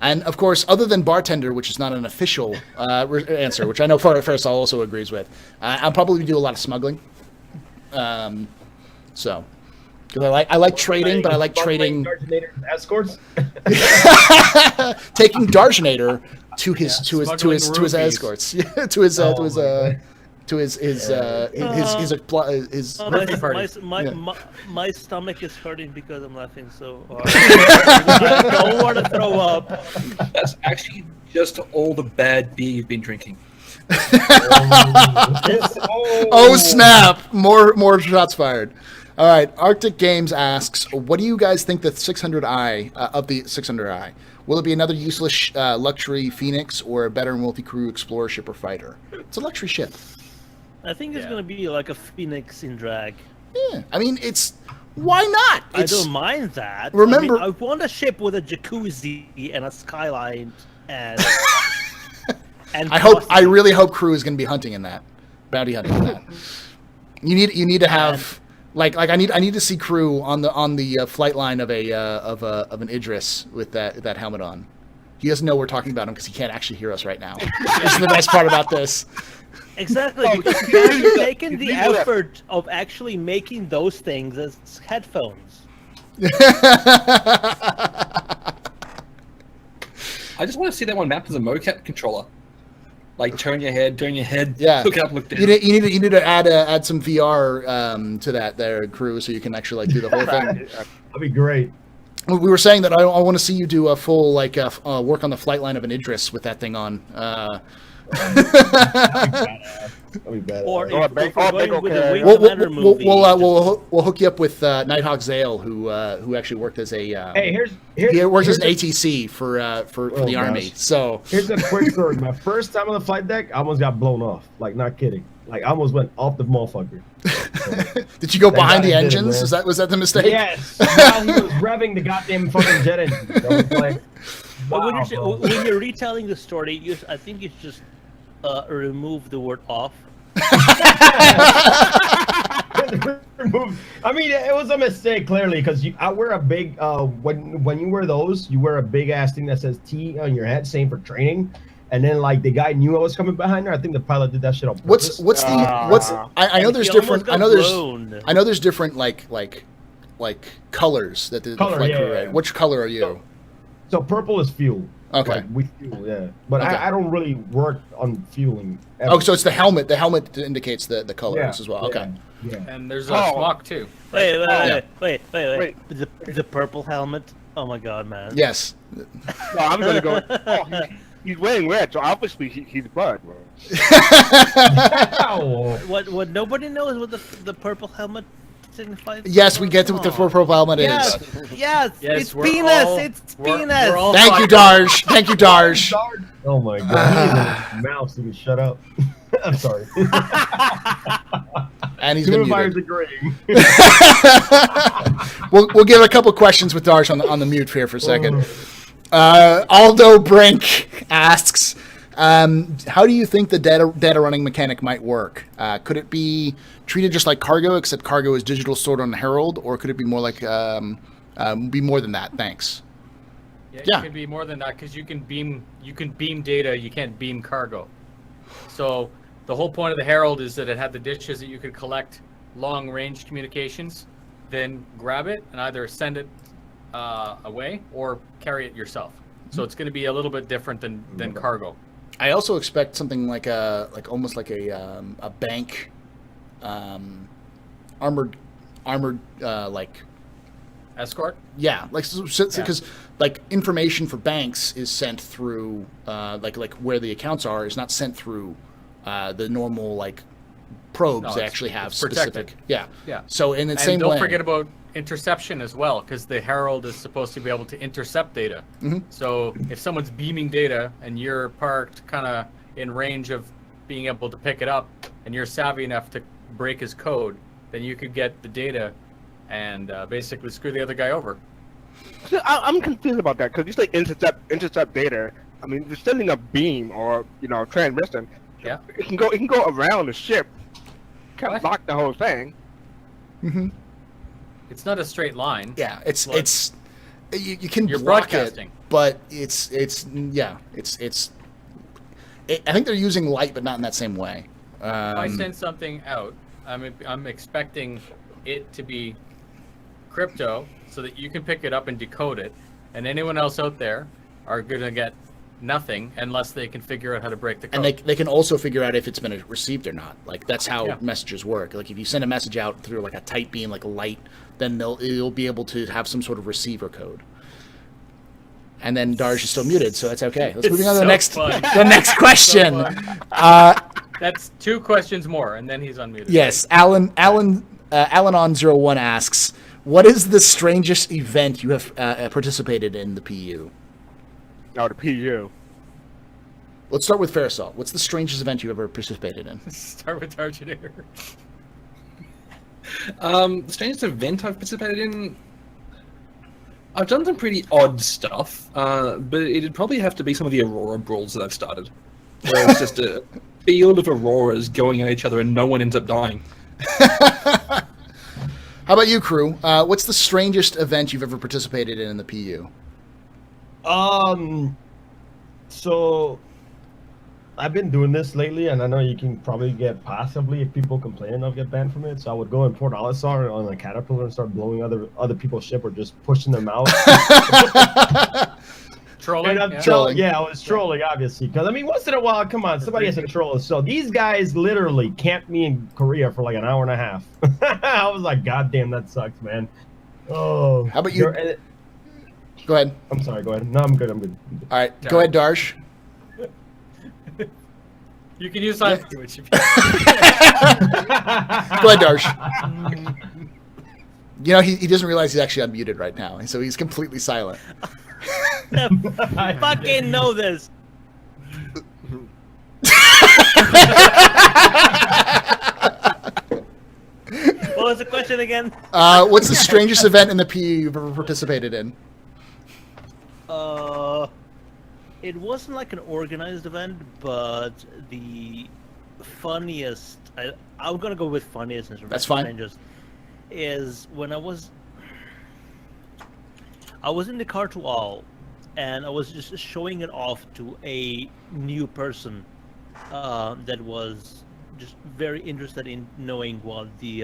And of course, other than bartender, which is not an official answer, which I know Farisol also agrees with, I'll probably do a lot of smuggling. So, because I like trading, but I like trading. Escorts. Taking Dargenator to his smuggling rupees. escorts, to his Birthday party. My stomach is hurting because I'm laughing so hard. I don't want to throw up. That's actually just all the bad beer you've been drinking. Oh snap! More shots fired. All right, Arctic Games asks, what do you guys think the 600i of the 600i? Will it be another useless luxury Phoenix or a better multi-crew explorer ship or fighter? It's a luxury ship. I think it's gonna be like a Phoenix in drag. Yeah, I mean why not? I don't mind that. Remember- I want a ship with a jacuzzi and a skyline and. I really hope Crew is going to be hunting in that, bounty hunting in that. You need to have like I need to see Crew on the flight line of an Idris with that helmet on. He doesn't know we're talking about him because he can't actually hear us right now. This is the best part about this. Exactly, because he hasn't taken the effort of actually making those things as headphones. I just want to see that one mapped as a mocap controller. Like turn your head, Yeah. look up, look down. You need to add some VR to that there, crew, so you can actually like do the whole thing. That'd be great. We were saying that I want to see you do a full like work on the flight line of an Idris with that thing on. That'd be bad. Or Or if we're big- or going big with okay. the Wing Commander movie. We'll hook you up with Nighthawk Zale, who actually worked as a Hey, he works as an here's a- ATC for Oh, the Army. gosh. So Here's a quick story. My first time on the flight deck, I almost got blown off. Like, not kidding. Like, I almost went off the motherfucker. did you go behind God the I did it, engines? man. Was that the mistake? Yes. While he was revving the goddamn fucking jet engine. I was like, But wow, bro. when you're retelling the story, I think you should just remove the word off. I mean, it was a mistake, clearly, because I wear a big, when you wear those, you wear a big ass thing that says T on your head, same for training. And then, like, the guy knew I was coming behind her. I think the pilot did that shit on purpose. I know And there's he different. almost got blown. There's different like colors that the Color, flight yeah, crew yeah. read. Which color are you? So purple is fuel. Okay. Like, we fuel, yeah. But Okay. I don't really work on fueling. Ever. Oh, so it's the helmet. The helmet indicates the colors Yeah, as well. yeah, Okay. Yeah. And there's a Oh. smock too. Wait. The purple helmet. Oh my god, man. Yes. No, I'm gonna go. Oh, he's wearing red, so obviously he's blood, bro. Ow. What nobody knows what the purple helmet signifies. Yes, we get to what the purple helmet Yes, is. yes, Yes, it's we're penis. all- It's we're- penis. we're all Thank you, fine. Darj. Thank you, Darj. Oh my god. His mouth to be shut up. I'm sorry. And he's Two been of ours muted. agreeing. We'll give a couple questions with Darj on the mute here for a second. Aldo Brink asks, how do you think the data running mechanic might work? Could it be treated just like cargo, except cargo is digital stored on the Herald, or could it be more like be more than that? Thanks. Yeah. It could be more than that because you can beam data, you can't beam cargo. So the whole point of the Herald is that it had the dishes that you could collect long range communications, then grab it and either send it away or carry it yourself. So it's going to be a little bit different than cargo. I also expect something like almost like a bank, armored like. Escort? Yeah, like because like information for banks is sent through like where the accounts are is not sent through the normal like probes. No, They it's- actually have it's specific. protected. Yeah. Yeah. So in the And same don't way, forget about interception as well, because the Herald is supposed to be able to intercept data. Mhm. So if someone's beaming data and you're parked kind of in range of being able to pick it up, and you're savvy enough to break his code, then you could get the data and basically screw the other guy over. So I'm confused about that because you say intercept data. I mean, you're sending a beam or transmission. Yeah. It can go around the ship. Can't What? block the whole thing. It's not a straight line. yeah, it's But you can you're block broadcasting. it, but it's I think they're using light, but not in that same way. If I send something out, I'm expecting it to be crypto so that you can pick it up and decode it, and anyone else out there are going to get nothing unless they can figure out how to break the code. And they can also figure out if it's been received or not. Like that's how Yeah. messages work. Like if you send a message out through like a tight beam, like a light, then it'll be able to have some sort of receiver code. And then Darj is still muted, so that's okay. Let's It's move on to so the next fun. the next question. That's 2 questions more, and then he's unmuted. Yes, Alanon01 asks, what is the strangest event you have participated in the PU? No, the PU. Let's start with Farisol. What's the strangest event you ever participated in? Start with Targeteer. The strangest event I've participated in, I've done some pretty odd stuff, but it'd probably have to be some of the Aurora brawls that I've started. Where it's just a field of Auroras going at each other and no one ends up dying. How about you, crew? What's the strangest event you've ever participated in the PU? So I've been doing this lately, and I know you can probably get possibly, if people complain, I'll get banned from it. So I would go in Port Alisar on a Caterpillar and start blowing other people's ship or just pushing them out. Trolling. And I'm Yeah. Trolling. Yeah, I was trolling, obviously. Because, I mean, once in a while, come on, somebody has to troll us. So these guys literally camped me in Korea for like an hour and a half. I was like, God damn, that sucks, man. Oh. How about you? Go ahead. I'm sorry, go ahead. No, I'm good. I'm good. All right, go ahead, Darsh. You can use sign language. Go ahead, Darsh. You know, he doesn't realize he's actually unmuted right now, so he's completely silent. I fucking know this. What was the question again? What's the strangest event in the PU you've ever participated in? It wasn't like an organized event, but the funniest. I'm gonna go with funniest. That's fine. Strangest, is when I was in the Cartual, and I was just showing it off to a new person that was just very interested in knowing what the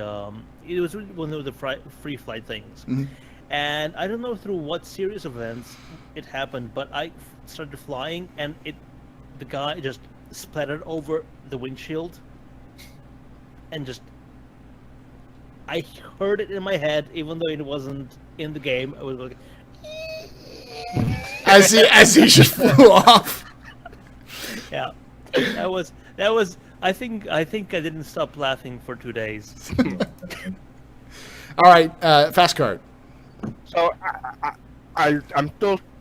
it was one of the free flight things. Mm-hmm. And I don't know through what series of events it happened, but I started flying, and the guy just splattered over the windshield, and just I heard it in my head, even though it wasn't in the game. I was like, as he just flew off. yeah, that was. I think I didn't stop laughing for 2 days. All right, fast card. So I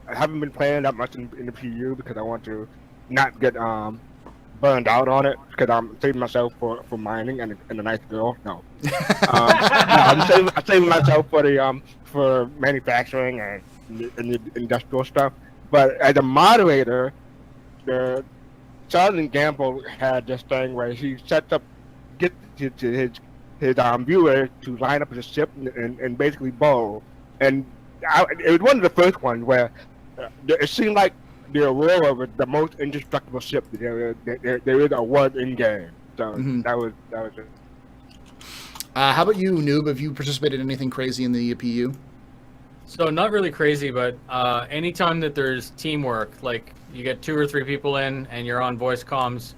haven't been playing that much in the PU because I want to not get burned out on it because I'm saving myself for mining and a nice girl. No, no, I'm saving myself for manufacturing and the industrial stuff. But as a moderator, the Sergeant Gamble had this thing where he sets up his viewer to line up his ship and basically bowl. And it was one of the first ones where it seemed like the Aurora was the most indestructible ship there is a word in game. So that was it. How about you, Noob? Have you participated in anything crazy in the PU? So not really crazy, but anytime that there's teamwork, like you get 2 or 3 people in and you're on voice comms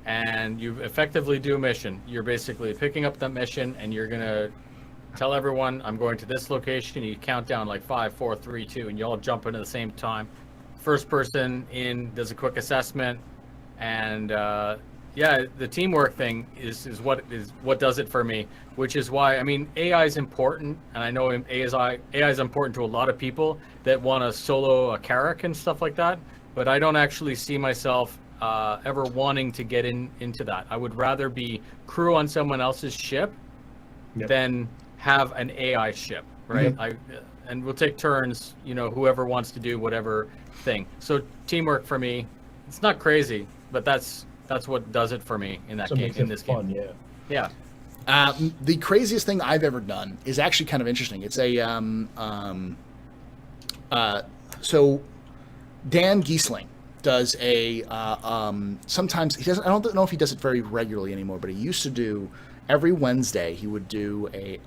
and you effectively do a mission, you're basically picking up that mission and you're going to tell everyone, I'm going to this location. You count down like 5, 4, 3, 2, and you all jump in at the same time. First person in does a quick assessment, and yeah, the teamwork thing is what does it for me. Which is why, I mean, AI is important, and I know AI is important to a lot of people that want to solo a character and stuff like that. But I don't actually see myself ever wanting to get into that. I would rather be crew on someone else's ship than have an AI ship, right? And we'll take turns, you know, whoever wants to do whatever thing. So teamwork for me, it's not crazy, but that's what does it for me in that game. In this fun, game, yeah. The craziest thing I've ever done is actually kind of interesting. It's a so Dan Giesling does a sometimes he doesn't. I don't know if he does it very regularly anymore, but he used to do every Wednesday. He would do a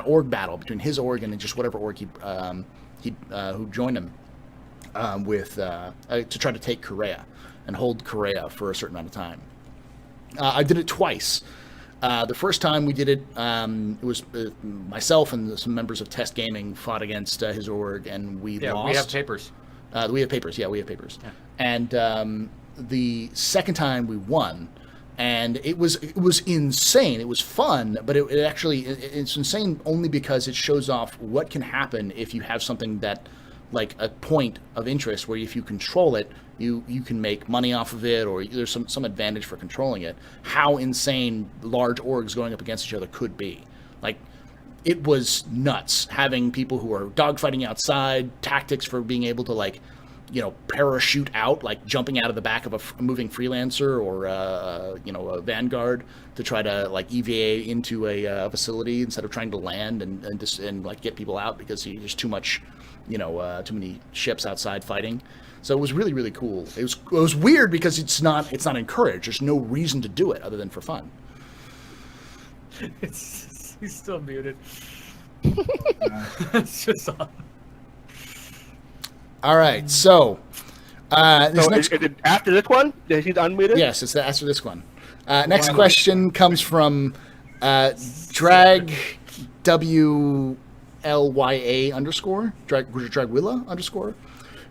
org battle between his org and just whatever org who joined him with to try to take Korea and hold Korea for a certain amount of time. I did it twice. The first time we did it, it was myself and some members of Test Gaming fought against his org, and we lost. We have papers. We have papers. Yeah, we have papers. Yeah. And the second time we won, and it was insane. It was fun, but it's insane only because it shows off what can happen if you have something that, like a point of interest, where if you control it, you can make money off of it, or there's some advantage for controlling it. How insane large orgs going up against each other could be. Like, it was nuts having people who are dogfighting outside, tactics for being able to, like, you know, parachute out, like jumping out of the back of a moving freelancer or a vanguard to try to like EVA into a facility instead of trying to land and like get people out because there's too much, too many ships outside fighting. So it was really, really cool. It was weird because it's not encouraged. There's no reason to do it other than for fun. He's still muted. It's just on. All right, so So is it after this one? He's unmuted? Yes, it's after this one. Next question comes from Drag WLYA _ Dragwilla _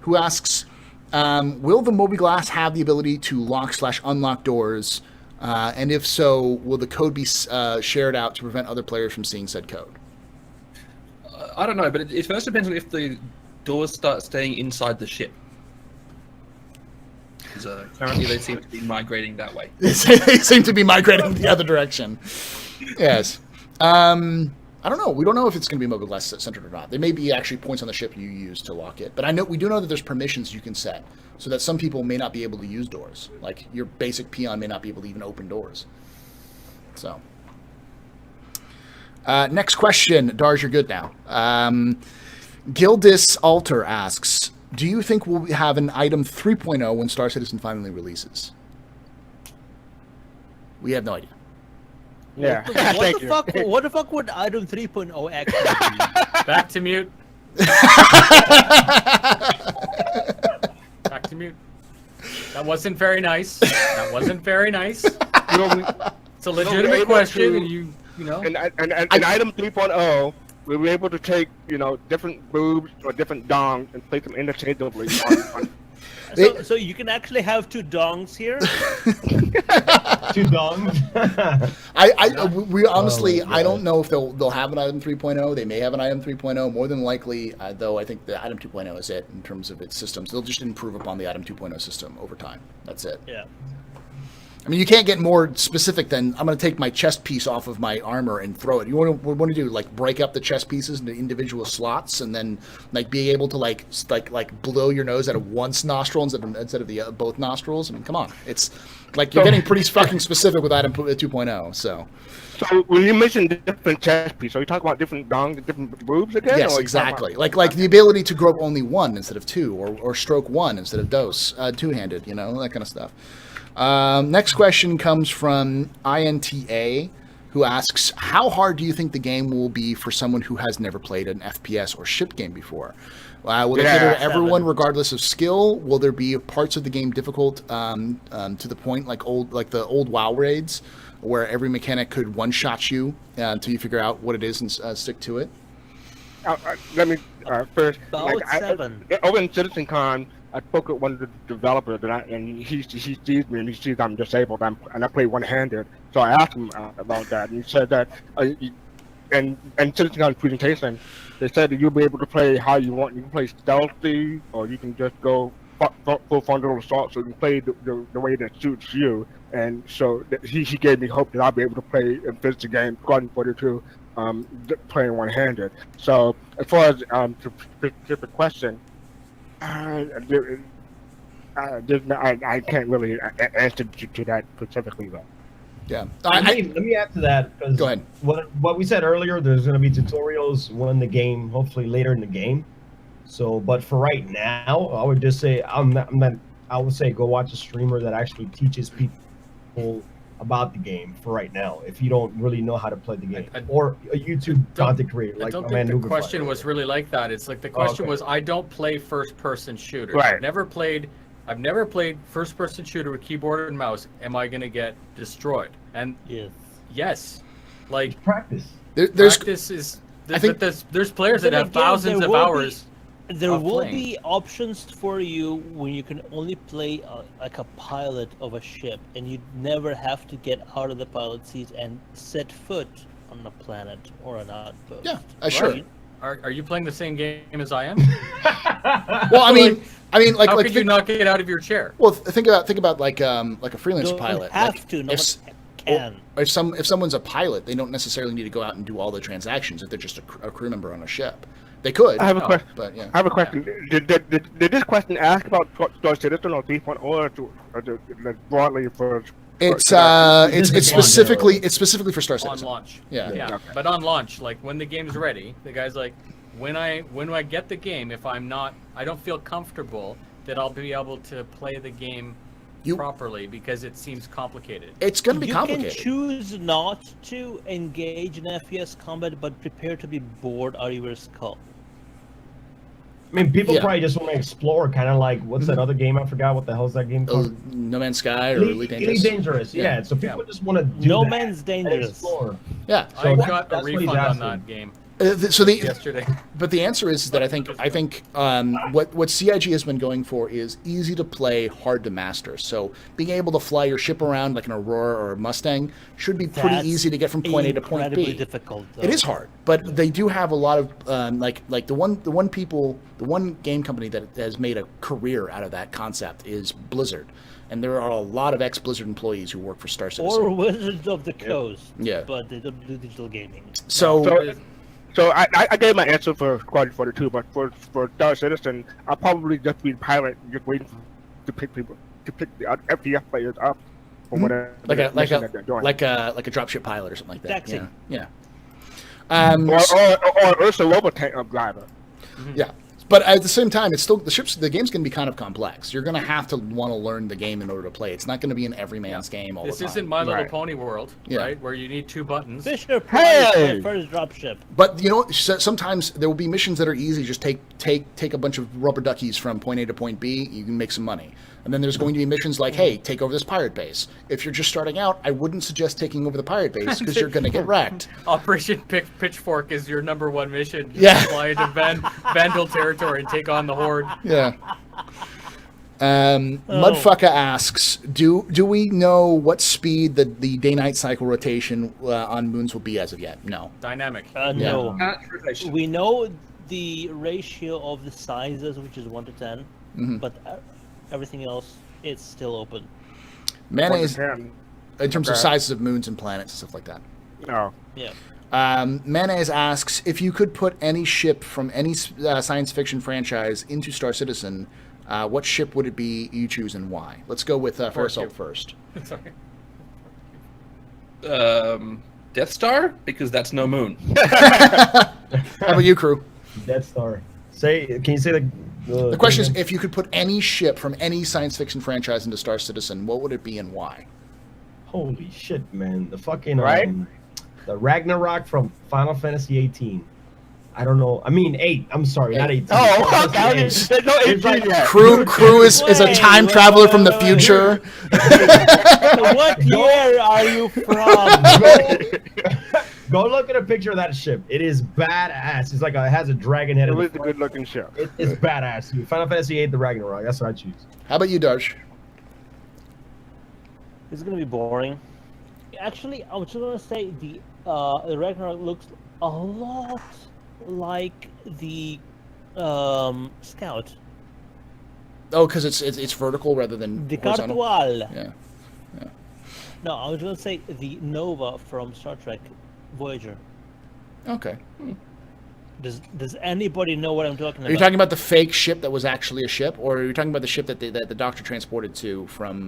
who asks, will the mobiGlass have the ability to lock/unlock doors? And if so, will the code be shared out to prevent other players from seeing said code? I don't know, but it first depends on if the doors start staying inside the ship. Currently, they seem to be migrating that way. They seem to be migrating the other direction. Yes. I don't know. We don't know if it's going to be mobiGlass centered or not. There may be actually points on the ship you use to lock it. But we do know that there's permissions you can set so that some people may not be able to use doors. Like your basic peon may not be able to even open doors. So. Next question. Darz, you're good now. Gildis Alter asks, do you think we'll have an item 3.0 when Star Citizen finally releases? We have no idea. Yeah. What the fuck would item 3.0 actually be? Back to mute. Back to mute. That wasn't very nice. It's a legitimate question, and you know. And item 3.0, we were able to take, different boobs or different dongs and place them interchangeably. So you can actually have two dongs here? Two dongs? We honestly, I don't know if they'll have an item 3.0. They may have an item 3.0. More than likely, though, I think the item 2.0 is it in terms of its systems. They'll just improve upon the item 2.0 system over time. That's it. Yeah. I mean, you can't get more specific than I'm going to take my chest piece off of my armor and throw it. You want to do like break up the chest pieces into individual slots and then like be able to like blow your nose out of one nostril instead of the both nostrils. I mean, come on, it's like you're getting pretty fucking specific with item 2.0. So when you mention different chest pieces, are you talking about different dongs and different boobs again? Yes, exactly. Like the ability to grope only one instead of two, or stroke one instead of two-handed. You know, that kind of stuff. Next question comes from INTA, who asks, how hard do you think the game will be for someone who has never played an FPS or ship game before? Will they cater to everyone regardless of skill? Will there be parts of the game difficult to the point like the old WoW raids, where every mechanic could one-shot you until you figure out what it is and stick to it? Let me first. About 7. Over in CitizenCon, I spoke with one of the developers, and he sees me and he sees I'm disabled, and I play one-handed. So I asked him about that, and he said that in CitizenCon's presentation, they said that you'll be able to play how you want. You can play stealthy, or you can just go full frontal assault, so you can play the way that suits you. And so he gave me hope that I'll be able to play and finish the game, Squadron 42, playing one-handed. So as far as the specific question, I can't really answer to that specifically, though. Yeah. Let me add to that. Go ahead. What we said earlier, there's going to be tutorials when the game, hopefully later in the game. So, but for right now, I would just say I would say go watch a streamer that actually teaches people about the game for right now, if you don't really know how to play the game, or a YouTube content creator like I don't think the question was really like that. It's like the question was, I don't play first-person shooters. Right. I've never played first-person shooter with keyboard and mouse. Am I going to get destroyed? And yes, like practice. Practice is. There's players that have thousands of hours. There will be options for you when you can only play like a pilot of a ship, and you never have to get out of the pilot seat and set foot on a planet or an outpost. Yeah, sure. Are you playing the same game as I am? Well, I mean, like, how could you not get out of your chair? Well, think about like a freelance pilot. If someone's a pilot, they don't necessarily need to go out and do all the transactions if they're just a crew member on a ship. They could. I have a question. But yeah. I have a question. Did this question ask about Star Citizen or 3.0 or broadly for? It's specifically for Star Citizen. On launch. Yeah. Okay. But on launch, like when the game's ready, the guy's like, when I get the game, if I don't feel comfortable that I'll be able to play the game properly because it seems complicated. It's going to be complicated. You can choose not to engage in FPS combat, but prepare to be bored out of your skull. I mean, people Yeah. probably just want to explore, kind of like what's that other game? I forgot what the hell's that game called. No Man's Sky or Elite Dangerous. Elite Dangerous. Yeah. So people just want to do No that Man's and Dangerous. explore. Yeah. So I that's- got a that's what he's refund on asking. that game So the yesterday. but the answer is that I think what CIG has been going for is easy to play, hard to master. So being able to fly your ship around like an Aurora or a Mustang should be pretty That's easy to get from point A to point incredibly B. difficult. Though. It is hard, but they do have a lot of like the one game company that has made a career out of that concept is Blizzard, and there are a lot of ex-Blizzard employees who work for Star Citizen. Or Wizards of the Coast. Yeah. But they don't do digital gaming. So I gave my answer for Squadron 42, but for Star Citizen, I'll probably just be pilot, just waiting to pick the FPS players up for whatever mission that they're doing. like a dropship pilot or something like that. Taxi. Yeah. Or Ursa Robotank driver. Yeah. But at the same time, it's still the game's going to be kind of complex. You're going to have to want to learn the game in order to play. It's not going to be an every man's game all This the time. isn't My Little Right. Pony World, Yeah. right? Where you need 2 buttons. Fisher Price, Hey! my first dropship. But sometimes there will be missions that are easy. Just take a bunch of rubber duckies from point A to point B. You can make some money. And then there's going to be missions like, hey, take over this pirate base. If you're just starting out, I wouldn't suggest taking over the pirate base because you're going to get wrecked. Operation Pitchfork is your #1 mission. You Yeah. fly into Vandal territory and take on the Horde. Yeah. Mudfucker asks, do we know what speed the day-night cycle rotation on moons will be as of yet? No. Dynamic. No. We know the ratio of the sizes, which is 1 to 10, but everything else is still open. Mayonnaise, 1 to 10. in terms of Okay. sizes of moons and planets and stuff like that. No. Yeah. Mayonnaise asks, if you could put any ship from any science fiction franchise into Star Citizen, what ship would it be you choose and why? Let's go with Farsalt first. Sorry. Death Star, because that's no moon. How about you, crew? Death Star. Can you say The question is, if you could put any ship from any science fiction franchise into Star Citizen, what would it be and why? Holy shit, man! The fucking Right? the Ragnarok from Final Fantasy 18. I don't know. I mean 8. I'm sorry, not 18. Oh, Final okay. Fantasy There's no It's like- 18 yet. Crew is a time traveler from the future. What year are you from? Go look at a picture of that ship. It is badass. It's like it has a dragon head. It in the was a front. good-looking show. It's badass. Dude. Final Fantasy 8, the Ragnarok. That's what I choose. How about you, Darsh? It's gonna be boring. Actually, I was just gonna say the Ragnarok looks a lot like the Scout. Oh, because it's vertical rather than The horizontal. Cartual. Yeah. No, I was gonna say the Nova from Star Trek Voyager. Okay. Does anybody know what I'm talking about? Are you talking about the fake ship that was actually a ship, or are you talking about the ship that the Doctor transported to from?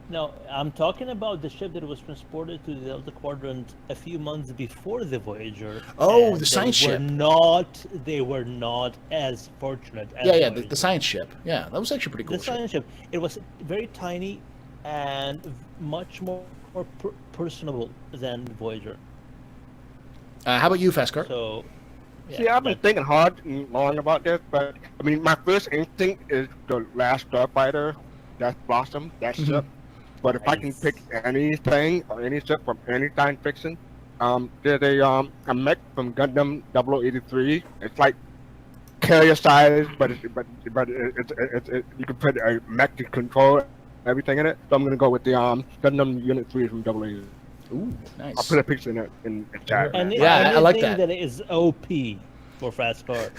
No, I'm talking about the ship that was transported to the Delta Quadrant a few months before the Voyager. Oh, and the science they were ship. They were not as fortunate as Yeah, Voyager. the science ship. Yeah, that was actually pretty cool. The science ship. It was very tiny and much more personable than Voyager. How about you, Feskar? So, See, I've been thinking hard and long about this, but I mean, my first instinct is the last Starfighter, that's Blossom, that ship. But if I can Nice. pick anything or any ship from any science fiction, there's a mech from Gundam 0083. It's like carrier size, but you can put a mech to control everything in it. So I'm gonna go with the Gundam Unit 3 from 0083. Ooh, nice. I'll put a picture in chat. and Yeah, I like anything that. that is OP for fast car.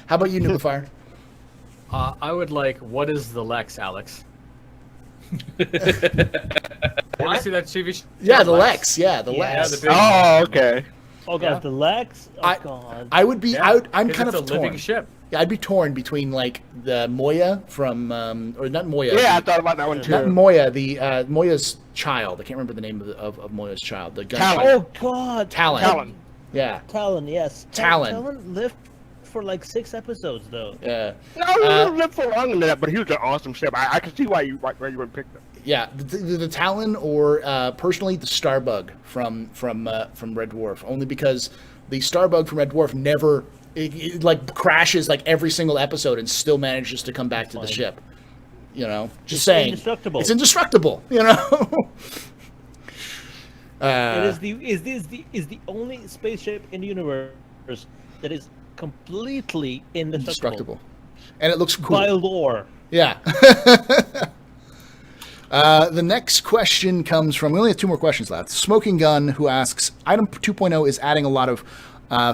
How about you, Nuclear? I would like, what is the Lex, Alex? You ever see that TV show? Yeah, the Lex. Yeah, the Yeah, Lex. the big- Oh, okay. Oh god, Yeah. the Lex. Oh I- god. I would be. Yeah, I'm 'cause kind it's of a torn. living ship. Yeah, I'd be torn between like the Moya from, or not Moya. Yeah, I thought about that one Not too. Moya, the Moya's child. I can't remember the name of Moya's child. The gun. Talon. Oh god. Talon. Talon. Yeah. Talon, yes. Talon. Talon lived for like 6 episodes though. Yeah. No, he didn't live for longer than that, but he was an awesome ship. I can see why you would pick him. Yeah, the Talon, or personally the Starbug from Red Dwarf, only because the Starbug from Red Dwarf never it like crashes like every single episode and still manages to come back to the ship. You know, just saying. Indestructible. It's indestructible. You know. It is the only spaceship in the universe that is completely indestructible. And it looks cool. By lore. Yeah. The next question comes from, we only have 2 more questions left. Smoking Gun, who asks, Item 2.0 is adding a lot of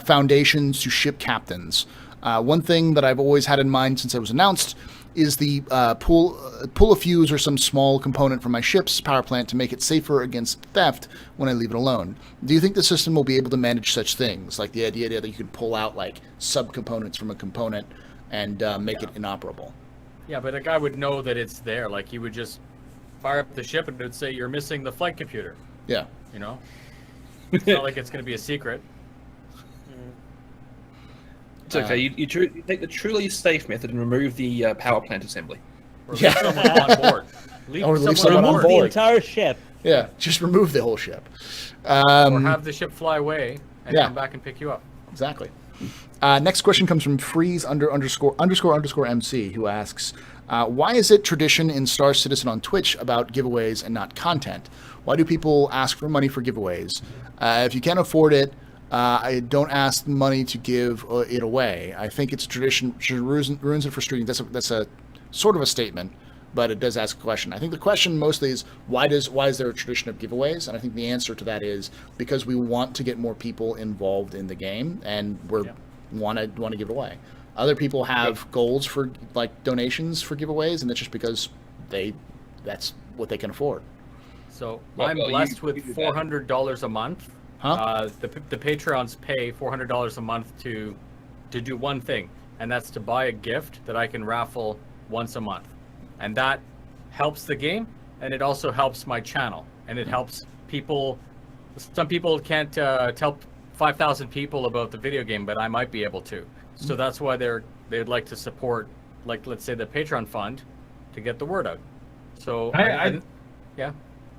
foundations to ship captains. One thing that I've always had in mind since it was announced is the pull a fuse or some small component from my ship's power plant to make it safer against theft when I leave it alone. Do you think the system will be able to manage such things, like the idea that you could pull out like subcomponents from a component and make it inoperable? Yeah, but a guy would know that it's there. Like, he would just fire up the ship and it would say, you're missing the flight computer. Yeah. You know? It's not like it's going to be a secret. It's okay. You take the truly safe method and remove the power plant assembly. Or leave someone on board. Leave someone on Remove board. the entire ship. Yeah, just remove the whole ship. Or have the ship fly away and come back and pick you up. Exactly. Next question comes from Freeze __ MC, who asks, why is it tradition in Star Citizen on Twitch about giveaways and not content? Why do people ask for money for giveaways? If you can't afford it, I don't ask money to give it away. I think it's a tradition, ruins it for streaming. That's a sort of a statement, but it does ask a question. I think the question mostly is why is there a tradition of giveaways? And I think the answer to that is because we want to get more people involved in the game, and we want to give it away. Other people have goals for like donations for giveaways, and that's just because that's what they can afford. So I'm blessed with $400 a month. The Patreons pay $400 a month to do one thing, and that's to buy a gift that I can raffle once a month. And that helps the game, and it also helps my channel, and it helps people. Some people can't tell 5,000 people about the video game, but I might be able to. So that's why they'd like to support, like, let's say the Patreon fund to get the word out. So yeah.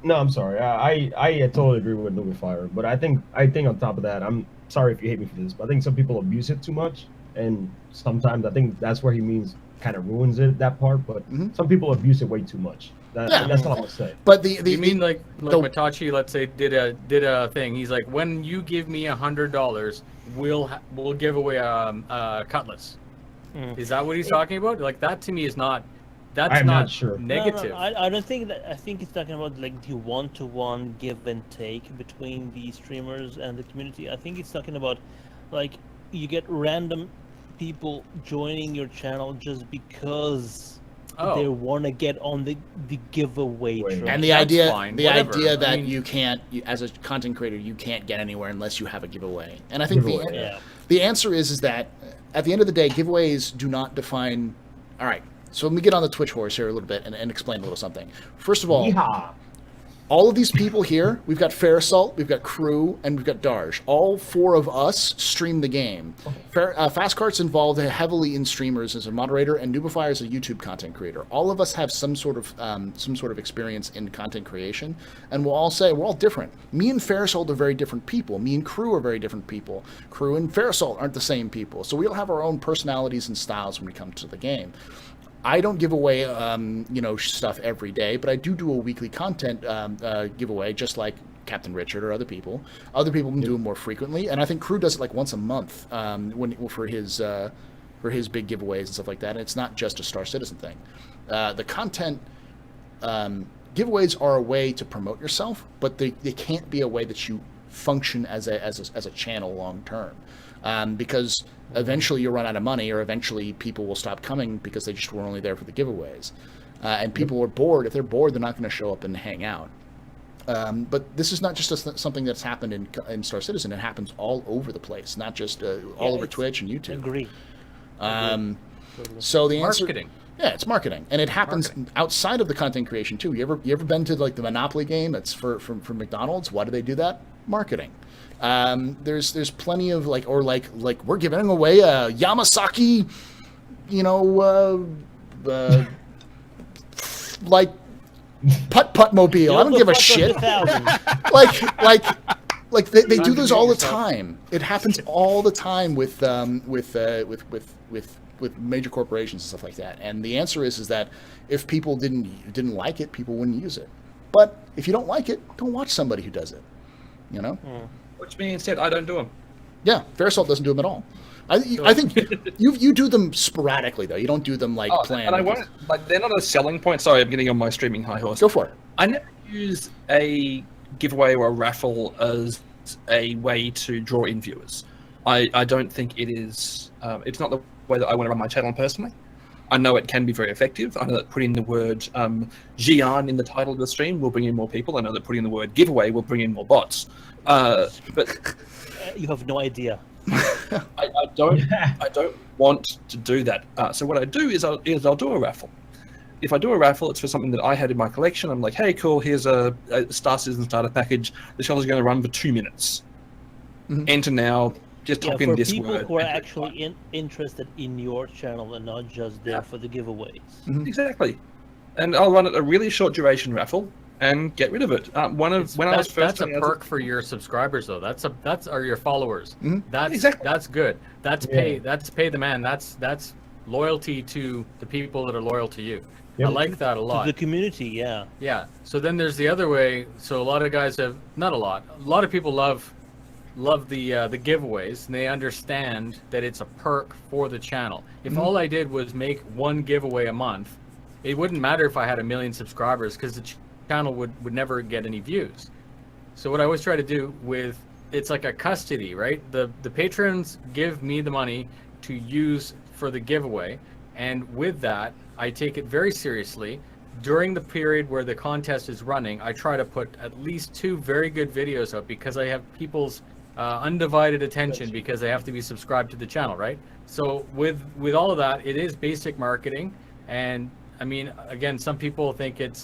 No, I'm sorry. I totally agree with Louis Fire, but I think on top of that, I'm sorry if you hate me for this, but I think some people abuse it too much, and sometimes I think that's where he means kind of ruins it, that part. But some people abuse it way too much. That's all I'm gonna say. But you mean like Matachi, let's say, did a thing. He's like, when you give me $100, we'll give away a cutlass. Is that what he's talking about? Like, that to me is not. That's not sure. Negative. No, I don't think that. I think he's talking about like the one-to-one give and take between the streamers and the community. I think he's talking about like you get random people joining your channel just because they want to get on the giveaway train. And the idea that you can't, as a content creator, you can't get anywhere unless you have a giveaway. And I think the answer is that at the end of the day, giveaways do not define. All right. So let me get on the Twitch horse here a little bit and explain a little something. First of all, all of these people here, we've got Fairasult, we've got Crew, and we've got Darge. All 4 of us stream the game. Fastcart's involved heavily in streamers as a moderator, and Noobify is a YouTube content creator. All of us have some sort of experience in content creation, and we'll all say we're all different. Me and Fairasult are very different people. Me and Crew are very different people. Crew and Fairasult aren't the same people. So we all have our own personalities and styles when we come to the game. I don't give away, stuff every day, but I do a weekly content giveaway, just like Captain Richard or other people. Other people do it more frequently, and I think Crew does it like once a month for his big giveaways and stuff like that. And it's not just a Star Citizen thing. The content giveaways are a way to promote yourself, but they can't be a way that you function as a channel long term. Because eventually you'll run out of money, or eventually people will stop coming because they just were only there for the giveaways. And people are bored. If they're bored, they're not going to show up and hang out. But this is not just something that's happened in Star Citizen. It happens all over the place, not just all over Twitch and YouTube. Agree. So the answer, marketing. Yeah, it's marketing, and it happens outside of the content creation too. You ever been to like the Monopoly game that's for McDonald's? Why do they do that? Marketing. There's plenty of like we're giving away a Yamasaki, like putt mobile. I don't give a shit. Like they Time do to those mute all the yourself. time. It happens all the time with major corporations and stuff like that. And the answer is that if people didn't like it, people wouldn't use it. But if you don't like it, don't watch somebody who does it. You know? Which means instead, I don't do them. Yeah, Fairasult doesn't do them at all. I think you do them sporadically though. You don't do them like planned. And I won't, like, they're not a selling point. Sorry, I'm getting on my streaming high horse. Go for it. I never use a giveaway or a raffle as a way to draw in viewers. I don't think it is. It's not the way that I want to run my channel personally. I know it can be very effective. I know that putting the word Xi'an in the title of the stream will bring in more people. I know that putting the word giveaway will bring in more bots. But You have no idea. I don't want to do that. So what I do is I'll do a raffle. If I do a raffle, it's for something that I had in my collection. I'm like, hey, cool, here's a Star Citizen starter package. The show's going to run for 2 minutes. Enter now. Just type in for this people word. who are actually interested in your channel and not just there for the giveaways. Exactly. And I'll run it a really short duration raffle and get rid of it. I was first, that's a perk for your subscribers though. That's your followers. That's Exactly. That's good. That's pay the man. That's loyalty to the people that are loyal to you. Yep. I like that a lot. To the community, yeah. Yeah. So then there's the other way. So a lot of guys have not a lot. A lot of people love the giveaways, and they understand that it's a perk for the channel. If all I did was make one giveaway a month, it wouldn't matter if I had 1 million subscribers because the channel would never get any views. So what I always try to do it's like a custody, right? The patrons give me the money to use for the giveaway, and with that, I take it very seriously. During the period where the contest is running, I try to put at least 2 very good videos up because I have people's undivided attention because they have to be subscribed to the channel, right? So with all of that, it is basic marketing. And I mean, again, some people think it's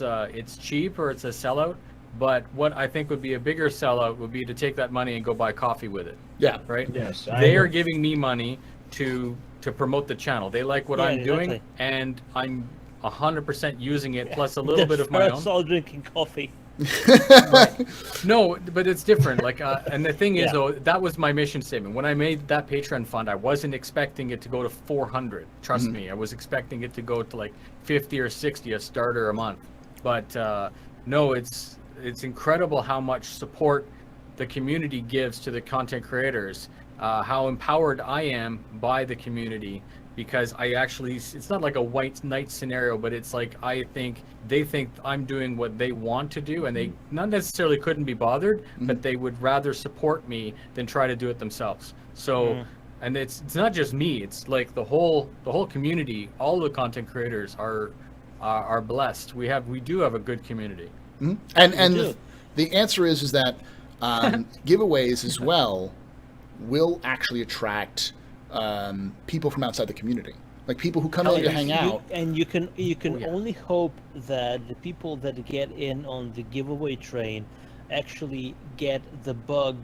cheap or it's a sellout, but what I think would be a bigger sellout would be to take that money and go buy coffee with it. Yeah. Right? Yes. They are giving me money to promote the channel. They like what I'm doing, exactly. and I'm 100% using it, plus a little bit of my own. all drinking coffee. No, but it's different. Like, and the thing is, though, that was my mission statement. When I made that Patreon fund, I wasn't expecting it to go to 400. Trust me, I was expecting it to go to like 50 or 60 a starter a month. But no, it's incredible how much support the community gives to the content creators. How empowered I am by the community. Because it's not like a white knight scenario, but it's like they think I'm doing what they want to do, and they not necessarily couldn't be bothered, but they would rather support me than try to do it themselves. So, and it's not just me; it's like the whole community. All the content creators are blessed. We do have a good community. And the answer is that giveaways as well will actually attract people from outside the community, like people who come in to hang out. And you can only hope that the people that get in on the giveaway train actually get the bug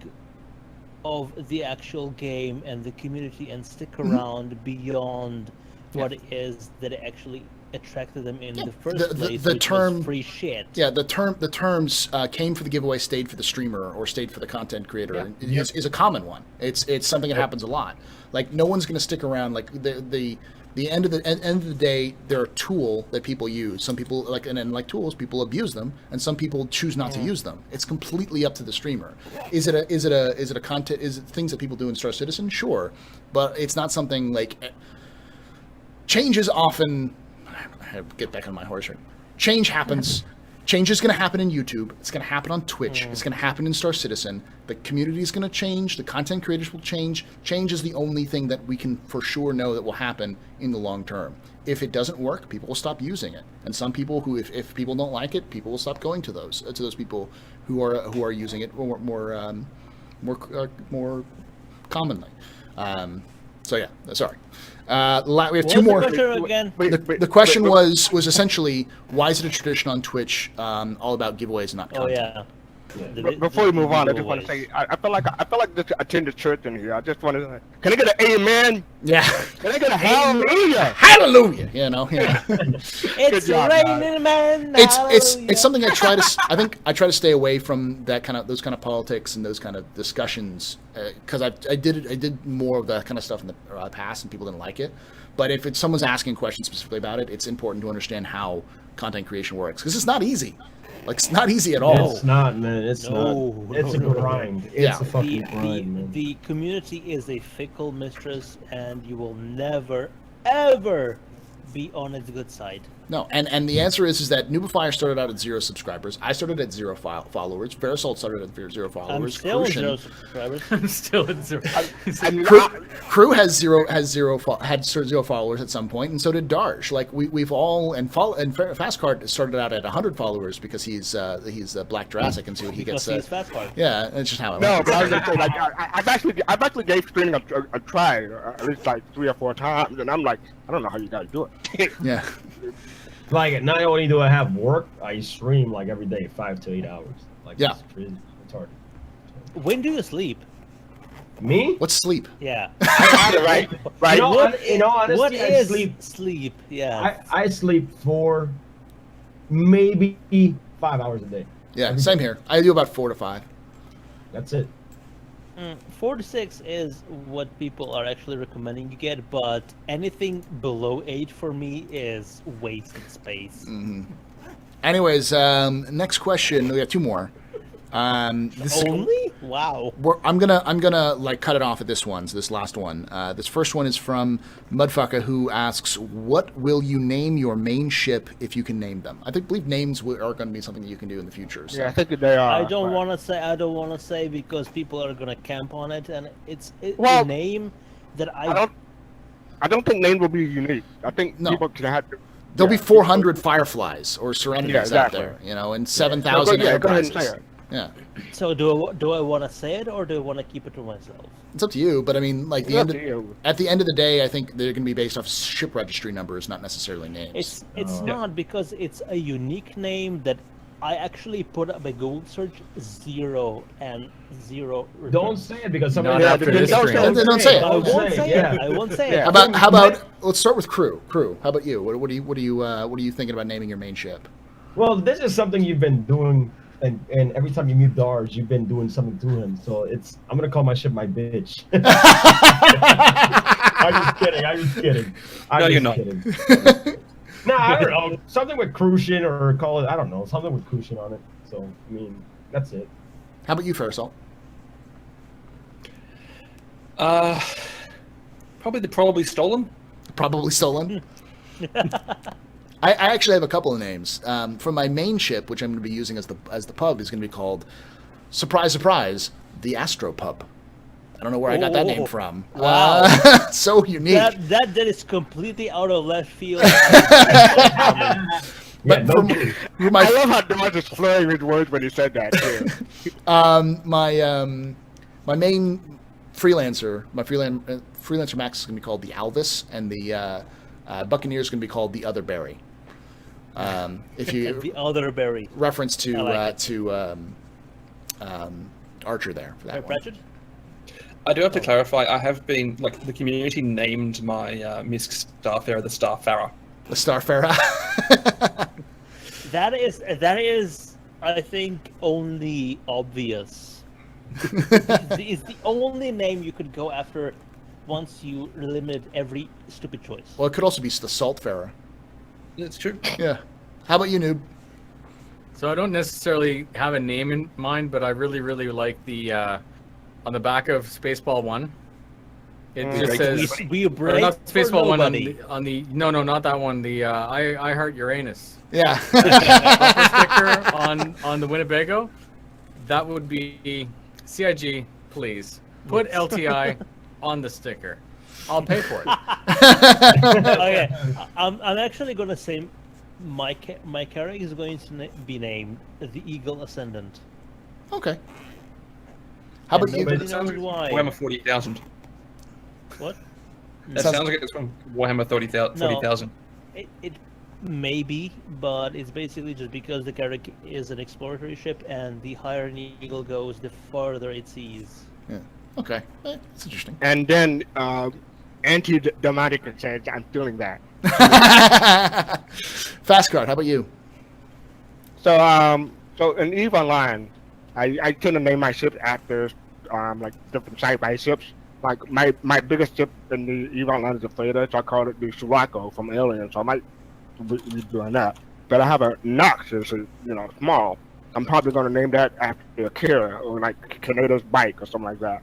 of the actual game and the community and stick around beyond what it is that actually attracted them in the first place. The term was free shit. Yeah, the terms came for the giveaway, stayed for the streamer, or stayed for the content creator. Is a common one. It's something that happens a lot. Like no one's going to stick around. Like the end of the day, they're a tool that people use. Some people like tools, people abuse them, and some people choose not to use them. It's completely up to the streamer. Is it a content? Is it things that people do in Star Citizen? Sure, but it's not something like change is often. I have to get back on my horse here. Change happens. Change is going to happen in YouTube. It's going to happen on Twitch. It's going to happen in Star Citizen. The community is going to change. The content creators will change. Change is the only thing that we can for sure know that will happen in the long term. If it doesn't work, people will stop using it. And some people who, if people don't like it, people will stop going to those people who are using it more commonly. So yeah, sorry. We have two more. The question was essentially, why is it a tradition on Twitch all about giveaways and not content? Oh Before we move on, I just want to say I feel like just attend church in here. I just want to. Can I get an amen? Yeah. Can I get a hallelujah? Hallelujah. You know. Yeah. It's job, raining, man. It's something I try to. I think I try to stay away from those kind of politics and those kind of discussions because I did more of that kind of stuff in the past and people didn't like it. But if someone's asking questions specifically about it, it's important to understand how content creation works because it's not easy. Like it's not easy at all. It's not, man. It's not. It's a grind. It's a fucking grind, man. The community is a fickle mistress, and you will never, ever be on its good side. No, and the answer is that Noobify started out at 0 subscribers. I started at 0 followers. Verisalt started at 0 followers. I'm still at 0 subscribers. I'm still at 0. Crew had zero followers at some point, and so did Darsh. Like we've all and Fastcard started out at 100 followers because he's Black Jurassic, and so he gets. He's Fastcard. Yeah, that's just how it No, went. but I was just saying, like, I've actually gave streaming a try at least like 3 or 4 times, and I'm like, I don't know how you guys do it. Yeah. Like, not only do I have work, I stream like every day, 5 to 8 hours. Like, Yeah. it's crazy. It's hard. When do you sleep? Me? What's sleep? Yeah. right. You know, in all honesty, What I is sleep. sleep? Yeah. I sleep 4, maybe 5 hours a day. Yeah, same here. I do about 4 to 5. That's it. 4 to 6 is what people are actually recommending you get, but anything below 8 for me is wasted space. Anyways, next question. We have 2 more. This Only? Wow. I'm gonna like cut it off at this one. So this last one. This first one is from Mudfucker, who asks, "What will you name your main ship if you can name them?" I believe names are going to be something that you can do in the future. So. Yeah, I think that they are. I don't want to say because people are gonna camp on it, and it's a Well, name that I don't think names will be unique. I think No. people can have to. There'll be 400 Fireflies or Serenities Yeah, exactly. out there, you know, and 7,000 Go ahead and Enterprises. say it. Yeah, So do I want to say it or do I want to keep it to myself? it's up to you. But I mean, like It's up to you. at the end of the day, I think they're going to be based off ship registry numbers, not necessarily names. It's not because it's a unique name that I actually put up a Google search 0 and 0. return. Don't say it because somebody Not after this don't stream. say Don't say it. I Don't won't say yeah. it. I won't say Yeah. it. How about let's start with Crew. Crew, how about you? What are you thinking about naming your main ship? Well, this is something you've been doing, and every time you meet Dars, you've been doing something to him. So I'm gonna call my ship my bitch. I'm just kidding. No, you're not. No, I don't know. Something with Crucian or call it. I don't know. Something with Crucian on it. So I mean, that's it. How about you, Farsalt? Probably stolen. Probably stolen. I actually have a couple of names. For my main ship, which I'm going to be using as the pub, is going to be called, surprise, surprise, the Astro Pub. I don't know where I got that name from. Wow. So unique. That is completely out of left field. But Yeah, no for my I love how Dodge is slurring his words when he said that. Too. my main freelancer, freelancer Max is going to be called the Alvis, and the Buccaneer is going to be called the Other Berry. If you The other berry. reference to I like Archer there for that one. Pratchett? I do have to clarify. I have been the community named my Misk Starfarer the Starfarer. The Starfarer. That is I think only obvious. It's the only name you could go after once you limit every stupid choice. Well, it could also be the Saltfarer. It's true. Yeah. How about you, Noob? So I don't necessarily have a name in mind, but I really, really like the on the back of Spaceball 1. It just says We or break not for Spaceball 1 nobody. on the no, not that one. The I Heart Uranus Yeah. bumper sticker on the Winnebago. That would be CIG. Please put LTI on the sticker. I'll pay for it. Okay, I'm actually gonna say my character is going to be named the Eagle Ascendant. Okay. How about And you? nobody knows why. Warhammer 40,000. What? That Sounds- sounds like it's from Warhammer 40,000. It Maybe, but it's basically just because the Carrack is an exploratory ship, and the higher an eagle goes, the farther it sees. Yeah. Okay. That's interesting. And then anti-Domatica says, I'm feeling that. Fast Card, how about you? So so in EVE Online, I tend to name my ships after like different sci-fi ships. Like my biggest ship in the EVE Online is the Theta, so I call it the Sirocco from Alien. So I might be doing that. But I have a Nox, it's small. I'm probably going to name that after Akira or like Kaneda's bike or something like that.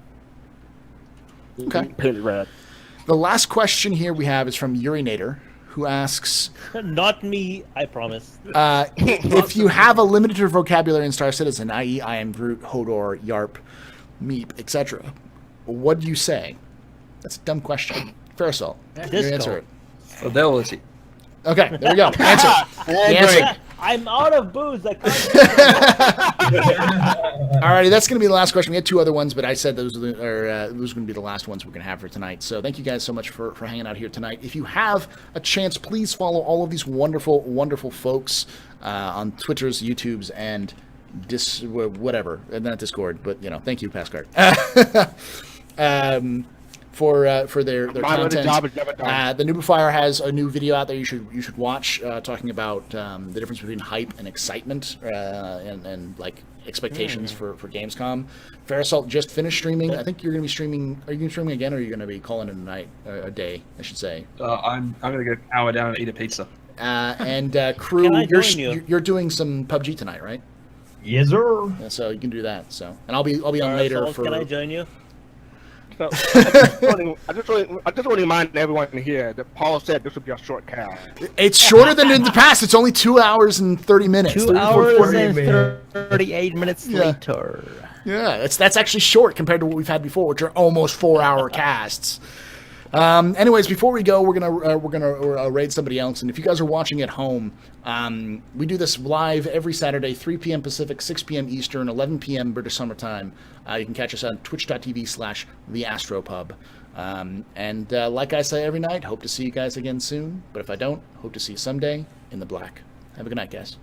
Okay. Painted red. The last question here we have is from Urinator, who asks, Not me, I promise. if you have a limited vocabulary in Star Citizen, i.e. I am Groot, Hodor, Yarp, Meep, etc., what do you say? That's a dumb question. Fairasol, you answer it. Fidelity. Okay, there we go. Answer. Answer. I'm out of booze. I can't. Alrighty, that's going to be the last question. We had two other ones, but I said those were going to be the last ones we're going to have for tonight. So thank you guys so much for hanging out here tonight. If you have a chance, please follow all of these wonderful, wonderful folks on Twitters, YouTubes, and whatever. Not Discord, but thank you, Passcard. For their content. The Nubifier has a new video out there you should watch, talking about the difference between hype and excitement and like expectations for Gamescom. Fairasalt just finished streaming. I think you're going to be streaming. Are you going to be streaming again, or are you going to be calling it a night, a day, I should say? I'm going to go power down and eat a pizza. And Crew, you're doing some PUBG tonight, right? Yes, sir. Yeah, so you can do that. So, and I'll be on later for. Can I join you? So, I just want to remind everyone here that Paul said this would be a short cast. It's shorter than in the past. It's only 2 hours and 30 minutes. 2 hours and 38 minutes later. Yeah, that's actually short compared to what we've had before, which are almost 4-hour casts. Anyways, before we go, we're gonna raid somebody else, and if you guys are watching at home, we do this live every Saturday, 3 p.m. Pacific, 6 p.m. Eastern, 11 p.m. British Summer Time. You can catch us on twitch.tv/theastropub. And like I say every night, hope to see you guys again soon. But if I don't, hope to see you someday in the black. Have a good night, guys.